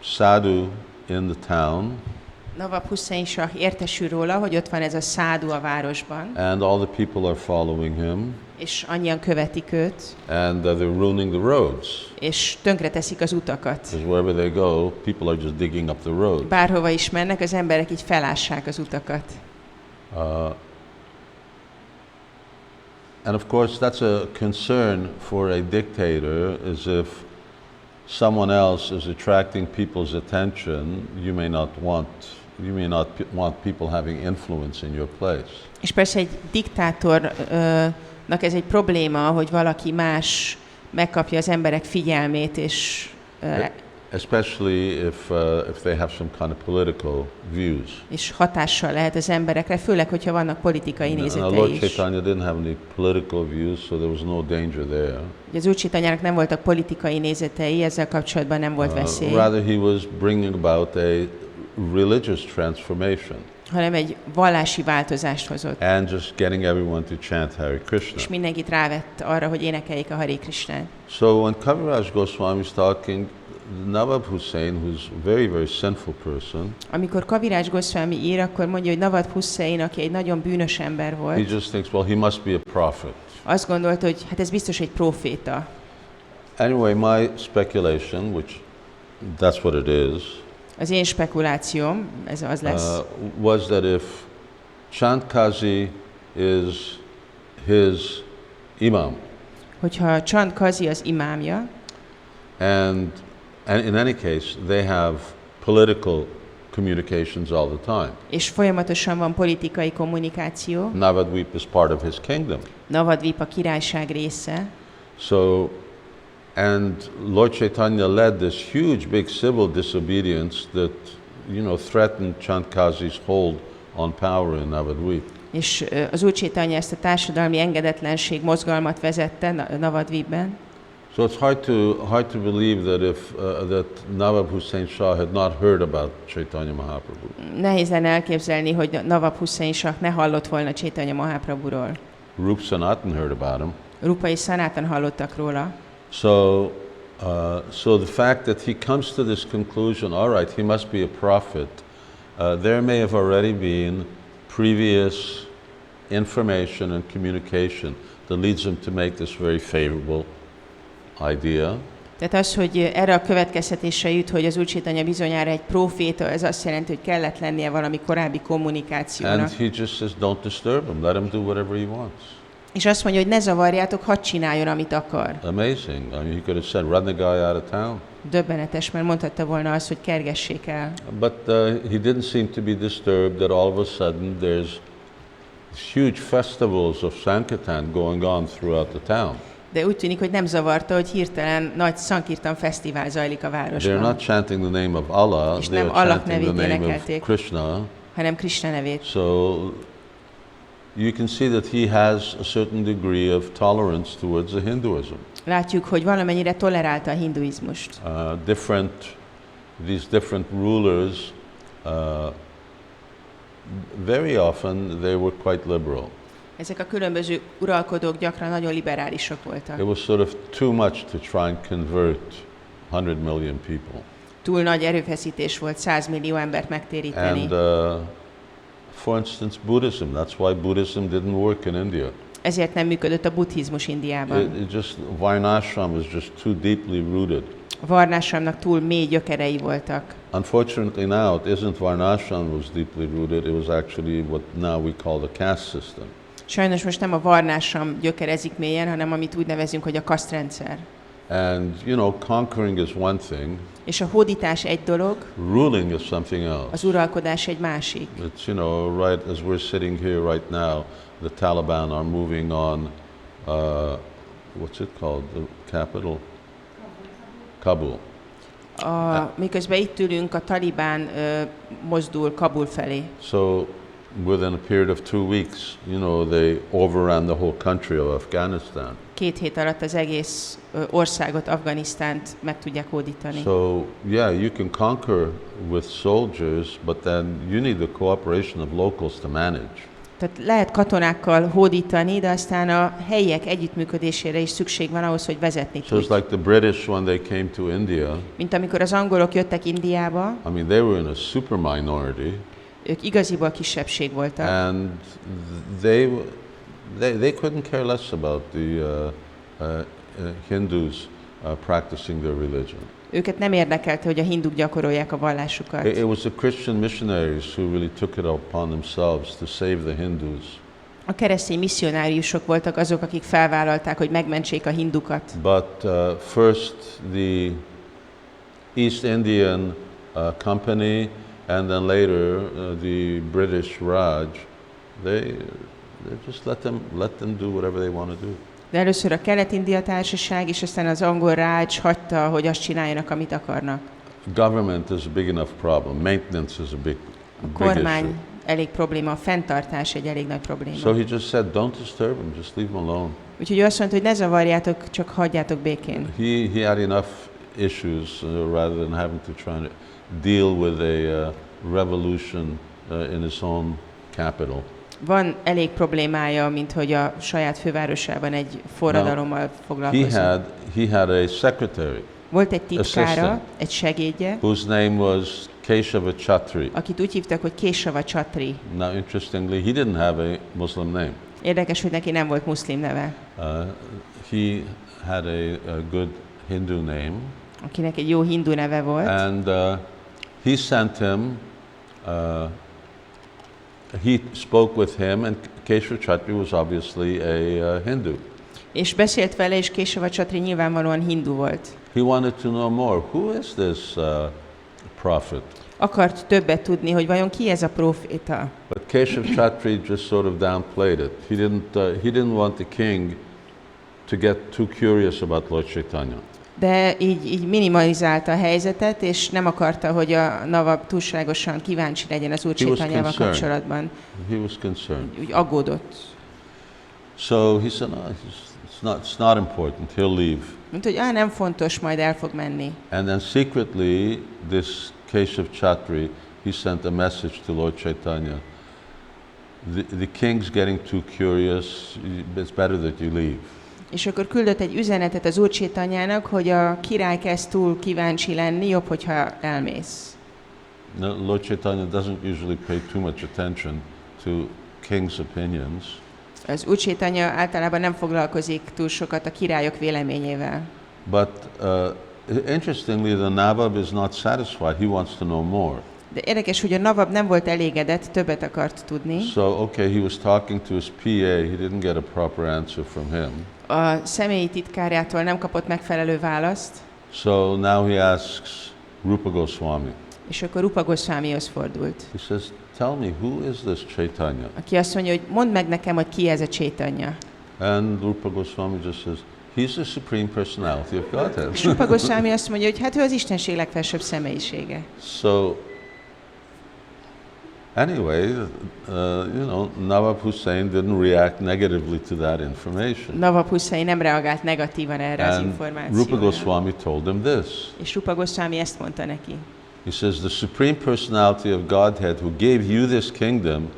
sadhu in the town. Nawab Hussain Shah értesül róla, hogy ott van ez a szádu a városban. And all the people are following him. És annyian követik őt. And they're ruining the roads. És tönkreteszik az utakat. Because wherever they go, people are just digging up the road. Bárhova is mennek, az emberek így felássák az utakat. And of course, that's a concern for a dictator, is if someone else is attracting people's attention, you may not want people having influence in your place. És persze egy diktátornak ez egy probléma, hogy valaki más megkapja az emberek figyelmét, és especially if they have some kind of political views. És hatással lehet az emberekre, főleg, hogyha vannak politikai nézetei Lord is. Caitanya didn't have any political views, so there was no danger there. Az Úr Caitanyának nem voltak politikai nézetei, ezzel kapcsolatban nem volt veszély. Rather he was bringing about a religious transformation. Hanem egy vallási változást hozott. And just getting everyone to chant Hare Krishna. És mindenkit rávett arra, hogy énekeljék a Hare Krisnát. So when Kaviraj Goswami is talking, Nawab Hussain, who's a very, very sinful person, amikor Kaviraj Goswami ír, akkor mondja, hogy Nawab Hussain, aki egy nagyon bűnös ember volt. He just thinks, well, he must be a prophet. Azt gondolta, hogy hát ez biztos egy próféta. Anyway, my speculation, which that's what it is, az én spekulációm, ez az lesz, was that if Chandkazi is his imam, hogyha Chandkazi az imámja, and in any case they have political communications all the time. És folyamatosan van politikai kommunikáció. Navadvip is part of his kingdom. Navadvip a királyság része. So, and Lord Caitanya led this huge, big civil disobedience that, threatened Chandkazi's hold on power in Navadvip. És az Úr Caitanya ezt a társadalmi engedetlenség mozgalmat vezette Navadvipben. So it's hard to believe that that Nawab Hussain Shah had not heard about Caitanya Mahaprabhu. Nehéz lenne elképzelni, hogy Nawab Hussain Shah ne hallott volna Caitanya Mahaprabhuról. Rup Sanatan heard about him. Rupa és Sanatan hallottak róla. So the fact that he comes to this conclusion, all right, he must be a prophet, there may have already been previous information and communication that leads him to make this very favorable idea. Tehát az, hogy erre a következtetésre jut, hogy az Úr Caitanya bizonyára egy próféta, ez azt jelenti, hogy kellett lennie valami korábbi kommunikációnak. And he just says, don't disturb him, let him do whatever he wants. És azt mondja, hogy ne zavarjátok, hadd csináljon, amit akar. Amazing. I mean, he could have said, run the guy out of town. Döbbenetes, mert mondhatta volna azt, hogy kergessék el. But he didn't seem to be disturbed that all of a sudden there's huge festivals of Sankirtan going on throughout the town. De úgy tűnik, hogy nem zavarta, hogy hirtelen nagy Sankirtan fesztivál zajlik a városban. They're not chanting the name of Allah, és nem they're Allah chanting nevét the name of énekelték, Krishna. hanem Krishna nevét. So you can see that he has a certain degree of tolerance towards the Hinduism. Látjuk, hogy valamennyire tolerálta a hinduizmust. These different rulers, very often they were quite liberal. Ezek a különböző uralkodók gyakran nagyon liberálisok voltak. It was sort of too much to try and convert 100 million people. Túl nagy erőfeszítés volt 100 millió embert megtéríteni. And for instance, Buddhism, that's why Buddhism didn't work in India. Ezért nem működött a buddhizmus Indiában. Varnashram was just too deeply rooted. A varnashramnak túl mély gyökerei voltak. Unfortunately now it isn't Varnashram was deeply rooted, it was actually what now we call the caste system. Sajnos most nem a varnashram gyökerezik mélyen, hanem amit úgy nevezünk, hogy a kasztrendszer. And conquering is one thing. És a hódítás egy dolog. Ruling is something else. Az uralkodás egy másik. It's right as we're sitting here right now, the Taliban are moving on. What's it called? The capital, Kabul. Miközben itt ülünk, a Talibán mozdul Kabul felé. So within a period of 2 weeks, they overran the whole country of Afghanistan. 2 hét alatt az egész országot, Afganisztánt meg tudják hódítani. So, yeah, you can conquer with soldiers, but then you need the cooperation of locals to manage. Tehát lehet katonákkal hódítani, de aztán a helyiek együttműködésére is szükség van ahhoz, hogy vezetni So it's tudj. like the British when they came to India. Mint amikor az angolok jöttek Indiába, I mean, they were in a super minority, ők igaziból kisebbség voltak. and they couldn't care less about the Hindus practicing their religion. Őket nem érdekelte, hogy a hinduk gyakorolják a vallásukat. It was the Christian missionaries who really took it upon themselves to save the Hindus. A keresztény misszionáriusok voltak azok, akik felvállalták, hogy megmentsék a hindukat. But first the East Indian Company, and then later the British Raj, they just let them do whatever they want to do. De először a Kelet-India Társaság, és aztán az angol Raj hagyta, hogy azt csináljanak, amit akarnak. Government is a big enough problem. Maintenance is a big Kormány issue. elég probléma, a fenntartás egy elég nagy probléma. So he just said, don't disturb him, just leave him alone. Úgyhogy ő azt mondta, hogy ne zavarjátok, csak hagyjátok békén. He had enough issues rather than having to try and deal with a revolution in his own capital. Van elég problémája, mint hogy a saját fővárosában egy forradalommal foglalkozik. He had a secretary. Volt egy titkára, assistant, egy segédje, whose name was Keshava Chatri. akit úgy hívtak, hogy Késava Csatri. Now, interestingly, he didn't have a Muslim name. Érdekes, hogy neki nem volt muszlim neve. He had a good Hindu name. Akinek egy jó hindu neve volt. And he sent him, he spoke with him, and Keshava Chatri was obviously a Hindu. És beszélt vele, és Késava Csatri nyilvánvalóan hindu volt. He wanted to know more. Who is this prophet? Akart többet tudni, hogy vajon ki ez a próféta. But Keshava Chatri just sort of downplayed it. He didn't want the king to get too curious about Lord Caitanya. De így minimalizálta a helyzetet, és nem akarta, hogy a Navab túlságosan kíváncsi legyen az Úr Caitanyával kapcsolatban. He was concerned. Úgy aggódott. So he said, no, it's not important. He'll leave. Mint hogy nem fontos, majd el fog menni. And then secretly, this Keshav Chatri, he sent a message to Lord Caitanya. The king's getting too curious. It's better that you leave. És akkor küldött egy üzenetet az Úr Caitanyának, hogy a király kezd túl kíváncsi lenni, jobb, hogyha elmész. Now, Lord Caitanya doesn't usually pay too much attention to king's opinions. Az Úr Caitanya általában nem foglalkozik túl sokat a királyok véleményével. But interestingly, the Nawab is not satisfied. He wants to know more. De érdekes, hogy a Navab nem volt elégedett, többet akart tudni. So, okay, he was talking to his PA. He didn't get a proper answer from him. A személyi titkárjától nem kapott megfelelő választ. So now he asks Rupa Goswami. És akkor Rupa Goswamihoz fordult. He says, tell me, who is this Caitanya? Aki azt mondja, hogy mondd meg nekem, hogy ki ez a Caitanya. And Rupa Goswami just says, he's the supreme personality of Godhead. És Rupa Goswami azt mondja, hogy hát ő az Istenség legfelsőbb személyisége. So, anyway, Nawab Hussain didn't react negatively to that information. Nawab Hussain nem reagált negatívan erre az And információra. Rupa Goswami told him this. És Rupa Goswami ezt mondta neki. He says, the supreme personality of Godhead who gave you this kingdom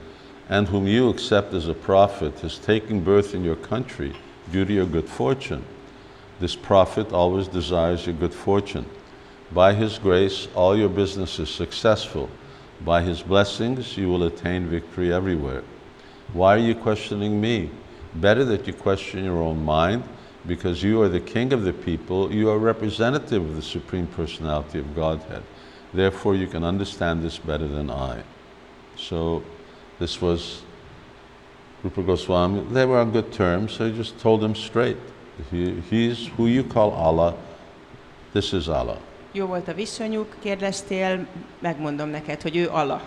and whom you accept as a prophet is taking birth in your country due to your good fortune. This prophet always desires your good fortune. By his grace, all your business is successful. By his blessings, you will attain victory everywhere. Why are you questioning me? Better that you question your own mind, because you are the king of the people, you are representative of the supreme personality of Godhead. Therefore, you can understand this better than I. So, this was Rupa Goswami. They were on good terms, so he just told him straight. He's who you call Allah, this is Allah. Jó volt a viszonyuk, kérdeztél, megmondom neked, hogy ő Allah.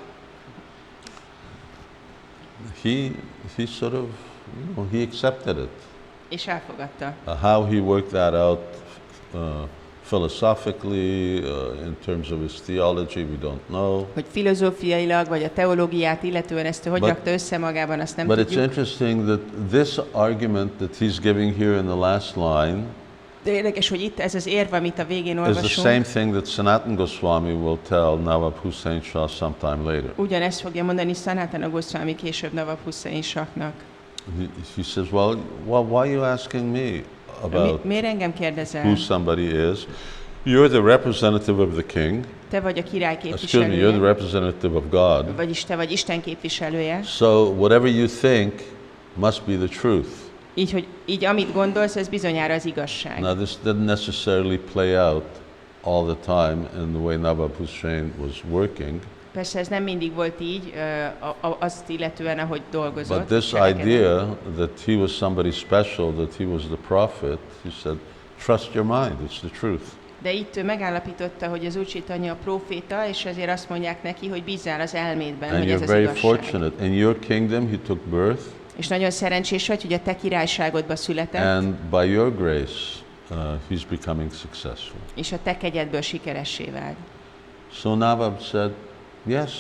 He sort of, he accepted it. És elfogadta. How he worked that out philosophically, in terms of his theology, we don't know. Hogy filozófiailag, vagy a teológiát illetően ezt hogy rakta össze magában, azt nem But tudjuk. it's interesting that this argument that he's giving here in the last line De érdekes, hogy itt ez az érv, amit a végén is the olvasunk, same thing that Sanatana Goswami will tell Nawab Hussain Shah sometime later. ugyanezt fogja mondani Sanatana Goswami később Nawab Hussain Shahnak. He says, well, why are you asking me about Miért engem kérdezel? who somebody is? You're the representative of the king. Te vagy a király Excuse me, you're the képviselője, representative of God. vagyis te vagy Isten képviselője. So whatever you think must be the truth. Így amit gondolsz, ez bizonyára az igazság. Now this didn't necessarily play out all the time in the way Nawab Hussain was working. Persze ez nem mindig volt így, azt illetően, ahogy dolgozott. But this idea that he was somebody special, that he was the prophet, he said, trust your mind, it's the truth. De itt ő megállapította, hogy az Úr Chaitanya a próféta, és ezért azt mondják neki, hogy bízzál az elmédben, And hogy ez you're az very igazság. fortunate. In your kingdom he took birth. És nagyon szerencsés vagy, hogy a te királyságodba született, And by your grace, he's becoming successful. és a te kegyedből sikeressé vált. So Nawab said, yes,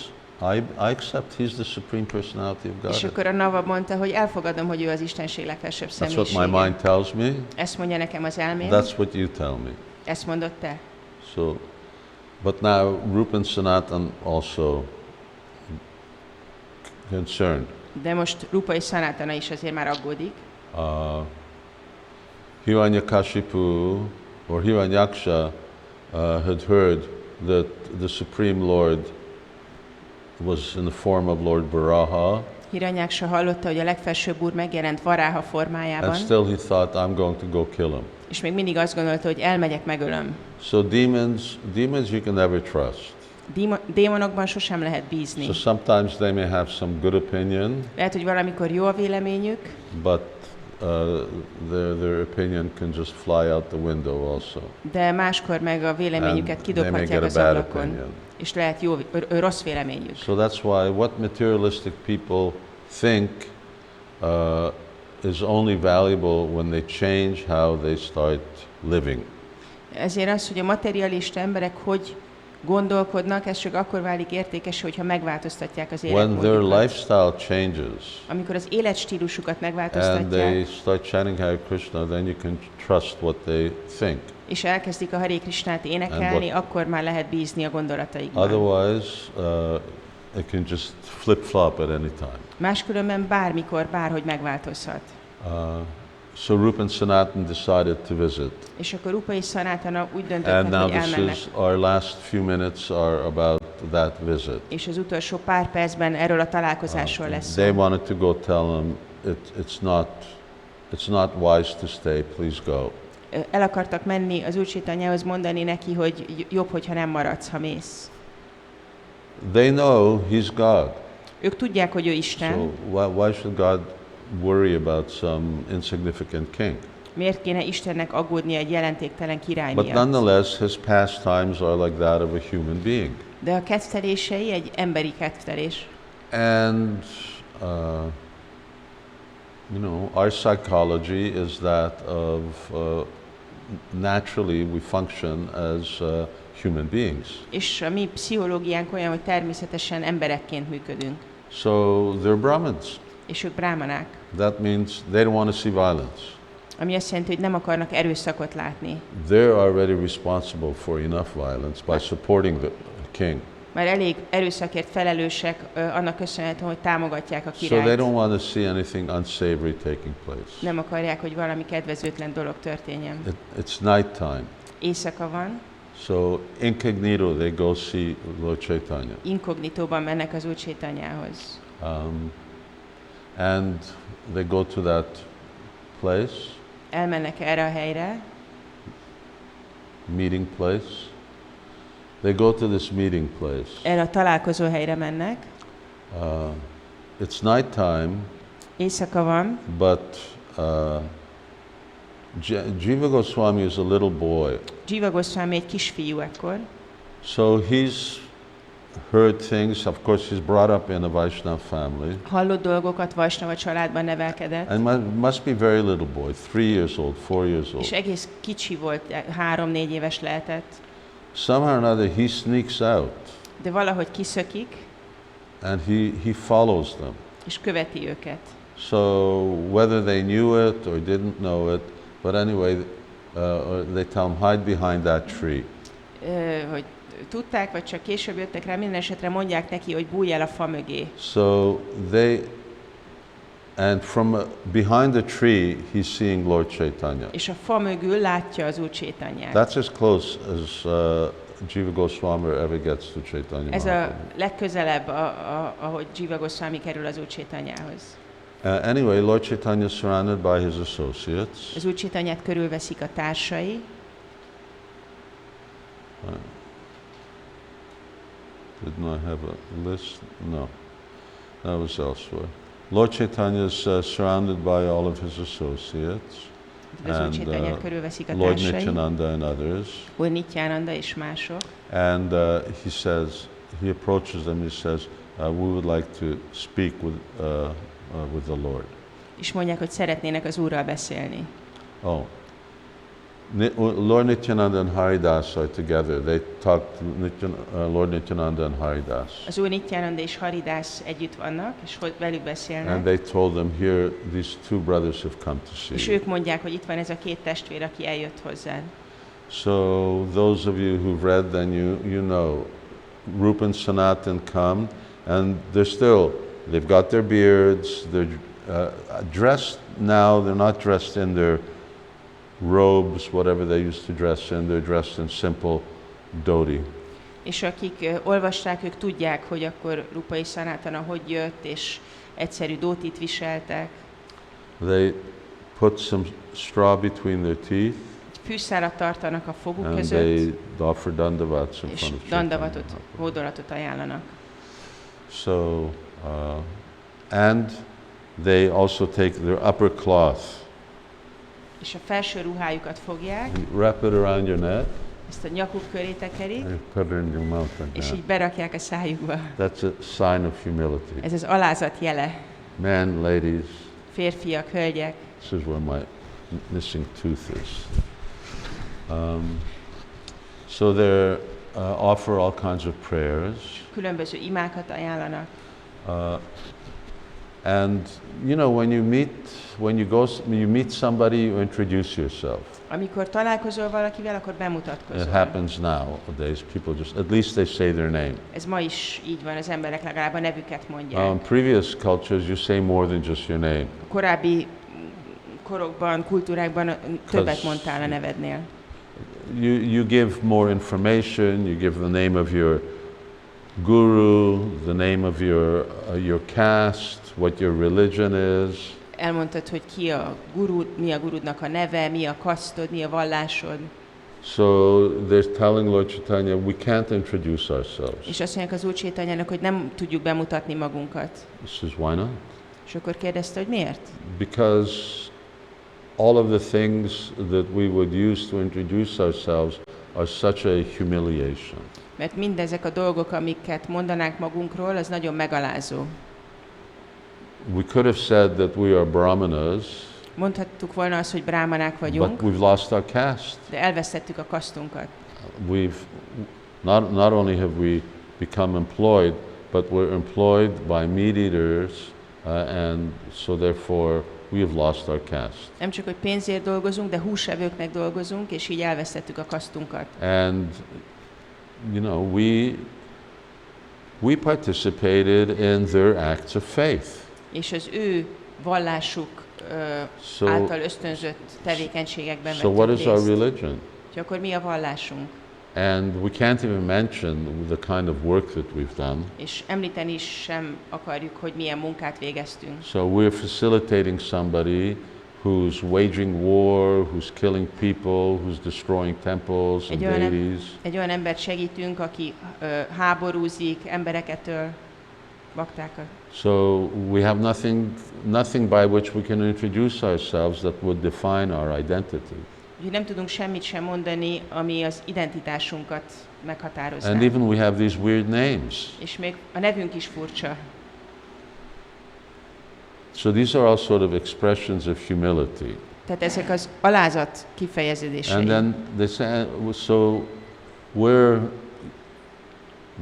I accept he's the supreme personality of És God. akkor a Nawab mondta, hogy elfogadom, hogy ő az Istenség legfelsőbb That's what my személyisége. mind tells me. Ezt mondja nekem az elmém, That's what you tell me. ezt mondod te. So, but now Rupa and Sanatan also concerned. De most Rupa és Sanatana is azért már aggódik. Hiranyakashipu or Hiranyaksha had heard that the Supreme Lord was in the form of Lord Varaha, Hiranyaksa hallotta, hogy a legfelsőbb úr megjelent Varáha formájában, and still he thought, I'm going to go kill him. és még mindig azt gondolta, hogy elmegyek, megölöm. So demons you can never trust. Démonokban sosem lehet bízni. So sometimes they may have some good opinion, Lehet, hogy valamikor jó a véleményük, but their opinion can just fly out the window also. de máskor meg a véleményüket And they may kidobhatják get a az bad ablakon, opinion. és lehet rossz véleményük. So that's why what materialistic people think is only valuable when they change how they start living. Ezért az, hogy a materialista emberek hogy gondolkodnak, ez csak akkor válik értékes, hogyha megváltoztatják az When their életmódjukat. lifestyle changes Amikor az életstílusukat and they megváltoztatják, start chanting Hare Krishna, then you can trust what they think. és elkezdik a Hare Krishnát énekelni, akkor már lehet bízni a gondolataikban. Otherwise, it can just flip-flop at any time. Máskülönben bármikor, bárhogy megváltozhat. So Rupa and Sanatan decided to visit. És akkor Rupa és Sanatana úgy And döntöttek, now hogy this elmennek. is, our last few minutes are about that visit. És az utolsó pár percben erről a találkozásról lesz They szó. wanted to go tell him, it's not wise to stay, please go. El akartak menni az Úr Chaitanyához, mondani neki, hogy jobb, hogyha nem maradsz, ha mész. They know he's God. Ők tudják, hogy ő Isten. So why should God worry about some insignificant king? Miért kéne Istennek aggódni egy jelentéktelen király But miatt? nonetheless, his pastimes are like that of a human being. De a kedvtelései egy emberi kedvtelés. And, our psychology is that of naturally we function as human beings. És a mi pszichológiánk olyan, hogy természetesen emberekként működünk. So they're Brahmins. És ők brámanák. That means they don't want to see violence. Ami azt jelenti, hogy nem akarnak erőszakot látni. They're already responsible for enough violence by supporting the king. Már elég erőszakért felelősek annak köszönhetően, hogy támogatják a So they királyt. don't want to see anything unsavory taking place. Nem akarják, hogy valami kedvezőtlen dolog történjen. It's nighttime. Éjszaka van, So incognito they go see Lord Caitanya. inkognitóban mennek az Úr Chaitanyához. And they go to that place, Elmennek erre a helyre, meeting place. They go to this meeting place. erre a találkozó helyre mennek. It's nighttime, Éjszaka van, but Jiva Goswami is a little boy. Jiva Goswami egy kisfiú ekkor, So he's heard things. Of course, he's brought up in a Vaishnava family. Hallott dolgokat, Vaisnava családban nevelkedett. And must be very little boy, 3 years old, 4 years old. És egész kicsi volt, 3-4 éves lehetett. Somehow or another, he sneaks out. De valahogy kiszökik, And he follows them. és követi őket. So whether they knew it or didn't know it, but anyway, they tell him, hide behind that tree. Hogy tudták, vagy csak később jöttek rá, minden esetre mondják neki, hogy bújj el a fa mögé. So and from behind the tree, he's seeing Lord Caitanya. És a fa mögül látja az Úr Caitanyát. That's as close as Jiva Goswami ever gets to Caitanya. Ez a legközelebb, ahogy Jiva Goswami kerül az Úr Caitanyához. Anyway, Lord Caitanya is surrounded by his associates. Az Úr Caitanyát körülveszik a társai. Didn't I have a list? No, that was elsewhere. Lord Caitanya is surrounded by all of his associates. Az Úr Caitanyát körülveszik a Lord társai. Nityananda and others. Úr Nityananda és mások. And he says, he approaches them, he says, we would like to speak with the Lord. És mondják, hogy szeretnének az Úrral beszélni. Oh. Lord Nityananda and Haridas are together. They talk to Lord Nityananda and Haridas. Az Úr Nityananda és Haridas együtt vannak, és velük beszélnek. And they told them, here, these two brothers have come to see És you. ők mondják, hogy itt van ez a két testvér, aki eljött hozzád. So those of you who've read, then you know, Rupa and Sanatan come, and they've got their beards, they're dressed now, they're not dressed in their robes, whatever they used to dress in, they're dressed in simple dhoti. És akik olvasták, ők tudják, hogy akkor Rupa és Sanatana hogy jött, és egyszerű dhótit viseltek. They put some straw between their teeth. Fűszálat tartanak a foguk And között, they offer dandavats in és front of dandavatot, Chaitanya. hódolatot ajánlanak. So, and they also take their upper cloth, És a felső ruhájukat fogják, and wrap it around your neck, ezt a nyakuk köré tekerik, and put it in your mouth like és that. így berakják a szájukba. That's a sign of humility. Ez az alázat jele. Men, ladies, Férfiak, hölgyek, this is where my missing tooth is. So they offer all kinds of prayers. különböző imákat ajánlanak. And you know, when you meet somebody, you introduce yourself. Amikor találkozol valakivel, akkor bemutatkozol. It happens nowadays. People at least they say their name. Ez ma is így van, az emberek legalább a nevüket mondják. Previous cultures, you say more than just your name. Korábbi korokban, kultúrákban többet mondtál a nevednél. You give more information. You give the name of your guru, the name of your caste, what your religion is. Elmondtad, hogy ki a guru, mi a gurudnak a neve, mi a kasztod, mi a vallásod. So they're telling Lord Chaitanya, we can't introduce ourselves. És azt mondják az Úr Chaitanyának, hogy nem tudjuk bemutatni magunkat. He says, why not? És akkor kérdezte, hogy miért? Because all of the things that we would use to introduce ourselves are such a humiliation. Mert mindezek a dolgok, amiket mondanánk magunkról, az nagyon megalázó. We could have said that we are brahmanas, Mondhattuk volna azt, hogy brámanák vagyunk, but we've lost our caste. de elvesztettük a kasztunkat. We've not only have we become employed, but we're employed by meat eaters, and so therefore we have lost our caste. Nem csak, hogy pénzért dolgozunk, de húsevőknek dolgozunk, és így elvesztettük a kasztunkat. And you know, we participated in their acts of faith. És az ő vallásuk által ösztönzött tevékenységekben So what vettünk is our részt. religion? Úgyhogy akkor mi a vallásunk? And we can't even mention the kind of work that we've done. És említeni is sem akarjuk, hogy milyen munkát végeztünk. So we're facilitating somebody who's waging war, who's killing people, who's destroying temples and deities. Egy olyan embert segítünk, aki háborúzik, embereket öl, baktákat. So we have nothing by which we can introduce ourselves that would define our identity. Úgyhogy nem tudunk semmit sem mondani, ami az identitásunkat meghatározná. And even we have these weird names. És még a nevünk is furcsa. So these are all sort of expressions of humility. Tehát ezek az alázat kifejezései. And then they say, so where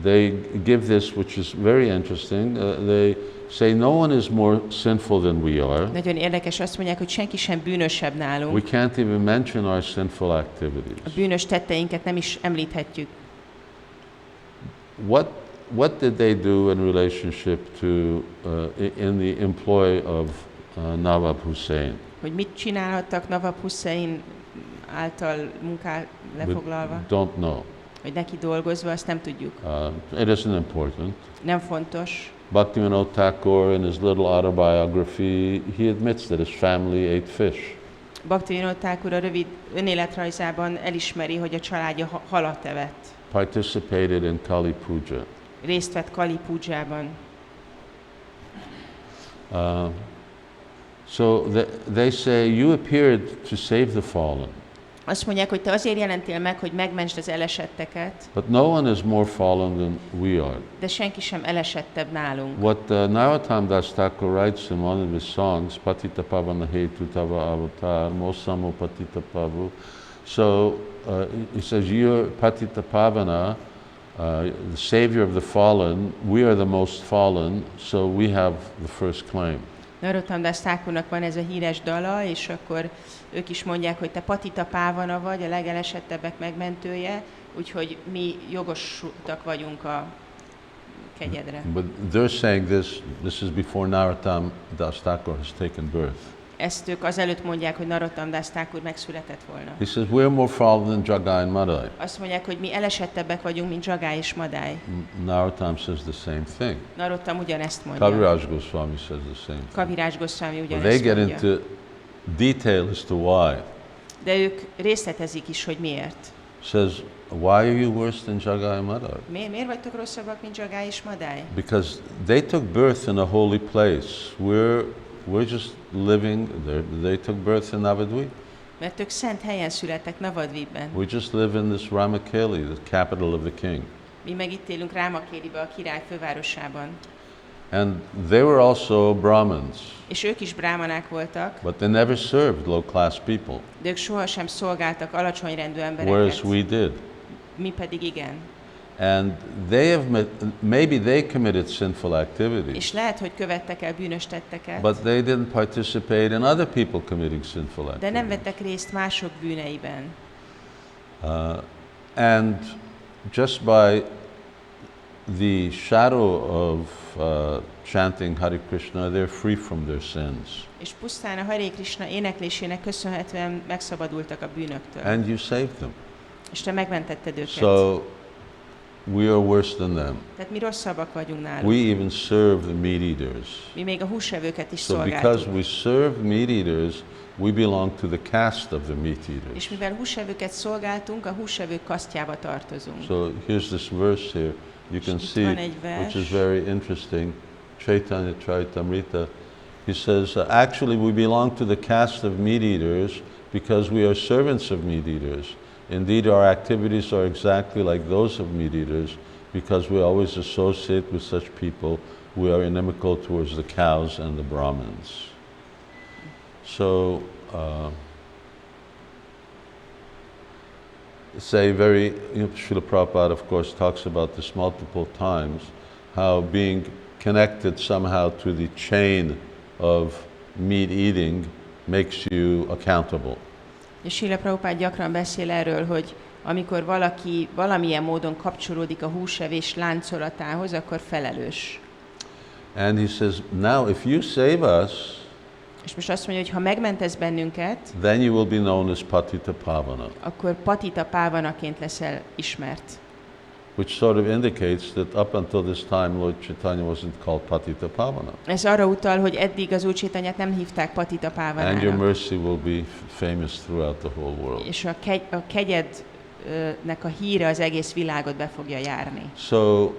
they give this, which is very interesting, they say no one is more sinful than we are. Nagyon érdekes, azt mondják, hogy senki sem bűnösebb nálunk. We can't even mention our sinful activities. A bűnös tetteinket nem is említhetjük. What did they do in relationship to in the employ of Nawab Hussain? Hogy mit csinálhattak Nawab Hussain által munkát lefoglalva? Don't know. Hogy neki dolgozva, azt nem tudjuk. It isn't important. Nem fontos. Bhaktivinoda Thakur, in his little autobiography, he admits that his family ate fish. Bhaktivinoda Thakur a rövid önéletrajzában elismeri, hogy a családja halat evett. Participated in Kali Puja. Részt vett Kali Pujában. So they say, you appeared to save the fallen. Azt mondják, hogy te azért jelentél meg, hogy megmentsd az elesetteket. But no one is more fallen than we are. De senki sem elesettebb nálunk. What Narottam Das Thakur writes in one of his songs, Patita Pavana Hetu Tava Avatar, Mosamo Patita Pavu. So he says, you're Patita Pavana, the savior of the fallen. We are the most fallen, so we have the first claim. Narottam Das Thakurnak van ez a híres dala, és akkor ők is mondják, hogy te Patita Pávana vagy, a legelesettebbek megmentője, úgyhogy mi jogosultak vagyunk a kegyedre. But they're saying this is before Narottam Das Thakur has taken birth. Ezt ők azelőtt mondják, hogy Narottam Das Thakur megszületett volna. He says, we're more fallen than Jagai and Madai. Azt mondják, hogy mi elesettebbek vagyunk, mint Jagai és Madai. Narottam says the same thing. Narottam ugyanezt mondja. Kaviraj Goswami says the same thing. Kaviraj Goswami They ugyanezt get mondja. into detail as to why. De ők részletezik is, hogy miért. Says, why are you worse than Jagai and Madai? Miért vagytok rosszabbak, mint Jagai és Madai? Because they took birth in a holy place. We're just living there. They took birth in Navadvip. Mert ők szent helyen születtek, Navadvipben. We just live in this Rāmakeli, the capital of the king. Mi meg itt élünk Rāmakelibe, a király fővárosában. And they were also Brahmins, És ők is brámanák voltak, but they never served low-class people, de ők sohasem szolgáltak alacsonyrendű whereas embereket. we did. Mi pedig igen. And they have maybe they committed sinful activities, És lehet, hogy követtek el bűnös tetteket, but they didn't participate in other people committing sinful de nem activities. vettek részt mások bűneiben. And just by the shadow of chanting Hare Krishna, they're free from their sins. És pusztán a Hare Krishna éneklésének köszönhetően megszabadultak a bűnöktől. And you saved them. És te megmentetted őket. So we are worse than them. Tehát mi rosszabbak vagyunk We náluk. even serve the meat eaters. Mi még a húsevőket is So szolgáltuk. because we serve meat eaters, we belong to the caste of the meat eaters. És mivel húsevőket szolgáltunk, a húsevők kasztjába tartozunk. So here's this verse here. You can Itt see, van egy vers. which is very interesting. Caitanya Charitamrita. He says, actually we belong to the caste of meat eaters because we are servants of meat eaters. Indeed, our activities are exactly like those of meat eaters because we always associate with such people. We are inimical towards the cows and the Brahmins. So, say very, Srila Prabhupada of course talks about this multiple times, how being connected somehow to the chain of meat eating makes you accountable. És Srila Prabhupád gyakran beszél erről, hogy amikor valaki valamilyen módon kapcsolódik a húsevés láncolatához, akkor felelős. And he says, now if you save us, És most azt mondja, hogy ha megmentesz bennünket, then you will be known as Patita Pavana, akkor Patita Pávanaként leszel ismert. which sort of indicates that up until this time Lord Chaitanya wasn't called Patita Pavana. Ez arra utal, hogy eddig az Úr Chaitanyát nem hívták Patita And your Pávanának. mercy will be famous throughout the whole world. És a kegyednek a híre az egész világot be fogja járni. So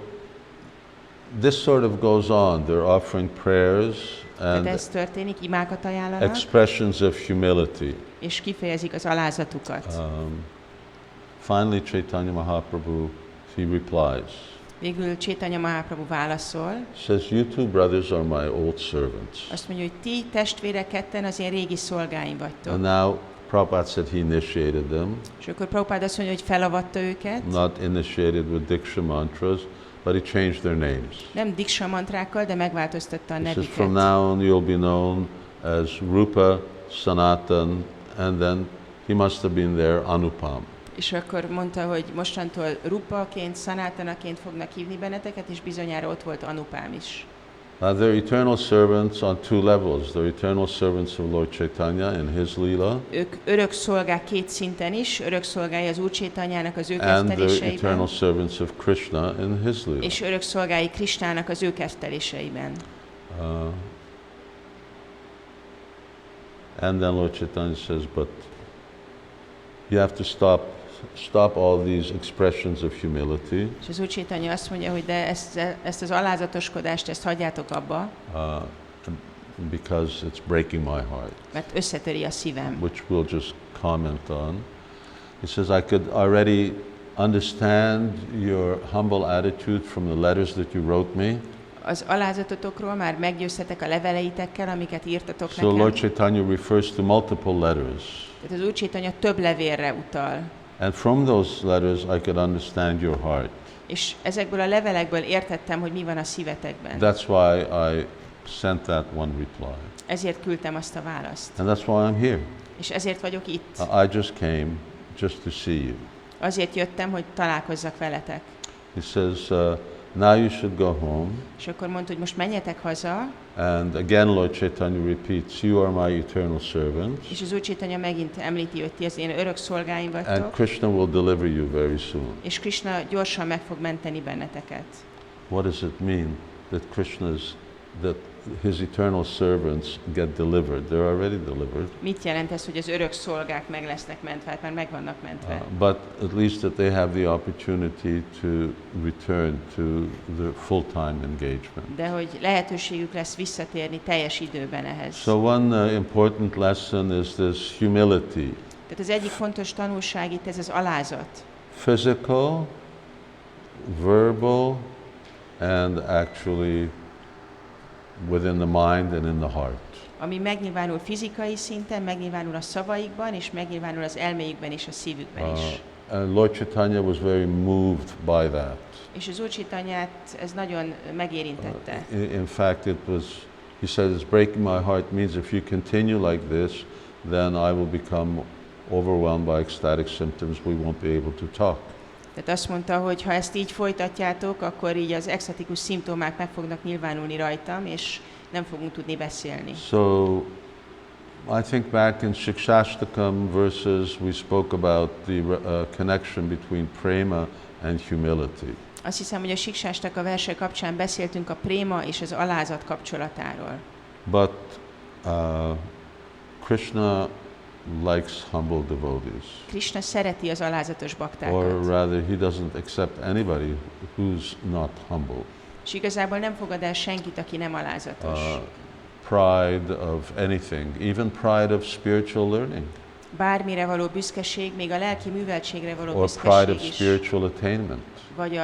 this sort of goes on. They're offering prayers Tehát and ez történik, imákat ajánlanak, expressions of humility. és kifejezik az alázatukat. Finally, Caitanya Mahaprabhu, he replies. Végül Caitanya Mahaprabhu válaszol. Says, you two brothers are my old servants. Azt mondja, hogy ti testvérek ketten az én régi szolgáim vagytok. And now, Prabhupada said he initiated them. És akkor Prabhupada azt mondja, hogy felavatta őket. Not initiated with Diksha mantras, but he changed their names. Nem Diksha mantrákkal, de megváltoztatta a He says, nevüket. from now on you'll be known as Rupa, Sanatan, and then he must have been there, Anupam. És akkor mondta, hogy mostantól Rupaként, Sanatanaként fognak hívni benneteket, és bizonyára ott volt Anupám is. They're eternal servants on two levels. They're eternal servants of Lord Caitanya in his lila. Ők örök szolgák két szinten is, örök szolgái az Úr Caitanyának az ő And they're kerteléseiben, eternal servants of Krishna in his lila. és örök szolgái Krisnának az ő kerteléseiben. And then Lord Chaitanya says, but you have to stop all these expressions of humility. És az Úr Caitanya azt mondja, hogy de ezt az alázatoskodást, ezt hagyjátok abba, Because it's breaking my heart. mert összetöri a szívem. Which we'll just comment on. He says, I could already understand your humble attitude from the letters that you wrote me. Az alázatotokról már meggyőzhetek a leveleitekkel, amiket írtatok So nekem. Lord Chaitanya refers to multiple letters. Tehát az Úr Caitanya több levélre utal. And from those letters I could understand your heart. És ezekből a levelekből értettem, hogy mi van a szívetekben. That's why I sent that one reply. Ezért küldtem azt a választ. And that's why I'm here. És ezért vagyok itt. I just came just to see you. Azért jöttem, hogy találkozzak veletek. He says, now you should go home. És akkor mondta, hogy most menjetek haza. And again Lord Chaitanya repeats, you are my eternal servants. És az Úr Caitanya megint említi, hogy ti az én örök szolgáim And vagytok. Krishna will deliver you very soon. És Krishna gyorsan meg fog menteni benneteket. What does it mean that that his eternal servants get delivered? They're already delivered. Mit jelent ez, hogy az örök szolgák meg lesznek mentve? Hát már meg vannak mentve. But at least that they have the opportunity to return to their full-time engagement. De hogy lehetőségük lesz visszatérni teljes időben ehhez. So one important lesson is this humility. Tehát az egyik fontos tanulság itt ez az alázat. Physical, verbal, and actually within the mind and in the heart. Ami megnyilvánul fizikai szinten, megnyilvánul a szavaikban, és megnyilvánul az elméjükben és a szívükben is. And Lord Chaitanya was very moved by that. És az Úr Caitanyát ez nagyon megérintette. In fact, he said, it's breaking my heart means if you continue like this, then I will become overwhelmed by ecstatic symptoms, we won't be able to talk. Tehát azt mondta, hogy ha ezt így folytatjátok, akkor így az extatikus szimptomák meg fognak nyilvánulni rajtam, és nem fogunk tudni beszélni. So, I think back in Shikshashtakam verses, we spoke about the connection between prema and humility. Azt hiszem, hogy a Siksástak verse kapcsán beszéltünk a préma és az alázat kapcsolatáról. But Krishna likes humble devotees. Krishna szereti az alázatos baktákat. Or rather, he doesn't accept anybody who's not humble. És igazából nem fogad el senkit, aki nem alázatos. Pride of anything, even pride of spiritual learning. Bármire való büszkeség, még a lelki műveltségre való Or pride of büszkeség is. spiritual attainment. Vagy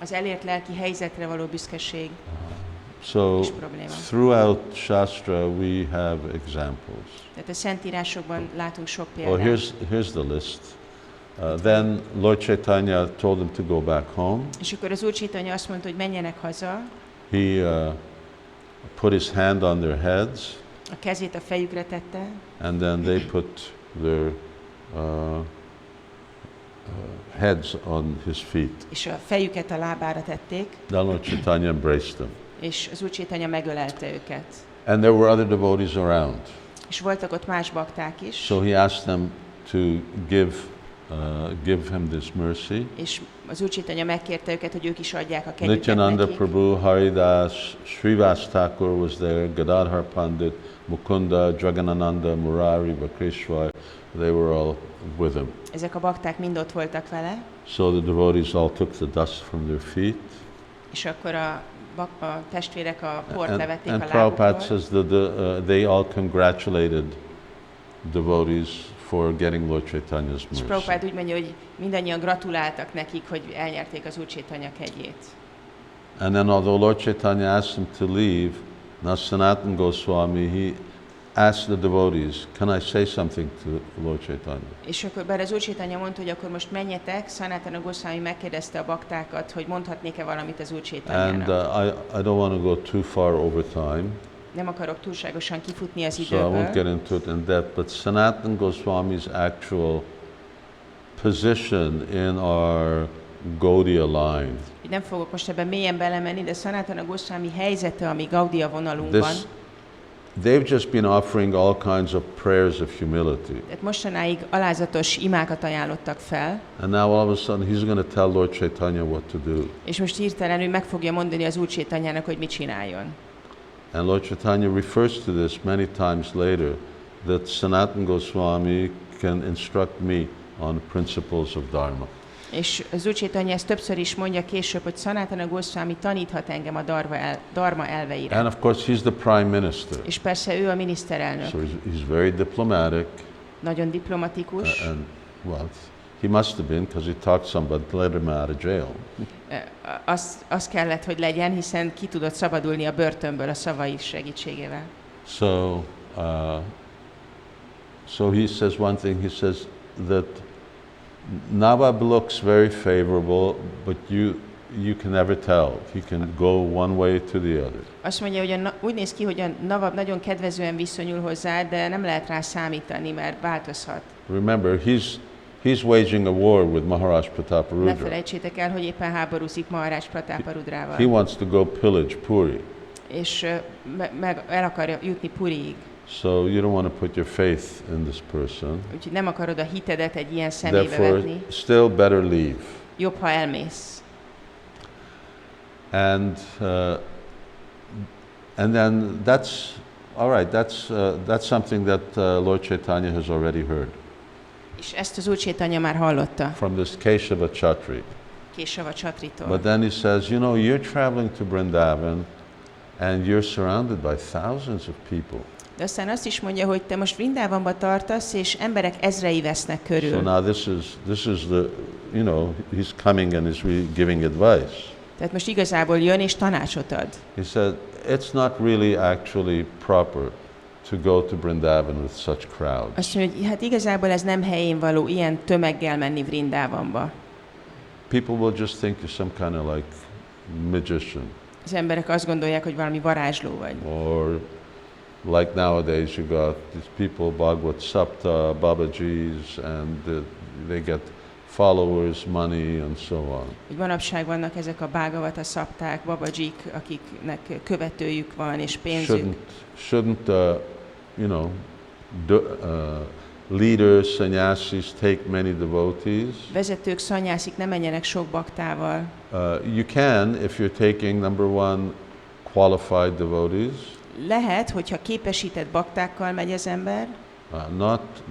az elért lelki helyzetre való büszkeség. So throughout Shastra we have examples. Tehát a Szentírásokban látunk sok példát. Here's the list. Then Lord Chaitanya told them to go back home. És akkor az Úr Caitanya azt mondta, hogy menjenek haza. He put his hand on their heads. A kezét a fejükre tette. And then they put their heads on his feet. És a fejüket a lábára tették. Then Lord Chaitanya embraced them. És az Úr Caitanya megölelte őket. And there were other devotees around. És voltak ott más bakták is. So he asked them to give him this mercy. És az Úr Caitanya megkérte őket, hogy ők is adják a kegyüket Nityananda nekik. Prabhu, Haridas, Srivas Thakur was there, Gadadhar Pandit, Mukunda, Jaganananda, Murari, Vakrishwar, they were all with him. Ezek a bakták mind ott voltak vele. So the devotees all took the dust from their feet. És akkor a testvérek a port levették a Prabhupada lábukról. says that they all congratulated devotees for getting Lord Chaitanya's És mercy. Prabhupád úgy mondja, hogy mindannyian gratuláltak nekik, hogy elnyerték az Úr Chaitanya kegyét. And then although Lord Chaitanya asked him to leave, now Sanatana Goswami, he asked the devotees, can I say something to Lord Chaitanya? És akkor bár az Úr Chaitanya mondta, hogy akkor most menjetek, Sanatana Goswami megkérdezte a baktákat, hogy mondhatnék-e valamit az Úr And Chaitanyának. I don't want to go too far over time, Nem akarok túlságosan kifutni az so I won't időből. get into it in depth, but Sanatana Goswami's actual position in our Gaudiya line, Így nem fogok most ebben mélyen belemenni, de Sanatana Goswami helyzete a mi Gaudiya vonalunkban. they've just been offering all kinds of prayers of humility. Tehát mostanáig alázatos imákat ajánlottak fel, And now all of a sudden he's going to tell Lord Chaitanya what to do. és most hirtelen ő meg fogja mondani az Úr Chaitanyának, hogy mit csináljon. And Lord Chaitanya refers to this many times later, that Sanatana Goswami can instruct me on principles of Dharma. És az Úr Chaitanya ezt többször is mondja később, hogy Sanatana Goswami taníthat engem a dharma elveire. And of course he's the Prime Minister, És persze ő a miniszterelnök. so he's very diplomatic, Nagyon diplomatikus. and well, he must have been because he talked somebody to let him out of jail. Az kellett, hogy legyen, hiszen ki tudott szabadulni a börtönből a szavai segítségével. So he says one thing, he says that Nawab looks very favorable, but you can never tell. He can go one way to the other. Azt mondja, hogy úgy néz ki, hogy a Nawab nagyon kedvezően viszonyul hozzá, de nem lehet rá számítani, mert változhat. Remember, he's waging a war with Maharaj Ne Prataparudra. felejtsétek el, hogy éppen háborúzik Maharaj Prataparudrával. He wants to go pillage Puri. És meg el akarja jutni Puriig. So you don't want to put your faith in this person. Úgyhogy nem akarod a hitedet egy ilyen személybe Therefore, vetni. still better leave. Jobb, ha elmész. And then that's all right. That's something that Lord Chaitanya has already heard És ezt az Úr Chaitanya már hallotta from this Keshava Chatri. Késava Csatritól. But then he says, you know, you're traveling to Vrindavan, and you're surrounded by thousands of people. De aztán azt is mondja, hogy te most Vrindávonba tartasz, és emberek ezrei vesznek So körül. now this is the, you know, he's coming and is giving advice. Tehát most igazából jön és tanácsot ad. He said, it's not really actually proper to go to Vrindavan with such crowds. Azt mondja, hogy hát igazából ez nem helyén való ilyen tömeggel menni Vrindávonba. People will just think you're some kind of like magician, Az emberek azt gondolják, hogy valami varázsló vagy. or like nowadays you got these people, Bhagavad Sapta, Babajis, and they get followers, money, and so on. Hogy manapság vannak ezek a Bhagavata szapták, babajik, akiknek követőjük van és pénzük. Shouldn't you know, leaders, sannyasis take many devotees? Vezetők, szanyászik ne menjenek sok baktával. You can if you're taking number one qualified devotees. Lehet, hogyha képesített baktákkal megy az ember,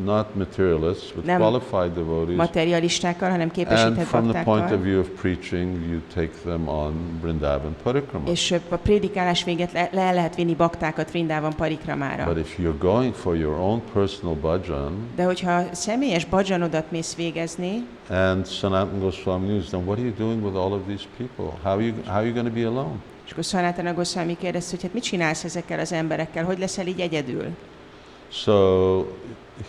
Not materialists, but Nem qualified devotees. materialistákkal, hanem And képesített from the point of baktákkal. view of preaching, you take them on Vrindavan Parikrama. És a prédikálás véget le lehet vinni baktákat Vrindában Parikramára. But if you're going for your own personal bhajan, De hogyha személyes bhajanodat mész végezni, and Sanatana Goswami knew, then what are you doing with all of these people? How are you going to be alone? és akkor Sanatana Goswami kérdezte, hogy hát mit csinálsz ezekkel az emberekkel, hogy leszel így egyedül? So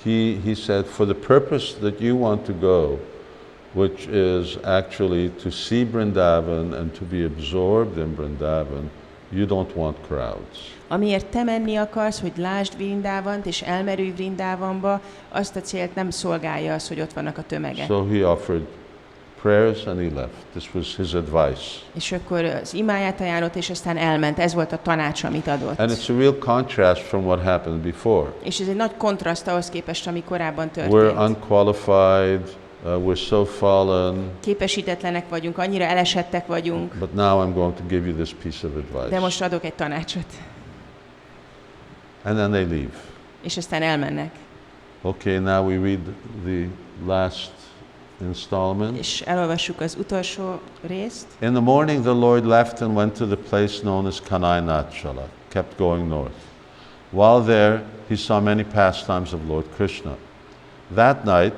he said, for the purpose that you want to go, which is actually to see Vrindavan and to be absorbed in Vrindavan, you don't want crowds. Amiért te menni akarsz, hogy lásd Vrindávant és elmerülj Vrindávanba, azt a célt nem szolgálja az, hogy ott vannak a tömegek. So he offered prayers and he left. This was his advice. És akkor az imáját ajánlott, és aztán elment. Ez volt a tanács, amit adott. And it's a real contrast from what happened before. És ez egy nagy kontraszt ahhoz képest, ami korábban We're történt. unqualified, we're so fallen, Képesítetlenek vagyunk, annyira elesettek vagyunk, but now I'm going to give you this piece of de advice. most adok egy tanácsot. And then they leave. És aztán elmennek. Okay, now we read the last installment. És elolvassuk az utolsó részt. In the morning the Lord left and went to the place known as Kanai Nachala, kept going north. While there, he saw many pastimes of Lord Krishna. That night,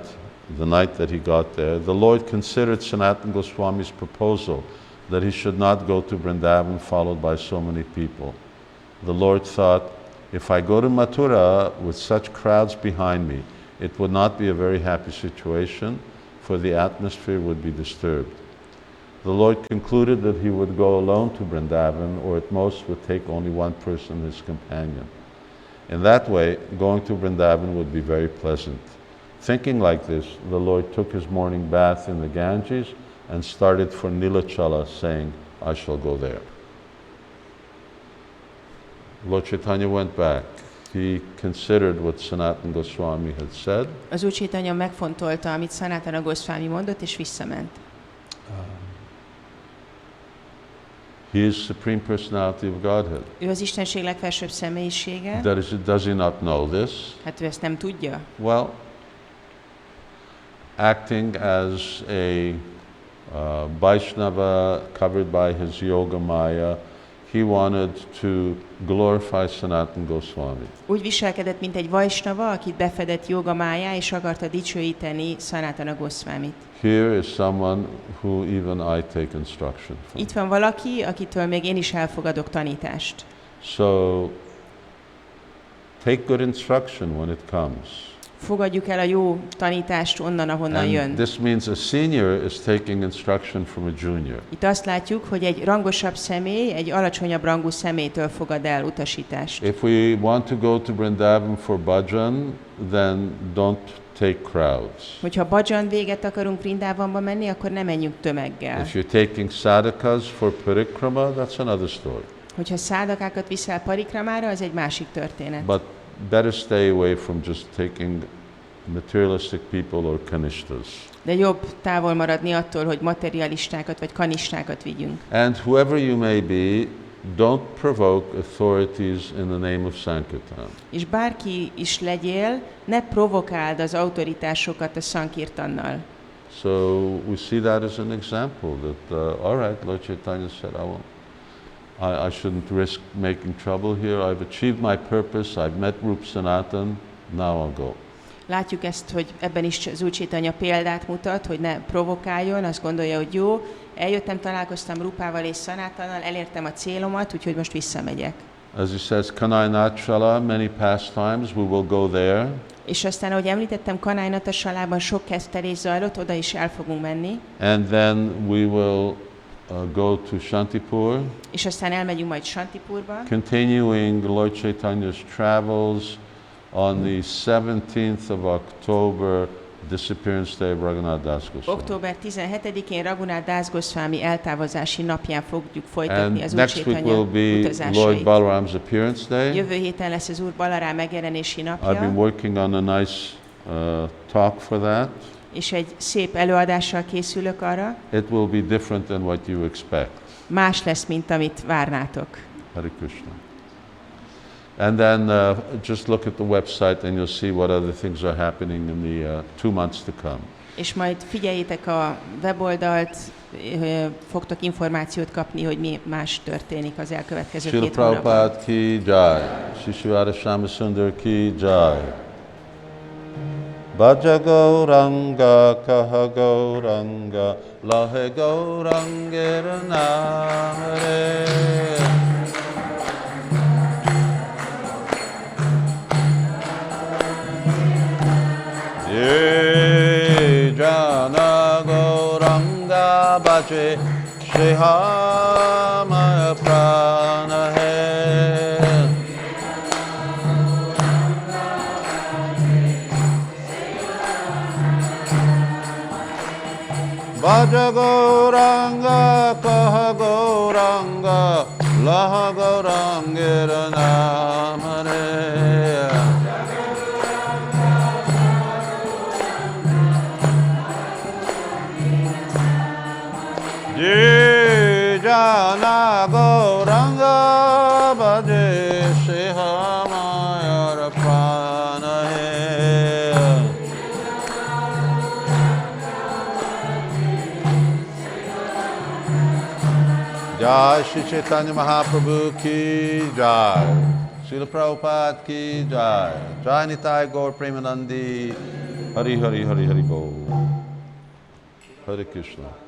the night that he got there, the Lord considered Sanatana Goswami's proposal that he should not go to Vrindavan followed by so many people. The Lord thought, if I go to Mathura with such crowds behind me, it would not be a very happy situation, for the atmosphere would be disturbed. The Lord concluded that he would go alone to Vrindavan, or at most would take only one person as companion. In that way, going to Vrindavan would be very pleasant. Thinking like this, the Lord took his morning bath in the Ganges and started for Nilachala, saying, I shall go there. Lord Caitanya went back. He considered what Sanatana Goswami had said. Az Úr Caitanya megfontolta, amit Sanatana Goswami mondott, és visszament. He is Supreme Personality of Godhead. Ő az Istenség legfelsőbb személyisége. Does he not know this? Hát ő ezt nem tudja. Well, acting as a Vaishnava covered by his yoga maya, he wanted to glorify Sanatana Goswami. Úgy viselkedett, mint egy Vaishnava, akit befedett joga mája, és akarta dicsőíteni Sanatana Goswamit. Here is someone who even I take instruction from. Itt van valaki, akitől még én is elfogadok tanítást. So, take good instruction when it comes. Fogadjuk el a jó tanítást onnan, ahonnan And jön. this means a senior is taking instruction from a junior. Itt azt látjuk, hogy egy rangosabb személy egy alacsonyabb rangú személytől fogad el utasítást. If we want to go to Vrindavan for bhajan, then don't take crowds. Hogyha bhajan véget akarunk Vrindavanba menni, akkor ne menjünk tömeggel. If you're taking sadhakas for parikrama, that's another story. Hogyha szádakákat viszel parikramára, az egy másik történet. But better stay away from just taking materialistic people or kanishtas. De jobb távol maradni attól, hogy materialistákat vagy kanistákat vigyünk. And whoever you may be, don't provoke authorities in the name of Sankirtan. És bárki is legyél, ne provokáld az autoritásokat a Sankirtannal. So we see that as an example that, all right, Lord Caitanya said, I shouldn't risk making trouble here. I've achieved my purpose. I've met Rup Sanatan. Now I'll go. Látjuk ezt, hogy ebben is az Úr Caitanya példát mutat, hogy ne provokáljon, azt gondolja, hogy jó, eljöttem, találkoztam Rupával és Sanatannal, elértem a célomat, úgyhogy most visszamegyek. As he says, Kanai-Natchala, many pastimes, we will go there. És aztán, ahogy említettem, Kanai-Natchalában sok kezdtelés zajlott, oda is el fogunk menni. And then we will go to Shantipur. És aztán elmegyünk majd Shantipurba. Continuing Lord Chaitanya's travels on the 17th of October, disappearance day of Raghunath Das Goswami. Október 17-én Raghunath Das Goswami eltávozási napján fogjuk folytatni az And Úr next week Caitanya will be Lord utazásait. Balaram's appearance day. Jövő héten lesz az Úr Balarám megjelenési I've napja, been working on a nice talk for that. és egy szép előadással készülök arra. It will be different than what you expect. Más lesz, mint amit várnátok. Hare Krishna. And then just look at the website and you'll see what other things are happening in the 2 months to come. És majd figyeljétek a weboldalt, fogtok információt kapni, hogy mi más történik az elkövetkező Srila 2 hónapban. Prabhupada ki jai. Shri Shivara Shamasundar ki jai. Bhaja Gauranga Kaha Gauranga Lahe Gaurangera Namare. Ye Jana Gauranga Bhaje Shrihamaya Prana Hai. Bhaja Gauranga Kaha Gauranga Laha Gaurangera Namare. Ye Jana Gauranga Bhaje Shihamaya Prana Hai. Jai Shri Chaitanya Mahaprabhu ki jai. Srila Prabhupada ki jai. Jai Nitai Gaur Premanandi. Hari Hari Hari Hari Bo. Hare Krishna.